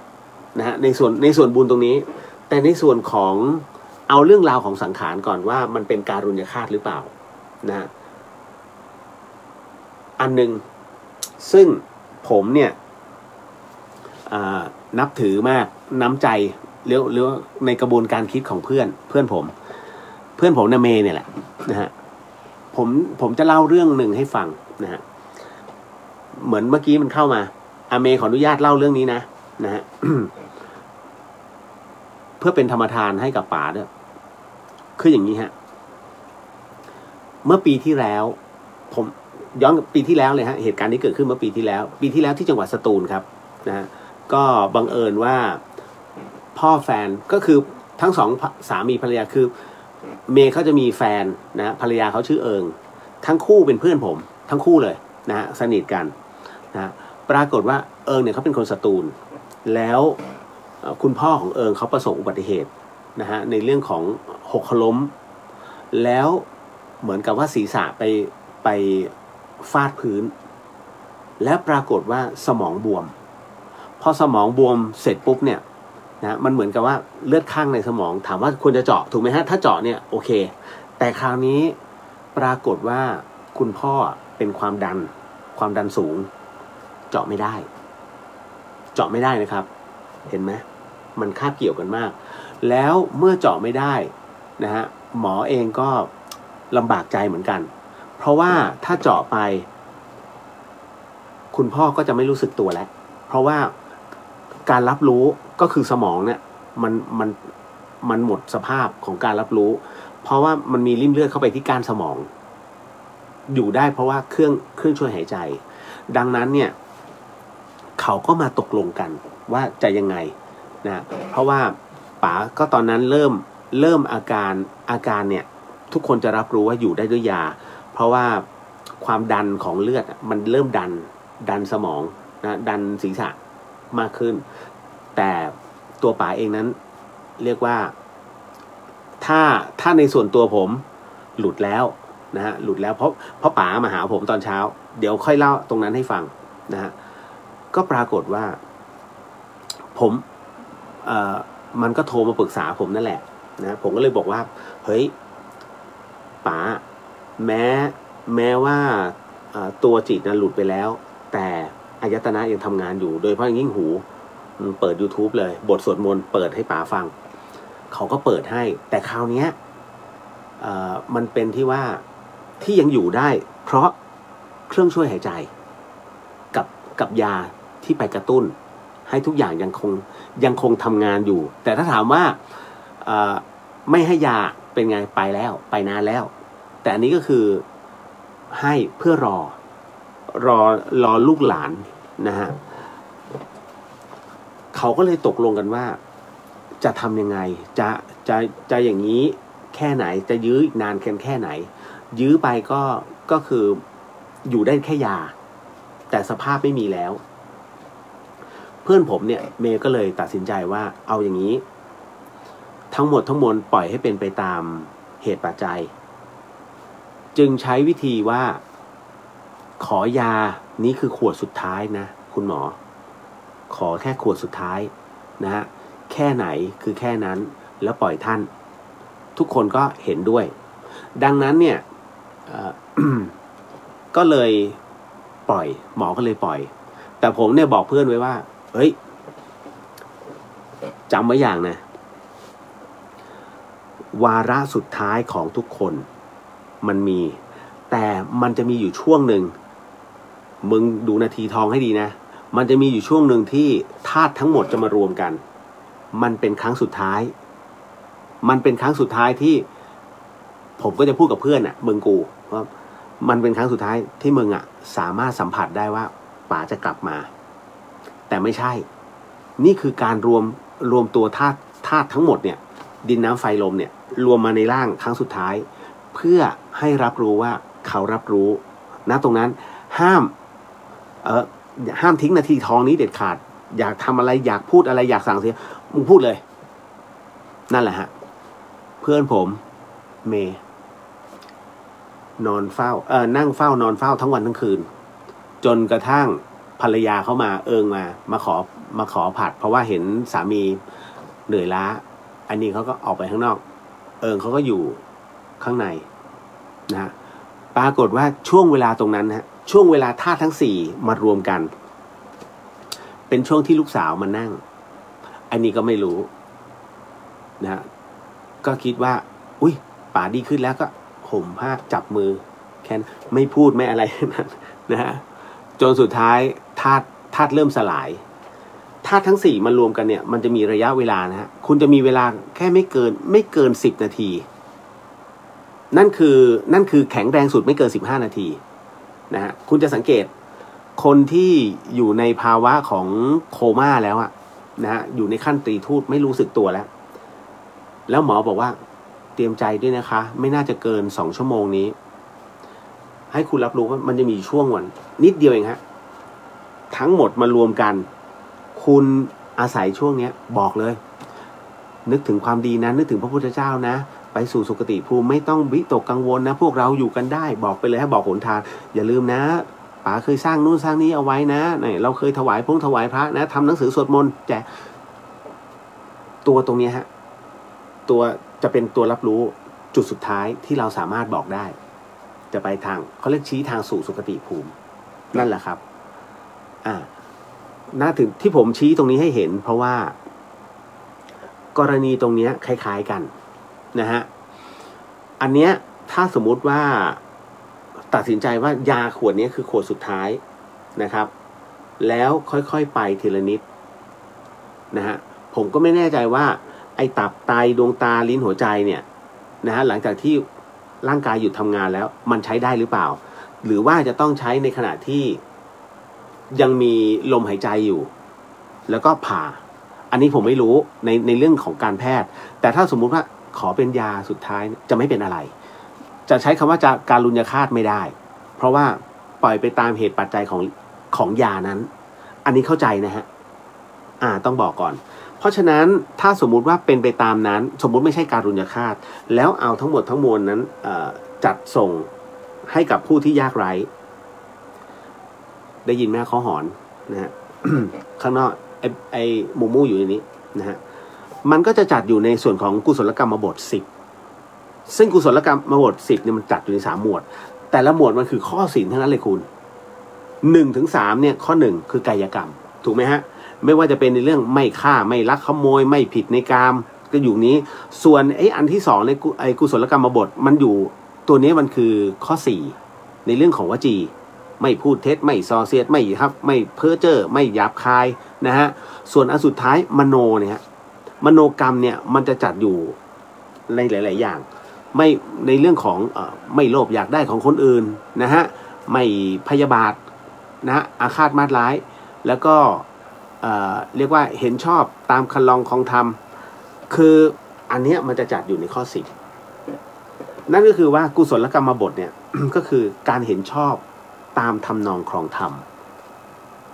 ฮะในส่วนบุญตรงนี้แต่ในส่วนของเอาเรื่องราวของสังขารก่อนว่ามันเป็นการุญยฆาตหรือเปล่านะฮะอันหนึ่งซึ่งผมเนี่ยนับถือมากน้ำใจหรือในกระบวนการคิดของเพื่อนผมนะเมย์เนี่ยแหละนะฮะผมจะเล่าเรื่องหนึ่งให้ฟังนะฮะเหมือนเมื่อกี้มันเข้ามาเมย์ขออนุญาตเล่าเรื่องนี้นะฮะ เพื่อเป็นธรรมทานให้กับป๋าด้วยคืออย่างนี้ฮะเมื่อปีที่แล้วผมย้อนปีที่แล้วเลยฮะเหตุการณ์นี้เกิดขึ้นเมื่อปีที่แล้วที่จังหวัดสตูลครับนะฮะก็บังเอิญว่าพ่อแฟนก็คือทั้งสองสามีภรรยาคือเมย์เขาจะมีแฟนนะภรรยาเขาชื่อเอิงทั้งคู่เป็นเพื่อนผมทั้งคู่เลยนะฮะสนิทกันนะปรากฏว่าเอิงเนี่ยเขาเป็นคนสตูลแล้วคุณพ่อของเอิงเขาประสบอุบัติเหตุนะฮะในเรื่องของหกล้มแล้วเหมือนกับว่าศีรษะไปฟาดพื้นแล้วปรากฏว่าสมองบวมพอสมองบวมเสร็จปุ๊บเนี่ยนะมันเหมือนกับว่าเลือดข้างในสมองถามว่าควรจะเจาะถูกไหมฮะถ้าเจาะเนี่ยโอเคแต่คราวนี้ปรากฏว่าคุณพ่อเป็นความดันสูงเจาะไม่ได้นะครับเห็นไหมมันคาบเกี่ยวกันมากแล้วเมื่อเจาะไม่ได้นะฮะหมอเองก็ลำบากใจเหมือนกันเพราะว่าถ้าเจาะไปคุณพ่อก็จะไม่รู้สึกตัวแล้วเพราะว่าการรับรู้ก็คือสมองเนี่ยมันหมดสภาพของการรับรู้พ เพราะว่ามันมีริ่มเลือดเข้าไปที่ก้านสมองอยู่ได้เพราะว่าเครื่องช่วยหายใจดังนั้นเนี่ยเขาก็มาตกลงกันว่าจะยังไงนะเพราะว่าป๋าก็ตอนนั้นเริ่มอาการเนี่ยทุกคนจะรับรู้ว่าอยู่ได้ด้วยยาเพราะว่าความดันของเลือดมันเริ่มดันสมองนะดันศีรษะมากขึ้นแต่ตัวป๋าเองนั้นเรียกว่าถ้าในส่วนตัวผมหลุดแล้วนะฮะหลุดแล้วเพราะป๋ามาหาผมตอนเช้าเดี๋ยวค่อยเล่าตรงนั้นให้ฟังนะฮะก็ปรากฏว่าผมมันก็โทรมาปรึกษาผมนั่นแหละนะผมก็เลยบอกว่าเฮ้ยป๋าแม้ว่าตัวจิตนะหลุดไปแล้วแต่อายตนะยังทำงานอยู่โดยเฉพาะยิ่งหูเปิด YouTube เลยบทสวดมนต์เปิดให้ป๋าฟังเขาก็เปิดให้แต่คราวนี้มันเป็นที่ว่าที่ยังอยู่ได้เพราะเครื่องช่วยหายใจกับยาที่ไปกระตุ้นให้ทุกอย่างยังคงทำงานอยู่แต่ถ้าถามว่าไม่ให้ยาเป็นไงไปแล้วไปนานแล้วแต่อันนี้ก็คือให้เพื่อรอลูกหลานนะฮะเขาก็เลยตกลงกันว่าจะทำยังไงจะอย่างนี้แค่ไหนจะยื้ออีกนานแค่ไหนยื้อไปก็คืออยู่ได้แค่ยาแต่สภาพไม่มีแล้วเพื่อนผมเนี่ยเมย์ก็เลยตัดสินใจว่าเอาอย่างนี้ทั้งหมดทั้งมวลปล่อยให้เป็นไปตามเหตุปัจจัยจึงใช้วิธีว่าขอยานี้คือขวดสุดท้ายนะคุณหมอขอแค่ขวดสุดท้ายนะฮะแค่ไหนคือแค่นั้นแล้วปล่อยท่านทุกคนก็เห็นด้วยดังนั้นเนี่ยก็เลยปล่อยหมอก็เลยปล่อยแต่ผมเนี่ยบอกเพื่อนไว้ว่าเฮ้ยจำไว้อย่างนะวาระสุดท้ายของทุกคนมันมีแต่มันจะมีอยู่ช่วงหนึ่งมึงดูนาทีทองให้ดีนะมันจะมีอยู่ช่วงหนึ่งที่ธาตุทั้งหมดจะมารวมกันมันเป็นครั้งสุดท้ายมันเป็นครั้งสุดท้ายที่ผมก็จะพูดกับเพื่อนมึงกูว่ามันเป็นครั้งสุดท้ายที่มึงสามารถสัมผัสได้ว่าป๋าจะกลับมาแต่ไม่ใช่นี่คือการรวมตัวธาตุทั้งหมดเนี่ยดินน้ำไฟลมเนี่ยรวมมาในร่างครั้งสุดท้ายเพื่อให้รับรู้ว่าเขารับรู้นะตรงนั้นห้ามทิ้งนาทีทองนี้เด็ดขาดอยากทำอะไรอยากพูดอะไรอยากสั่งเสียมึงพูดเลยนั่นแหละฮะเพื่อนผมเมย์นอนเฝ้านั่งเฝ้านอนเฝ้าทั้งวันทั้งคืนจนกระทั่งภรรยาเขามามาขอผัดเพราะว่าเห็นสามีเหนื่อยล้าอันนี้เขาก็ออกไปข้างนอกเขาก็อยู่ข้างในนะฮะปรากฏว่าช่วงเวลาตรงนั้นฮะช่วงเวลาธาตุทั้งสี่มารวมกันเป็นช่วงที่ลูกสาวมานั่งอันนี้ก็ไม่รู้นะฮะก็คิดว่าอุ้ยป๋าดีขึ้นแล้วก็ห่มผ้าจับมือแค่ไม่พูดไม่อะไรนะฮะจนสุดท้ายธาตุเริ่มสลายธาตุทั้งสี่มารวมกันเนี่ยมันจะมีระยะเวลานะฮะคุณจะมีเวลาแค่ไม่เกิน10 นาทีนั่นคือแข็งแรงสุดไม่เกิน15 นาทีนะฮะคุณจะสังเกตคนที่อยู่ในภาวะของโคม่าแล้วนะฮะอยู่ในขั้นตรีทูตไม่รู้สึกตัวแล้วหมอบอกว่าเตรียมใจด้วยนะคะไม่น่าจะเกิน2 ชั่วโมงนี้ให้คุณรับรู้ว่ามันจะมีช่วงวันนิดเดียวเองฮะทั้งหมดมารวมกันคุณอาศัยช่วงนี้บอกเลยนึกถึงความดีนะนึกถึงพระพุทธเจ้านะไปสู่สุคติภูมิไม่ต้องวิตกกังวลนะพวกเราอยู่กันได้บอกไปเลยให้บอกหนทางอย่าลืมนะป๋าเคยสร้างนู่นสร้างนี้เอาไว้นะเราเคยถวายพระนะทำหนังสือสวดมนต์แจกตัวตรงนี้ฮะตัวจะเป็นตัวรับรู้จุดสุดท้ายที่เราสามารถบอกได้จะไปทางเขาเรียกชี้ทางสู่สุคติภูมินั่นแหละครับน่าถึงที่ผมชี้ตรงนี้ให้เห็นเพราะว่ากรณีตรงนี้คล้ายๆกันนะฮะอันเนี้ยถ้าสมมุติว่าตัดสินใจว่ายาขวดนี้คือขวดสุดท้ายนะครับแล้วค่อยๆไปทีละนิดนะฮะผมก็ไม่แน่ใจว่าไอ้ตับไตดวงตาลิ้นหัวใจเนี่ย นะฮะหลังจากที่ร่างกายหยุดทำงานแล้วมันใช้ได้หรือเปล่าหรือว่าจะต้องใช้ในขณะที่ยังมีลมหายใจอยู่แล้วก็ผ่าอันนี้ผมไม่รู้ในเรื่องของการแพทย์แต่ถ้าสมมุติว่าขอเป็นยาสุดท้ายจะไม่เป็นอะไรจะใช้คำว่าจะการุญยฆาตไม่ได้เพราะว่าปล่อยไปตามเหตุปัจจัยของยานั้นอันนี้เข้าใจนะฮะต้องบอกก่อนเพราะฉะนั้นถ้าสมมุติว่าเป็นไปตามนั้นสมมุติไม่ใช่การุญยฆาตแล้วเอาทั้งหมดทั้งมวลนั้นจัดส่งให้กับผู้ที่ยากไร้ได้ยินไหมเขาหอนนะฮะ ข้างนอกไอมูมูอยู่ในนี้นะฮะมันก็จะจัดอยู่ในส่วนของกุศลกรรมบท10ซึ่งกุศลกรรมบท10เนี่ยมันจัดอยู่ใน3หมวดแต่ละหมวดมันคือข้อศีลทั้งนั้นเลยคุณ1 ถึง 3เนี่ยข้อ1คือกายกรรมถูกไหมฮะไม่ว่าจะเป็นในเรื่องไม่ฆ่าไม่ลักขโมยไม่ผิดในกามก็อยู่นี้ส่วนอันที่2ในกุศลกรรมบทมันอยู่ตัวนี้มันคือข้อ4ในเรื่องของวจีไม่พูดเท็จไม่ส่อเสียดไม่ครับไม่เพ้อเจ้อไม่หยาบคายนะฮะส่วนอันสุดท้ายมโนเนี่ยมโนกรรมเนี่ยมันจะจัดอยู่ในหลายๆอย่างไม่ในเรื่องของไม่โลภอยากได้ของคนอื่นนะฮะไม่พยาบาทนะฮะอาฆาตมาตร้ายแล้วก็เรียกว่าเห็นชอบตามคันลองของธรรมคืออันนี้มันจะจัดอยู่ในข้อ10นั่นก็คือว่ากุศลกรรมบทเนี่ย ก็คือการเห็นชอบตามทำนองครองธรรม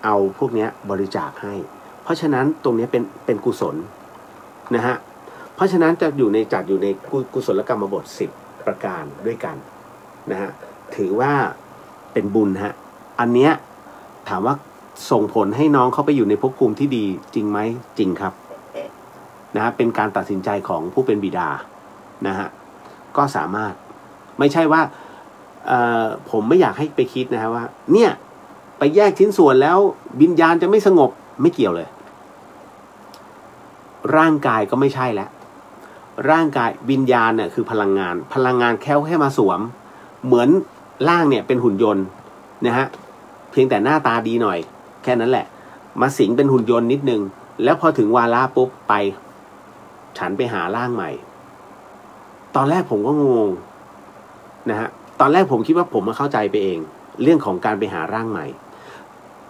เอาพวกนี้บริจาคให้เพราะฉะนั้นตรงนี้เป็นกุศลนะฮะเพราะฉะนั้นจะจัดอยู่ในกุศลกรรมบท10ประการด้วยกันนะฮะถือว่าเป็นบุญฮะอันเนี้ยถามว่าส่งผลให้น้องเขาไปอยู่ในภพภูมิที่ดีจริงไหมจริงครับนะฮะเป็นการตัดสินใจของผู้เป็นบิดานะฮะก็สามารถไม่ใช่ว่าผมไม่อยากให้ไปคิดนะฮะว่าเนี่ยไปแยกชิ้นส่วนแล้ววิญญาณจะไม่สงบไม่เกี่ยวเลยร่างกายก็ไม่ใช่แล้วร่างกายวิญญาณเนี่ยคือพลังงานแค่มาสวมเหมือนร่างเนี่ยเป็นหุ่นยนต์นะฮะเพียงแต่หน้าตาดีหน่อยแค่นั้นแหละมาสิงเป็นหุ่นยนต์นิดนึงแล้วพอถึงวาระปุ๊บไปฉันไปหาร่างใหม่ตอนแรกผมก็งงนะฮะตอนแรกผมคิดว่าผมมาเข้าใจไปเองเรื่องของการไปหาร่างใหม่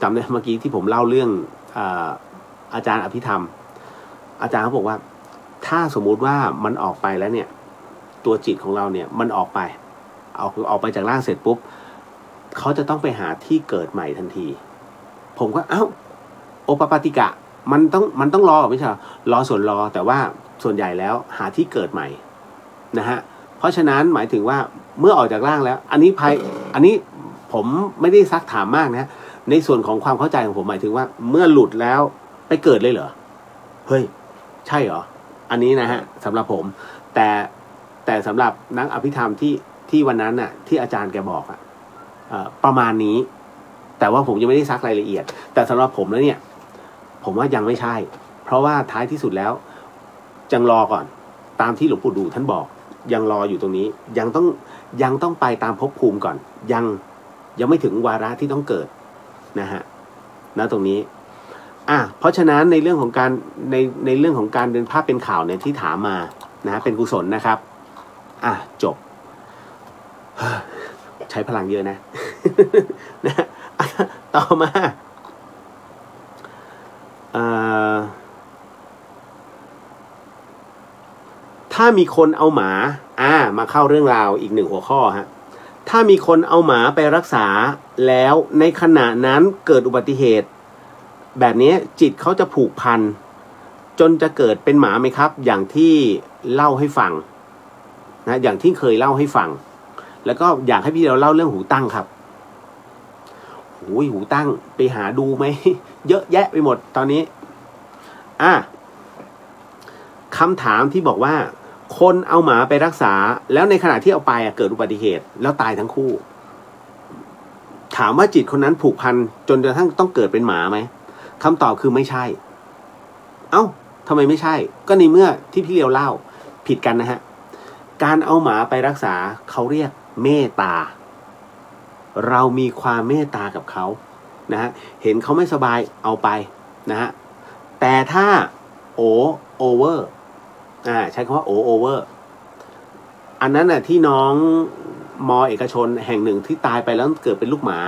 จำได้เมื่อกี้ที่ผมเล่าเรื่องอาจารย์อภิธรรมอาจารย์เขาบอกว่าถ้าสมมุติว่ามันออกไปแล้วเนี่ยตัวจิตของเราเนี่ยมันออกไปจากร่างเสร็จปุ๊บเขาจะต้องไปหาที่เกิดใหม่ทันทีผมก็โอปปาติกะมันต้องรอไม่ใช่รอส่วนรอแต่ว่าส่วนใหญ่แล้วหาที่เกิดใหม่นะฮะเพราะฉะนั้นหมายถึงว่าเมื่อออกจากร่างแล้วอันนี้ผมไม่ได้ซักถามมากนะในส่วนของความเข้าใจของผมหมายถึงว่าเมื่อหลุดแล้วไปเกิดเลยเหรอเฮ้ยใช่เหรออันนี้นะฮะสำหรับผมแต่สำหรับนักอภิธรรมที่วันนั้นน่ะที่อาจารย์แกบอกประมาณนี้แต่ว่าผมยังไม่ได้ซักรายละเอียดแต่สำหรับผมแล้วเนี่ยผมว่ายังไม่ใช่เพราะว่าท้ายที่สุดแล้วจังรอก่อนตามที่หลวงปู่ดูท่านบอกยังรออยู่ตรงนี้ยังต้องไปตามภพภูมิก่อนยังไม่ถึงวาระที่ต้องเกิดนะฮะณตรงนี้เพราะฉะนั้นในเรื่องของการในเรื่องของการเป็นภาพเป็นข่าวเนี่ยที่ถามมานะเป็นกุศลนะครับจบใช้พลังเยอะนะ นะต่อมาถ้ามีคนเอาหมามาเข้าเรื่องราวอีก1หัวข้อฮะถ้ามีคนเอาหมาไปรักษาแล้วในขณะนั้นเกิดอุบัติเหตุแบบนี้จิตเขาจะผูกพันจนจะเกิดเป็นหมาไหมครับอย่างที่เล่าให้ฟังนะอย่างที่เคยเล่าให้ฟังแล้วก็อยากให้พี่เราเล่าเรื่องหูตั้งครับหูตั้งไปหาดูไหม เยอะแยะไปหมดตอนนี้คำถามที่บอกว่าคนเอาหมาไปรักษาแล้วในขณะที่เอาไปเกิดอุบัติเหตุแล้วตายทั้งคู่ถามว่าจิตคนนั้นผูกพันจนกระทั่งต้องเกิดเป็นหมาไหมคำตอบคือไม่ใช่ทำไมไม่ใช่ก็ในเมื่อที่พี่เลียวเล่าผิดกันนะฮะการเอาหมาไปรักษาเขาเรียกเมตตาเรามีความเมตตากับเขานะฮะเห็นเขาไม่สบายเอาไปนะฮะแต่ถ้าโอเวอร์ใช้คำว่าโอเวอร์ อันนั้นน่ะที่น้องมอเอกชนแห่งหนึ่งที่ตายไปแล้วเกิดเป็นลูกหมา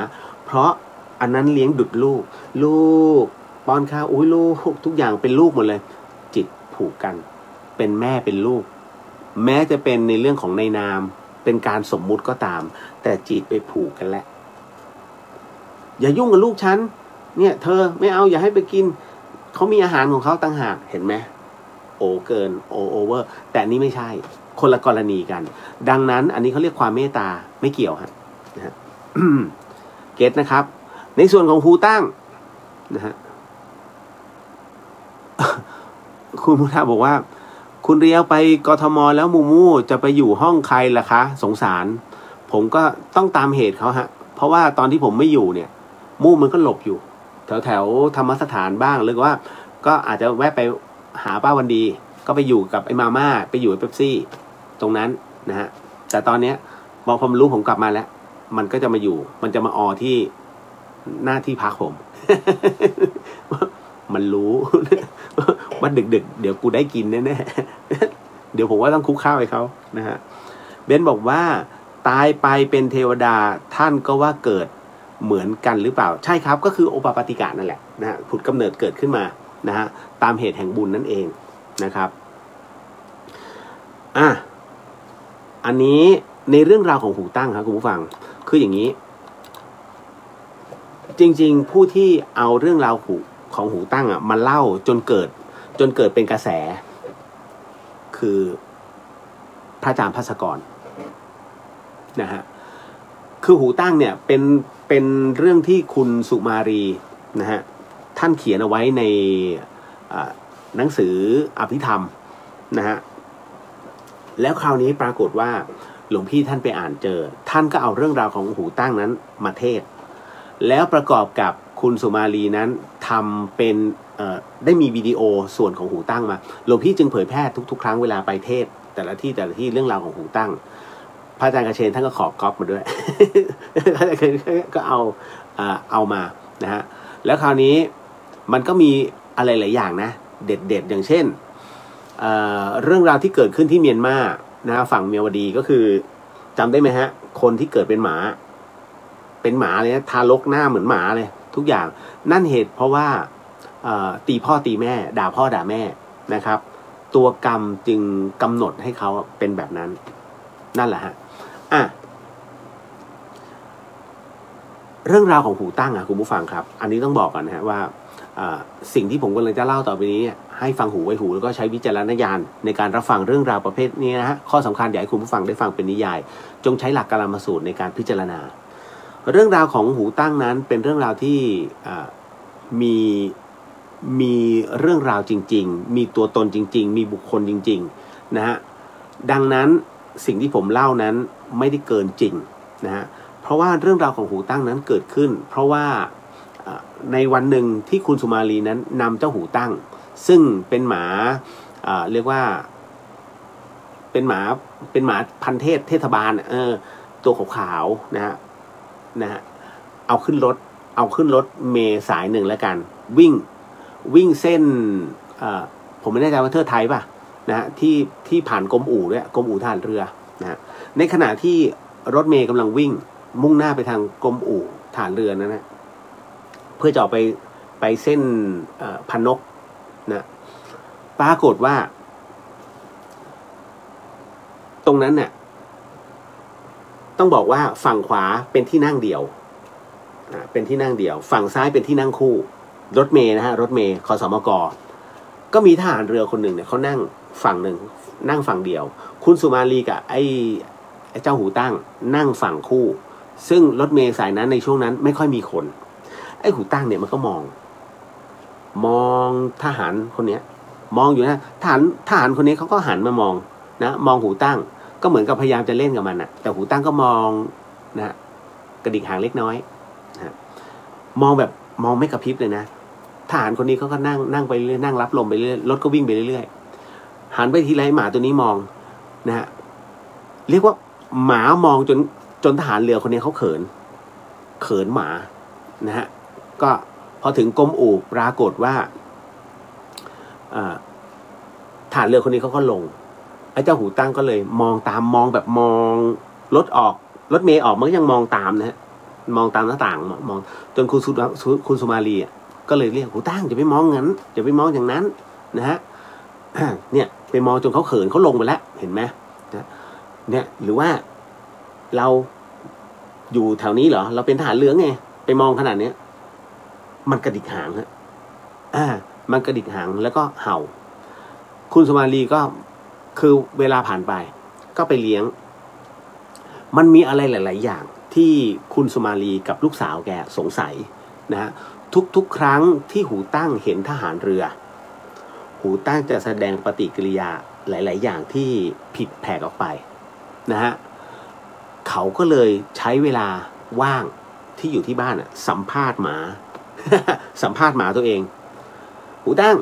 เพราะอันนั้นเลี้ยงดุจลูกป้อนข้าวอุ้ยลูกทุกอย่างเป็นลูกหมดเลยจิตผูกกันเป็นแม่เป็นลูกแม้จะเป็นในเรื่องของในนามเป็นการสมมุติก็ตามแต่จิตไปผูกกันแล้วอย่ายุ่งกับลูกฉันเนี่ยเธอไม่เอาอย่าให้ไปกินเขามีอาหารของเขาต่างหากเห็นไหมโอเกินโอเวอร์แต่นี่ไม่ใช่คนละกรณีกันดังนั้นอันนี้เขาเรียกความเมตตาไม่เกี่ยวฮะนะฮะ เก็ตนะครับในส่วนของภูตั้งนะฮะ คุณมุทาบอกว่าคุณเรียวไปกทมแล้วมูมูจะไปอยู่ห้องใครล่ะคะสงสารผมก็ต้องตามเหตุเขาฮะเพราะว่าตอนที่ผมไม่อยู่เนี่ยมูมันก็หลบอยู่แถวธรรมสถานบ้างหรือว่าก็อาจจะแวะไปหาป้าวันดีก็ไปอยู่กับไอ้มาม่าไปอยู่กับเป๊ปซี่ตรงนั้นนะฮะแต่ตอนเนี้ยพอผมรู้ผมกลับมาแล้วมันก็จะมาอยู่มันจะมาออที่หน้าที่พักผม มันรู้ ว่าดึกเดี๋ยวกูได้กินแน่ๆ เดี๋ยวผมว่าต้องคุกข้าวให้เขานะฮะเบนบอกว่าตายไปเป็นเทวดาท่านก็ว่าเกิดเหมือนกันหรือเปล่าใช่ครับก็คือโอปปาติกะนั่นแหละนะฮะผุดกำเนิดเกิดขึ้นมานะฮะตามเหตุแห่งบุญนั่นเองนะครับอันนี้ในเรื่องราวของหูตั้งครับคุณผู้ฟังคืออย่างนี้จริงๆผู้ที่เอาเรื่องราวของหูตั้งมาเล่าจนเกิดเป็นกระแสคือพระอาจารย์ภัสกรนะฮะคือหูตั้งเนี่ยเป็นเรื่องที่คุณสุมารีนะฮะท่านเขียนเอาไว้ในหนังสืออภิธรรมนะฮะแล้วคราวนี้ปรากฏว่าหลวงพี่ท่านไปอ่านเจอท่านก็เอาเรื่องราวของหูตั้งนั้นมาเทศแล้วประกอบกับคุณสุมาลีนั้นทำเป็นได้มีวิดีโอส่วนของหูตั้งมาหลวงพี่จึงเผยแพร่ทุกครั้งเวลาไปเทศแต่ละที่เรื่องราวของหูตั้งพระอาจารย์กระเชนท่านก็ขอก๊อปมาด้วย ก็เอามานะฮะแล้วคราวนี้มันก็มีอะไรหลายอย่างนะเด็ดอย่างเช่นเรื่องราวที่เกิดขึ้นที่เมียนมานะฝั่งเมียวดีก็คือจำได้ไหมฮะคนที่เกิดเป็นหมาเลยนะทารกหน้าเหมือนหมาเลยทุกอย่างนั่นเหตุเพราะว่าตีพ่อตีแม่ด่าพ่อด่าแม่นะครับตัวกรรมจึงกำหนดให้เขาเป็นแบบนั้นนั่นแหละฮะเรื่องราวของหูตั้งคุณผู้ฟังครับอันนี้ต้องบอกก่อนนะฮะว่าสิ่งที่ผมกำลังจะเล่าต่อไปนี้ให้ฟังหูไว้หูแล้วก็ใช้วิจารณญาณในการรับฟังเรื่องราวประเภทนี้นะฮะข้อสำคัญอยากให้คุณผู้ฟังได้ฟังเป็นนิยายจงใช้หลักกาลามสูตรในการพิจารณาเรื่องราวของหูตั้งนั้นเป็นเรื่องราวที่มีเรื่องราวจริงๆมีตัวตนจริงๆมีบุคคลจริงๆนะฮะดังนั้นสิ่งที่ผมเล่านั้นไม่ได้เกินจริงนะฮะเพราะว่าเรื่องราวของหูตั้งนั้นเกิดขึ้นเพราะว่าในวันหนึ่งที่คุณสุมาลีนั้นนำเจ้าหูตั้งซึ่งเป็นหมาเรียกว่าเป็นหมาพันธุ์เทศบาลตัวขาวๆนะฮะเอาขึ้นรถเมล์สายหนึ่งแล้วกันวิ่งเส้นผมไม่แน่ใจว่าเทิดไทยป่ะนะฮะที่ผ่านกรมอู่ด้วยกรมอู่ทหารเรือนะฮะในขณะที่รถเมล์กำลังวิ่งมุ่งหน้าไปทางกรมอู่ทหารเรือนะเพื่อจะออกไปเส้นพันนกนะปรากฏว่าตรงนั้นเนี่ยต้องบอกว่าฝั่งขวาเป็นที่นั่งเดี่ยวฝั่งซ้ายเป็นที่นั่งคู่รถเมล์นะฮะรถเมล์คสมกก็มีทหารเรือคนหนึ่งเนี่ยเขานั่งฝั่งหนึ่งนั่งฝั่งเดียวคุณสุมาลีกับไอ้เจ้าหูตั้งนั่งฝั่งคู่ซึ่งรถเมล์สายนั้นในช่วงนั้นไม่ค่อยมีคนไอ้หูตั้งเนี่ยมันก็มองทหารคนนี้มองอยู่นะทหารคนนี้เขาก็หันมามองนะมองหูตั้งก็เหมือนกับพยายามจะเล่นกับมันนะแต่หูตั้งก็มองนะกระดิกหางเล็กน้อยนะมองไม่กระพริบเลยนะทหารคนนี้เขาก็นั่งไปเรื่อยนั่งรับลมไปเรื่อยรถก็วิ่งไปเรื่อยหันไปทีไรหมาตัวนี้มองนะฮะเรียกว่าหมามองจนทหารเรือคนนี้เขาเขินหมานะฮะก็พอถึงกรมอู่ปรากฏว่าทหารเรือคนนี้เขาก็ลง ไอ้เจ้าหูตั้งก็เลยมองตามมองแบบมองรถเมย์ออกมันก็ยังมองตามนะฮะมองตามหน้าต่างมองจนคุณสุมาลีก็เลยเรียกหูตั้งอย่าไปมองงั้นอย่าไปมองอย่างนั้นนะฮะเนี่ยไปมองจนเขาเขินเขาลงไปแล้วเห็นไหมเนี่ยหรือว่าเราอยู่แถวนี้เหรอเราเป็นทหารเรือไงไปมองขนาดเนี้ยมันกระดิกหางฮะมันกระดิกหางแล้วก็เห่าคุณสุมาลีก็คือเวลาผ่านไปก็ไปเลี้ยงมันมีอะไรหลายๆอย่างที่คุณสุมาลีกับลูกสาวแกสงสัยนะฮะทุกครั้งที่หูตั้งเห็นทหารเรือหูตั้งจะแสดงปฏิกิริยาหลายๆอย่างที่ผิดแผกออกไปนะฮะเขาก็เลยใช้เวลาว่างที่อยู่ที่บ้านสัมภาษณ์หมา สัมภาษณ์หมาตัวเองหูตั้ง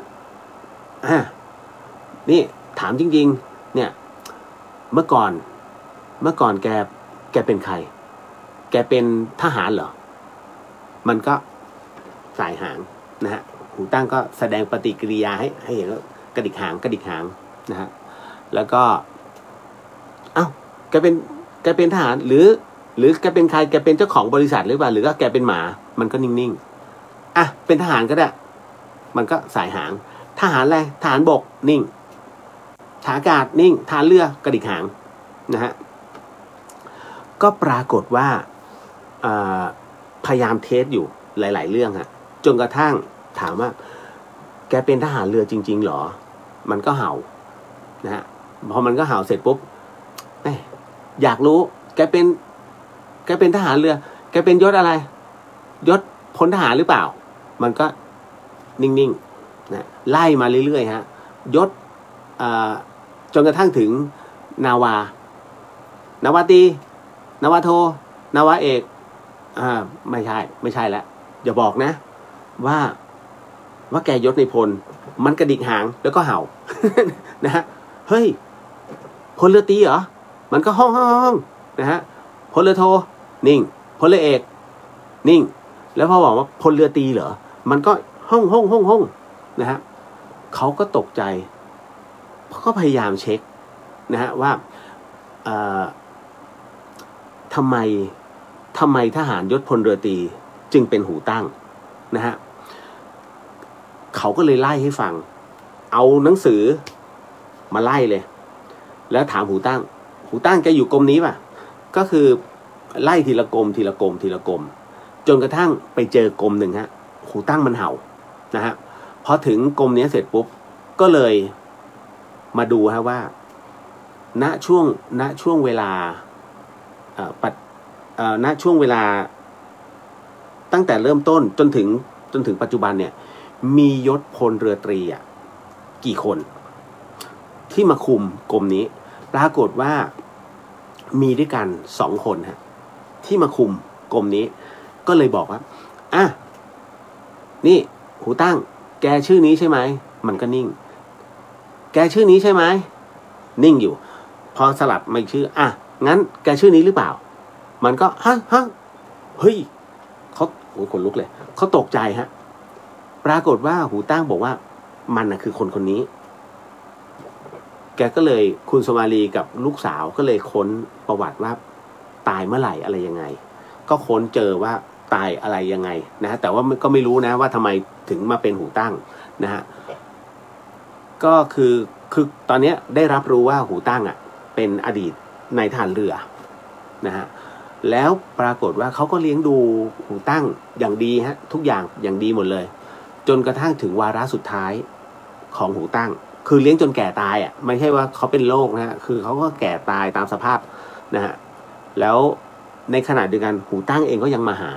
นี่ถามจริงๆเนี่ยเมื่อก่อนแกเป็นใครแกเป็นทหารเหรอมันก็สายหางนะฮะหูตั้งก็แสดงปฏิกิริยาให้เห็นว่ากระดิกหางนะฮะแล้วก็แกเป็นทหารหรือแกเป็นใครแกเป็นเจ้าของบริษัทหรือเปล่าหรือว่าแกเป็นหมามันก็นิ่งๆเป็นทหารก็ได้มันก็สายหางทหารอะไรทหารบกนิ่งทหารอากาศนิ่งทหารเรือกระดิกหางนะฮะก็ปรากฏว่าพยายามเทสอยู่หลายๆเรื่องฮะจนกระทั่งถามว่าแกเป็นทหารเรือจริงๆหรอมันก็เห่านะฮะพอมันก็เห่าเสร็จปุ๊บอยากรู้แกเป็นทหารเรือแกเป็นยศอะไรยศพลทหารหรือเปล่ามันก็นิ่งๆนะไล่มาเรื่อยๆฮะยศจนกระทั่งถึงนาวาตรีนาวาโทนาวาเอกไม่ใช่แล้วอย่าบอกนะว่าแกยศในพลมันกระดิกหางแล้วก็เห่า นะฮะเฮ้ยพลเรือตรีเหรอมันก็ห้องนะฮะพลเรือโทนิ่งพลเรือเอกนิ่งแล้วพอบอกว่าพลเรือตรีเหรอมันก็ห้องนะฮะเขาก็ตกใจก็พยายามเช็คนะฮะว่าทำไมทหารยศพลเรือตรีจึงเป็นหูตั้งนะฮะเขาก็เลยไล่ให้ฟังเอาหนังสือมาไล่เลยแล้วถามหูตั้งแกอยู่กรมนี้ป่ะก็คือไล่ทีละกรมจนกระทั่งไปเจอกรมหนึ่งฮะหูตั้งมันเห่านะฮะพอถึงกรมนี้เสร็จปุ๊บก็เลยมาดูฮะว่าณช่วงเวลาณช่วงเวลาตั้งแต่เริ่มต้นจนถึงปัจจุบันเนี่ยมียศพลเรือตรีกี่คนที่มาคุมกรมนี้ปรากฏว่ามีด้วยกัน2 คนฮะที่มาคุมกรมนี้ก็เลยบอกว่านี่หูตั้งแกชื่อนี้ใช่ไหมมันก็นิ่งแกชื่อนี้ใช่ไหมนิ่งอยู่พอสลับมาอีกชื่องั้นแกชื่อนี้หรือเปล่ามันก็ฮะเฮ้ยเขาขนลุกเลยเขาตกใจฮะปรากฏว่าหูตั้งบอกว่ามันคือคนนี้แกก็เลยคุณสุมาลีกับลูกสาวก็เลยค้นประวัติว่าตายเมื่อไหร่อะไรยังไงก็ค้นเจอว่าตายอะไรยังไงนะแต่ว่าก็ไม่รู้นะว่าทำไมถึงมาเป็นหูตั้งนะฮะก็คือตอนนี้ได้รับรู้ว่าหูตั้งเป็นอดีตนายทหารเรือนะฮะแล้วปรากฏว่าเขาก็เลี้ยงดูหูตั้งอย่างดีฮะทุกอย่างอย่างดีหมดเลยจนกระทั่งถึงวาระสุดท้ายของหูตั้งคือเลี้ยงจนแก่ตายไม่ใช่ว่าเขาเป็นโรคนะฮะคือเขาก็แก่ตายตามสภาพนะฮะแล้วในขณะเดียวกันหูตั้งเองก็ยังมาหา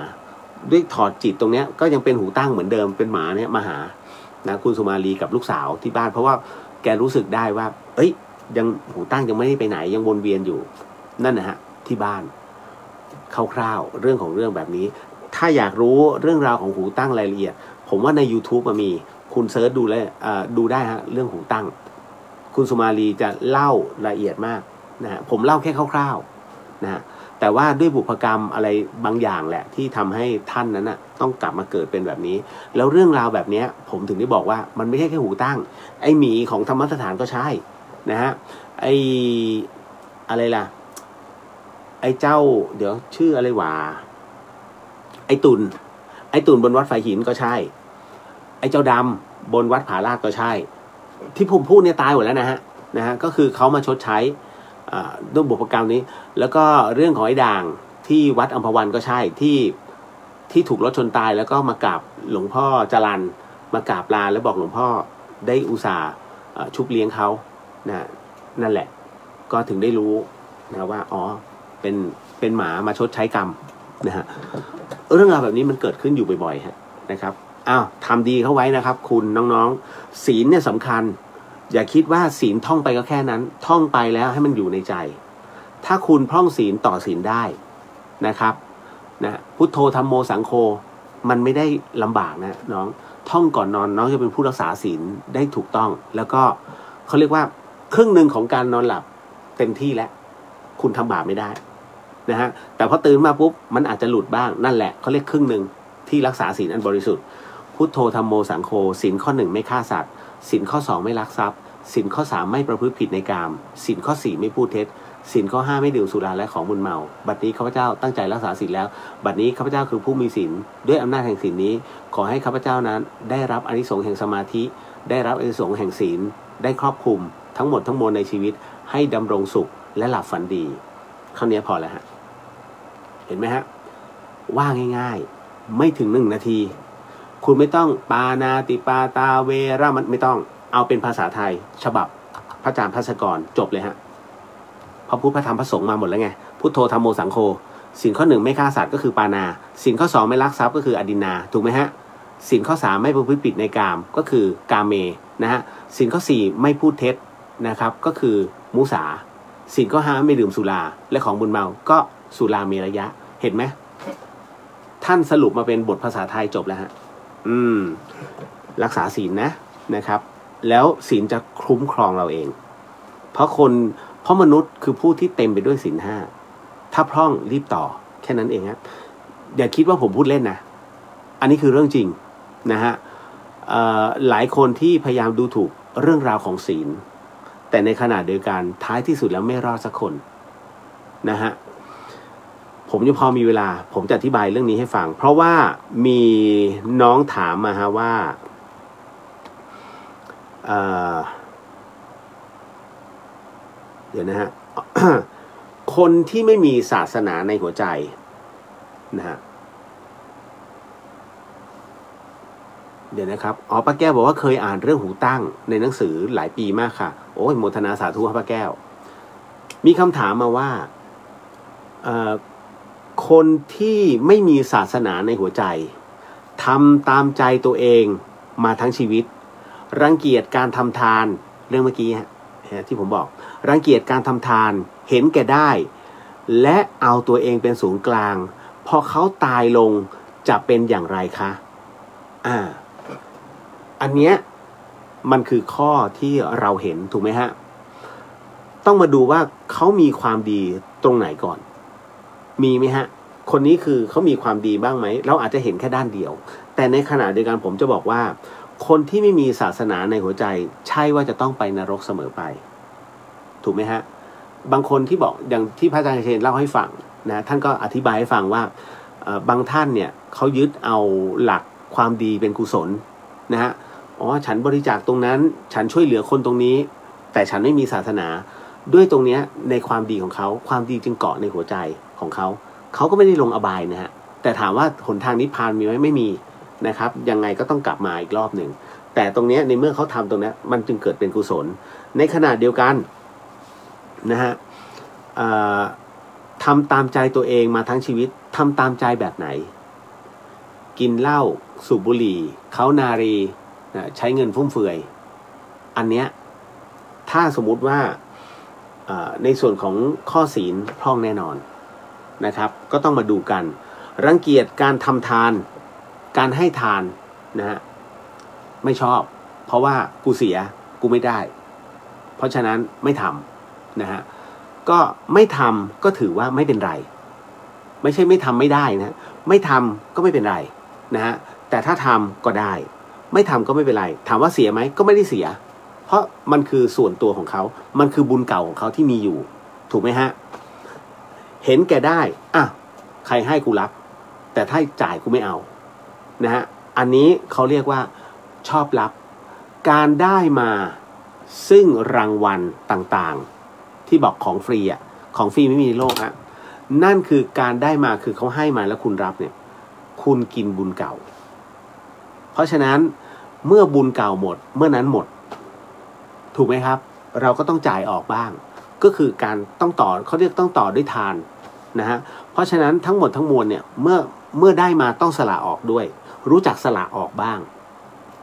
ด้วยถอดจิตตรงเนี้ยก็ยังเป็นหูตั้งเหมือนเดิมเป็นหมาเนี่ยมาหานะคุณสุมาลีกับลูกสาวที่บ้านเพราะว่าแกรู้สึกได้ว่ายังหูตั้งยังไม่ได้ไปไหนยังวนเวียนอยู่นั่นนะฮะที่บ้านคร่าวๆเรื่องของเรื่องแบบนี้ถ้าอยากรู้เรื่องราวของหูตั้งรายละเอียดผมว่าใน YouTube มีคุณเซิร์ชดูเลยดูได้ฮะเรื่องหูตั้งคุณสุมาลีจะเล่าละเอียดมากนะฮะผมเล่าแค่คร่าวๆนะฮะแต่ว่าด้วยบุพกรรมอะไรบางอย่างแหละที่ทำให้ท่านนั้นต้องกลับมาเกิดเป็นแบบนี้แล้วเรื่องราวแบบนี้ผมถึงได้บอกว่ามันไม่ใช่แค่หูตั้งไอหมีของธรรมสถานก็ใช่นะฮะ ไออะไรล่ะไอเจ้าเดี๋ยวชื่ออะไรวะไอตุนบนวัดฝายหินก็ใช่ไอเจ้าดำบนวัดผาลาดก็ใช่ที่ผมพูดเนี่ยตายหมดแล้วนะฮะก็คือเขามาชดใช้ด้วยบุพกรรมนี้แล้วก็เรื่องของไอ้ด่างที่วัดอัมพวันก็ใช่ที่ถูกรถชนตายแล้วก็มากราบหลวงพ่อจรัญมากราบลาแล้วบอกหลวงพ่อได้อุตส่าห์ชุบเลี้ยงเขานั่นแหละก็ถึงได้รู้นะว่าอ๋อเป็นหมามาชดใช้กรรมนะฮะเรื่องราวแบบนี้มันเกิดขึ้นอยู่บ่อยๆนะครับทำดีเข้าไว้นะครับคุณน้องๆศีลเนี่ยสำคัญอย่าคิดว่าศีลท่องไปก็แค่นั้นท่องไปแล้วให้มันอยู่ในใจถ้าคุณพร่องศีลต่อศีลได้นะครับพุทโธธัมโมสังโฆมันไม่ได้ลำบากนะน้องท่องก่อนนอนน้องจะเป็นผู้รักษาศีลได้ถูกต้องแล้วก็เขาเรียกว่าครึ่งหนึ่งของการนอนหลับเต็มที่แล้วคุณทำบาปไม่ได้นะฮะแต่พอตื่นมาปุ๊บมันอาจจะหลุดบ้างนั่นแหละเขาเรียกครึ่งหนึ่งที่รักษาศีลอันบริสุทธิ์พุทโธธัมโมสังโฆศีลข้อ 1ไม่ฆ่าสัตว์ศีลข้อ 2ไม่ลักทรัพย์ศีลข้อ 3ไม่ประพฤติผิดในกามศีลข้อ 4ไม่พูดเท็จศีลข้อ 5ไม่ดื่มสุราและของมึนเมาบัดนี้ข้าพเจ้าตั้งใจรักษาศีลแล้วบัดนี้ข้าพเจ้าคือผู้มีศีลด้วยอำนาจแห่งศีลนี้ขอให้ข้าพเจ้านั้นได้รับอานิสงส์แห่งสมาธิได้รับอานิสงส์แห่งศีลได้ครอบคลุมทั้งหมดทั้งมวลในชีวิตให้ดำรงสุขและหลับฝันดีคำนี้พอแล้วฮะเห็นไหมฮะว่าง่ายๆไม่ถึง1 นาทีคุณไม่ต้องปานาติปาตาเวระมันไม่ต้องเอาเป็นภาษาไทยฉบับพระอาจารย์ภัสกรจบเลยฮะพระพุทธพระธรรมพระสงฆ์มาหมดแล้วไงพุทโธธัมโมสังโฆศีลข้อ 1ไม่ฆ่าสัตว์ก็คือปานาศีลข้อ 2ไม่ลักทรัพย์ก็คืออดินนาถูกไหมฮะศีลข้อ 3ไม่ประพฤติผิดในกามก็คือกาเมนะฮะศีลข้อ 4ไม่พูดเท็จนะครับก็คือมุสาศีลข้อ 5ไม่ดื่มสุราและของมึนเมาก็สุราเมรยะเห็นไหมท่านสรุปมาเป็นบทภาษาไทยจบแล้วฮะรักษาศีลนะครับแล้วศีลจะคุ้มครองเราเองเพราะมนุษย์คือผู้ที่เต็มไปด้วยศีล 5ถ้าพร่องรีบต่อแค่นั้นเองฮะอย่าคิดว่าผมพูดเล่นนะอันนี้คือเรื่องจริงนะฮะหลายคนที่พยายามดูถูกเรื่องราวของศีลแต่ในขณะเดียวกันท้ายที่สุดแล้วไม่รอดสักคนนะฮะผมจะพอมีเวลาผมจะอธิบายเรื่องนี้ให้ฟังเพราะว่ามีน้องถามมาฮะว่าเดี๋ยวนะฮะ คนที่ไม่มีศาสนาในหัวใจนะฮะเดี๋ยวนะครับป้าแก้วบอกว่าเคยอ่านเรื่องหูตั้งในหนังสือหลายปีมากค่ะโอ้ยโมทนาสาธุครับป้าแก้วมีคำถามมาว่าคนที่ไม่มีศาสนาในหัวใจทำตามใจตัวเองมาทั้งชีวิตรังเกียจการทำทานเรื่องเมื่อกี้ฮะที่ผมบอกรังเกียจการทำทานเห็นแก่ได้และเอาตัวเองเป็นศูนย์กลางพอเขาตายลงจะเป็นอย่างไรคะอันเนี้ยมันคือข้อที่เราเห็นถูกไหมฮะต้องมาดูว่าเขามีความดีตรงไหนก่อนมีไหมฮะคนนี้คือเขามีความดีบ้างไหมเราอาจจะเห็นแค่ด้านเดียวแต่ในขณะเดียวกันผมจะบอกว่าคนที่ไม่มีศาสนาในหัวใจใช่ว่าจะต้องไปนรกเสมอไปถูกไหมฮะบางคนที่บอกอย่างที่พระอาจารย์เชนเล่าให้ฟังนะท่านก็อธิบายให้ฟังว่าบางท่านเนี่ยเขายึดเอาหลักความดีเป็นกุศลนะฮะฉันบริจาคตรงนั้นฉันช่วยเหลือคนตรงนี้แต่ฉันไม่มีศาสนาด้วยตรงนี้ในความดีของเขาความดีจึงเกาะในหัวใจของเขาก็ไม่ได้ลงอบายนะฮะแต่ถามว่าหนทางนิพพานมีไหมไม่มีนะครับยังไงก็ต้องกลับมาอีกรอบหนึ่งแต่ตรงนี้ในเมื่อเขาทำตรงนี้มันจึงเกิดเป็นกุศลในขณะเดียวกันนะฮะทำตามใจตัวเองมาทั้งชีวิตทำตามใจแบบไหนกินเหล้าสูบบุหรี่เขานารีใช้เงินฟุ่มเฟือยอันเนี้ยถ้าสมมุติว่าในส่วนของข้อศีลพร่องแน่นอนนะครับก็ต้องมาดูกันรังเกียจการทำทานการให้ทานนะฮะไม่ชอบเพราะว่ากูเสียกูไม่ได้เพราะฉะนั้นไม่ทำนะฮะก็ไม่ทำก็ถือว่าไม่เป็นไรไม่ใช่ไม่ทำไม่ได้นะไม่ทำก็ไม่เป็นไรนะฮะแต่ถ้าทำก็ได้ไม่ทำก็ไม่เป็นไรถามว่าเสียไหมก็ไม่ได้เสีย เพราะมันคือส่วนตัวของเขามันคือบุญเก่าของเขาที่มีอยู่ถูกไหมฮะเห็นแก่ได้อ่ะใครให้กูรับแต่ถ้าจ่ายกูไม่เอานะฮะอันนี้เขาเรียกว่าชอบรับการได้มาซึ่งรางวัลต่างๆที่บอกของฟรีอ่ะของฟรีไม่มีในโลกฮะนั่นคือการได้มาคือเขาให้มาแล้วคุณรับเนี่ยคุณกินบุญเก่าเพราะฉะนั้นเมื่อบุญเก่าหมดเมื่อนั้นหมดถูกไหมครับเราก็ต้องจ่ายออกบ้างก็คือการต้องต่อเขาเรียกต้องต่อด้วยทานนะฮะเพราะฉะนั้นทั้งหมดทั้งมวลเนี่ยเมื่อได้มาต้องสละออกด้วยรู้จักสละออกบ้าง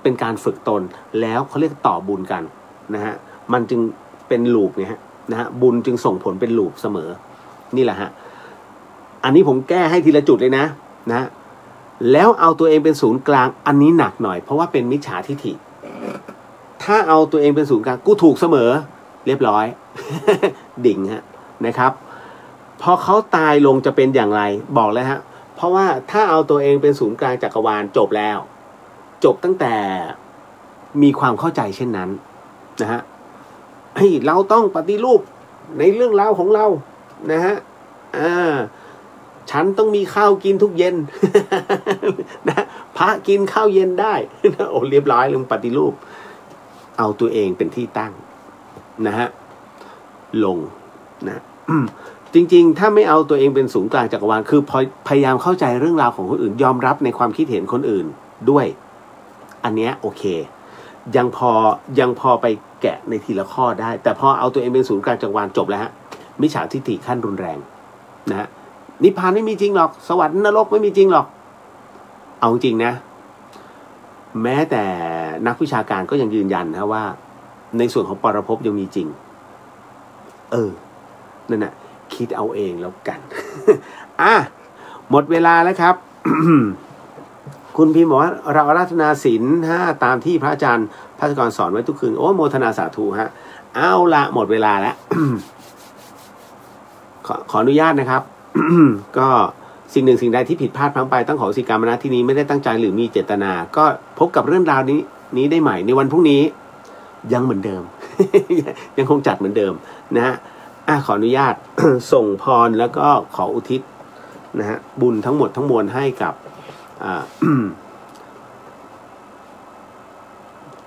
เป็นการฝึกตนแล้วเขาเรียกต่อบุญกันนะฮะมันจึงเป็นลูปไงฮะนะฮะบุญจึงส่งผลเป็นลูปเสมอนี่แหละฮะอันนี้ผมแก้ให้ทีละจุดเลยนะแล้วเอาตัวเองเป็นศูนย์กลางอันนี้หนักหน่อยเพราะว่าเป็นมิจฉาทิฐิถ้าเอาตัวเองเป็นศูนย์กลางกูถูกเสมอเรียบร้อย ดิ่งฮะนะครับพอเขาตายลงจะเป็นอย่างไรบอกเลยฮะเพราะว่าถ้าเอาตัวเองเป็นศูนย์กลางจักรวาลจบแล้วจบตั้งแต่มีความเข้าใจเช่นนั้นนะฮะเราต้องปฏิรูปในเรื่องราวของเรานะฮะฉันต้องมีข้าวกินทุกเย็น นะพระกินข้าวเย็นได้ โอ้เรียบร้อยเรื่องปฏิรูปเอาตัวเองเป็นที่ตั้งนะฮะลงนะจริงๆถ้าไม่เอาตัวเองเป็นศูนย์กลางจักรวาลคือพยายามเข้าใจเรื่องราวของคนอื่นยอมรับในความคิดเห็นคนอื่นด้วยอันเนี้ยโอเคยังพอไปแกะในทีละข้อได้แต่พอเอาตัวเองเป็นศูนย์กลางจักรวาลจบแล้วฮะมิจฉาทิฏฐิขั้นรุนแรงนะฮะนิพพานไม่มีจริงหรอกสวรรค์นรกไม่มีจริงหรอกเอาจริงนะแม้แต่นักวิชาการก็ยังยืนยันนะว่าในส่วนของปรภพยังมีจริงนั่นน่ะคิดเอาเองแล้วกัน หมดเวลาแล้วครับ คุณพิมพ์บอกว่าเราอาราธนาศีล5ตามที่พระอาจารย์ภาสกรสอนไว้ทุกคืนโอ้โมทนาสาธุฮะเอาละหมดเวลาแล้ว ขออนุญาตนะครับ ก็สิ่งหนึ่งสิ่งใดที่ผิดพลาดพลั้งไปต้องขออโหสิกรรมนะที่นี้ไม่ได้ตั้งใจหรือมีเจตนาก็พบกับเรื่องราวนี้ได้ใหม่ในวันพรุ่งนี้ยังเหมือนเดิม ยังคงจัดเหมือนเดิมนะฮะขออนุญาต ส่งพรแล้วก็ขออุทิศนะฮะบุญทั้งหมดทั้งมวลให้กับ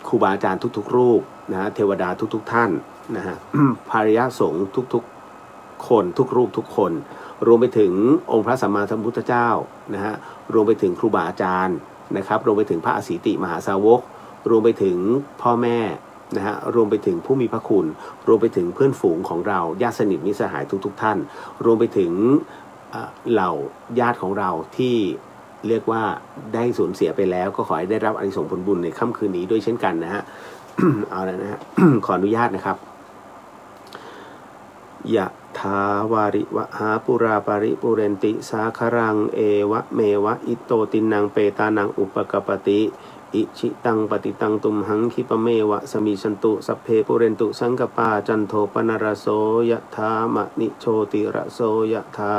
ครูบาอาจารย์ทุกๆรูปนะฮะเทวดาทุกๆท่านนะฮะ ภาริยสงฆ์ทุกๆคนทุกรูปทุกคนรวมไปถึงองค์พระสัมมาสัมพุทธเจ้านะฮะรวมไปถึงครูบาอาจารย์นะครับรวมไปถึงพระอสีติมหาสาวกรวมไปถึงพ่อแม่นะฮะรวมไปถึงผู้มีพระคุณรวมไปถึงเพื่อนฝูงของเราญาติสนิทมิตรสหายทุกท่านรวมไปถึงเหล่าญาติของเราที่เรียกว่าได้สูญเสียไปแล้วก็ขอให้ได้รับอานิสงส์ผลบุญในค่ำคืนนี้ด้วยเช่นกันนะฮะ เอาแล้วนะฮะ ขออนุญาตนะครับยะถาวาริวหาปุราปาริปุเรนติสาครังเอวะเมวะอิโตตินังเปตานังอุปกปติอิชิตังปฏิตังตุมหังคิปเมวะสมิชันตุสัพเพปุเรนตุสังกปาจันโทปนรโสยะถามะนิโชติระโสยะถา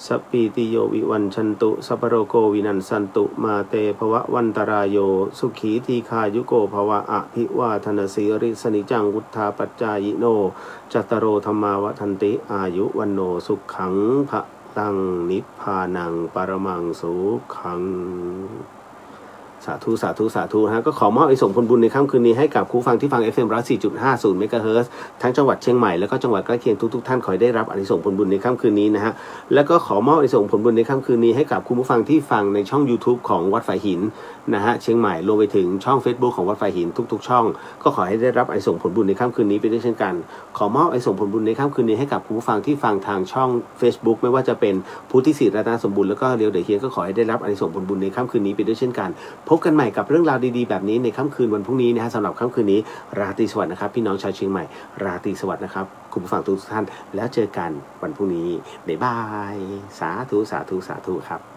สัพพิติโยวิวันชันตุสัพพโรโกวินันสันตุมาเตภวะวันตรายโยสุขีทีคายุโกภวะอภิวาทนาสีริสนิจังวุฒาปัจจายโนจัตตโรธรรมาวทันติอายุวันโนสุขังภะตังนิพพานังปรมังสุขังสาธุสาธุสาธุฮะก็ขอมอบอานิสงส์ผลบุญในค่ำคืนนี้ให้กับผู้ฟังที่ฟัง FM 104.50 เมกะเฮิรตซ์ทั้งจังหวัดเชียงใหม่แล้วก็จังหวัดใกล้เคียงทุกท่านขอให้ได้รับอานิสงส์ผลบุญในค่ำคืนนี้นะฮะแล้วก็ขอมอบอานิสงส์ผลบุญในค่ำคืนนี้ให้กับคุณผู้ฟังที่ฟังในช่อง YouTube ของวัดฝายหินนะฮะเชียงใหม่รวมไปถึงช่อง Facebook ของวัดฝายหินทุกๆช่องก็ขอให้ได้รับอานิสงส์ผลบุญในค่ำคืนนี้ไปด้วยเช่นกันขอมอบอานิสงส์ผลบุญในค่ำคืนนี้ให้กับคุณผู้ฟังที่ฟังทางช่อง Facebook ไม่ว่าจะเป็นพุทธิศิริรัตนสมบูรณ์แล้วก็เรียวเดอะเฮียก็ขอให้ได้รับอานิสงส์ผลบุญในค่ำคืนนี้ไปด้วยเช่นกันพบกันใหม่กับเรื่องราวดีๆแบบนี้ในค่ำคืนวันพรุ่งนี้นะฮะสำหรับค่ำคืนนี้ราตรีสวัสดิ์นะครับพี่น้องชาวเชียงใหม่ราตรีสวัสดิ์นะครับคุณผู้ฟังทุกท่านแล้วเจอกันวันพรุ่งนี้บ๊ายบายสาธุสาธุสาธุครับ